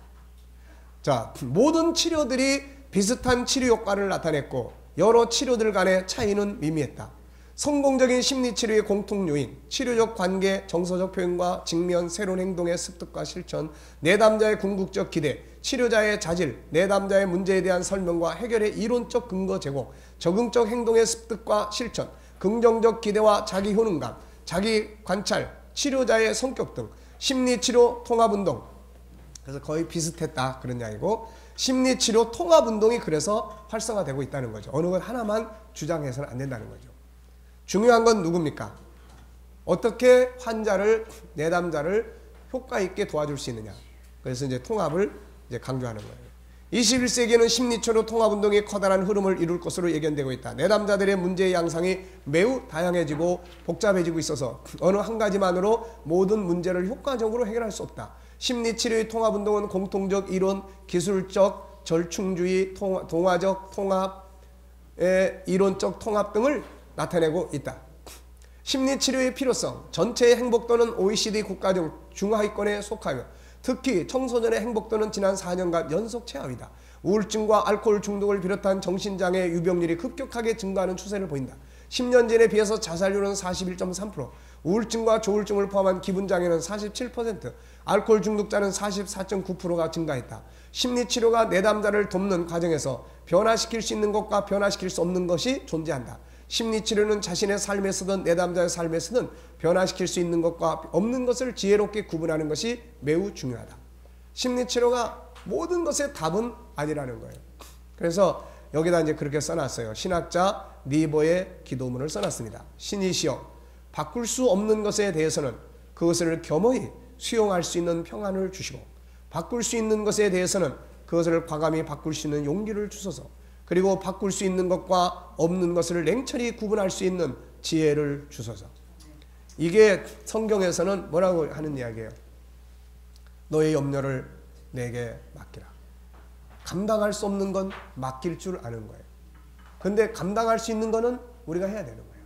자, 모든 치료들이 비슷한 치료 효과를 나타냈고 여러 치료들 간의 차이는 미미했다. 성공적인 심리치료의 공통 요인, 치료적 관계, 정서적 표현과 직면, 새로운 행동의 습득과 실천, 내담자의 궁극적 기대, 치료자의 자질, 내담자의 문제에 대한 설명과 해결의 이론적 근거 제공, 적응적 행동의 습득과 실천, 긍정적 기대와 자기 효능감, 자기 관찰, 치료자의 성격 등 심리치료 통합운동. 그래서 거의 비슷했다 그런 이야기고, 심리치료 통합운동이 그래서 활성화되고 있다는 거죠. 어느 것 하나만 주장해서는 안 된다는 거죠. 중요한 건 누굽니까? 어떻게 환자를, 내담자를 효과 있게 도와줄 수 있느냐. 그래서 이제 통합을 이제 강조하는 거예요. 21세기에는 심리치료 통합운동이 커다란 흐름을 이룰 것으로 예견되고 있다. 내담자들의 문제의 양상이 매우 다양해지고 복잡해지고 있어서 어느 한 가지만으로 모든 문제를 효과적으로 해결할 수 없다. 심리치료의 통합운동은 공통적 이론, 기술적, 절충주의, 동화적 통합의 이론적 통합 등을 나타내고 있다. 심리치료의 필요성, 전체의 행복도는 OECD 국가 중 중하위권에 속하며 특히 청소년의 행복도는 지난 4년간 연속 최하위다. 우울증과 알코올 중독을 비롯한 정신장애 유병률이 급격하게 증가하는 추세를 보인다. 10년 전에 비해서 자살률은 41.3%, 우울증과 조울증을 포함한 기분장애는 47%, 알코올 중독자는 44.9%가 증가했다. 심리치료가 내담자를 돕는 과정에서 변화시킬 수 있는 것과 변화시킬 수 없는 것이 존재한다. 심리치료는 자신의 삶에서든 내담자의 삶에서든 변화시킬 수 있는 것과 없는 것을 지혜롭게 구분하는 것이 매우 중요하다. 심리치료가 모든 것의 답은 아니라는 거예요. 그래서 여기다 이제 그렇게 써놨어요. 신학자 니버의 기도문을 써놨습니다. 신이시여, 바꿀 수 없는 것에 대해서는 그것을 겸허히 수용할 수 있는 평안을 주시고, 바꿀 수 있는 것에 대해서는 그것을 과감히 바꿀 수 있는 용기를 주소서. 그리고 바꿀 수 있는 것과 없는 것을 냉철히 구분할 수 있는 지혜를 주소서. 이게 성경에서는 뭐라고 하는 이야기예요? 너의 염려를 내게 맡기라. 감당할 수 없는 건 맡길 줄 아는 거예요. 근데 감당할 수 있는 거는 우리가 해야 되는 거예요.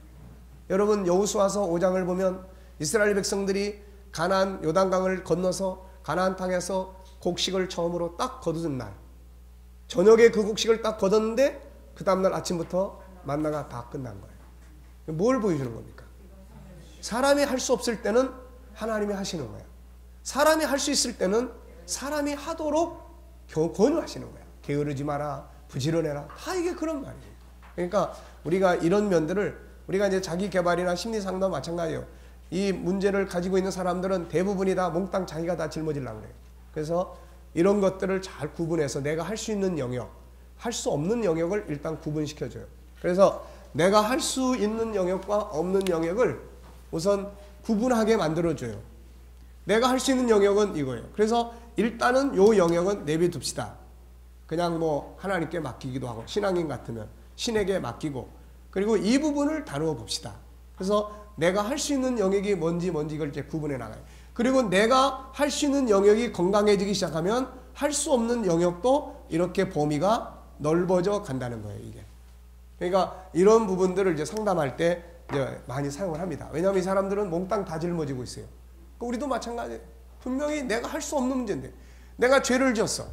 여러분, 여호수아서 5장을 보면 이스라엘 백성들이 가나안 요단강을 건너서 가나안 땅에서 곡식을 처음으로 딱 거두는 날, 저녁에 그 곡식을 딱 거뒀는데 그 다음날 아침부터 만나가 다 끝난 거예요. 뭘 보여주는 겁니까? 사람이 할 수 없을 때는 하나님이 하시는 거예요. 사람이 할 수 있을 때는 사람이 하도록 권유하시는 거예요. 게으르지 마라, 부지런해라, 다 이게 그런 말이에요. 그러니까 우리가 이런 면들을, 우리가 이제 자기 개발이나 심리 상담 마찬가지예요. 이 문제를 가지고 있는 사람들은 대부분이 다 몽땅 자기가 다 짊어지려고 그래요. 그래서 이런 것들을 잘 구분해서 내가 할 수 있는 영역, 할 수 없는 영역을 일단 구분시켜줘요. 그래서 내가 할 수 있는 영역과 없는 영역을 우선 구분하게 만들어줘요. 내가 할 수 있는 영역은 이거예요. 그래서 일단은 요 영역은 내비둡시다. 그냥 뭐 하나님께 맡기기도 하고, 신앙인 같으면 신에게 맡기고, 그리고 이 부분을 다루어 봅시다. 그래서 내가 할 수 있는 영역이 뭔지 이걸 이제 구분해 나가요. 그리고 내가 할 수 있는 영역이 건강해지기 시작하면 할 수 없는 영역도 이렇게 범위가 넓어져 간다는 거예요, 이게. 그러니까 이런 부분들을 이제 상담할 때 이제 많이 사용을 합니다. 왜냐하면 이 사람들은 몽땅 다 짊어지고 있어요. 우리도 마찬가지예요. 분명히 내가 할 수 없는 문제인데, 내가 죄를 지었어.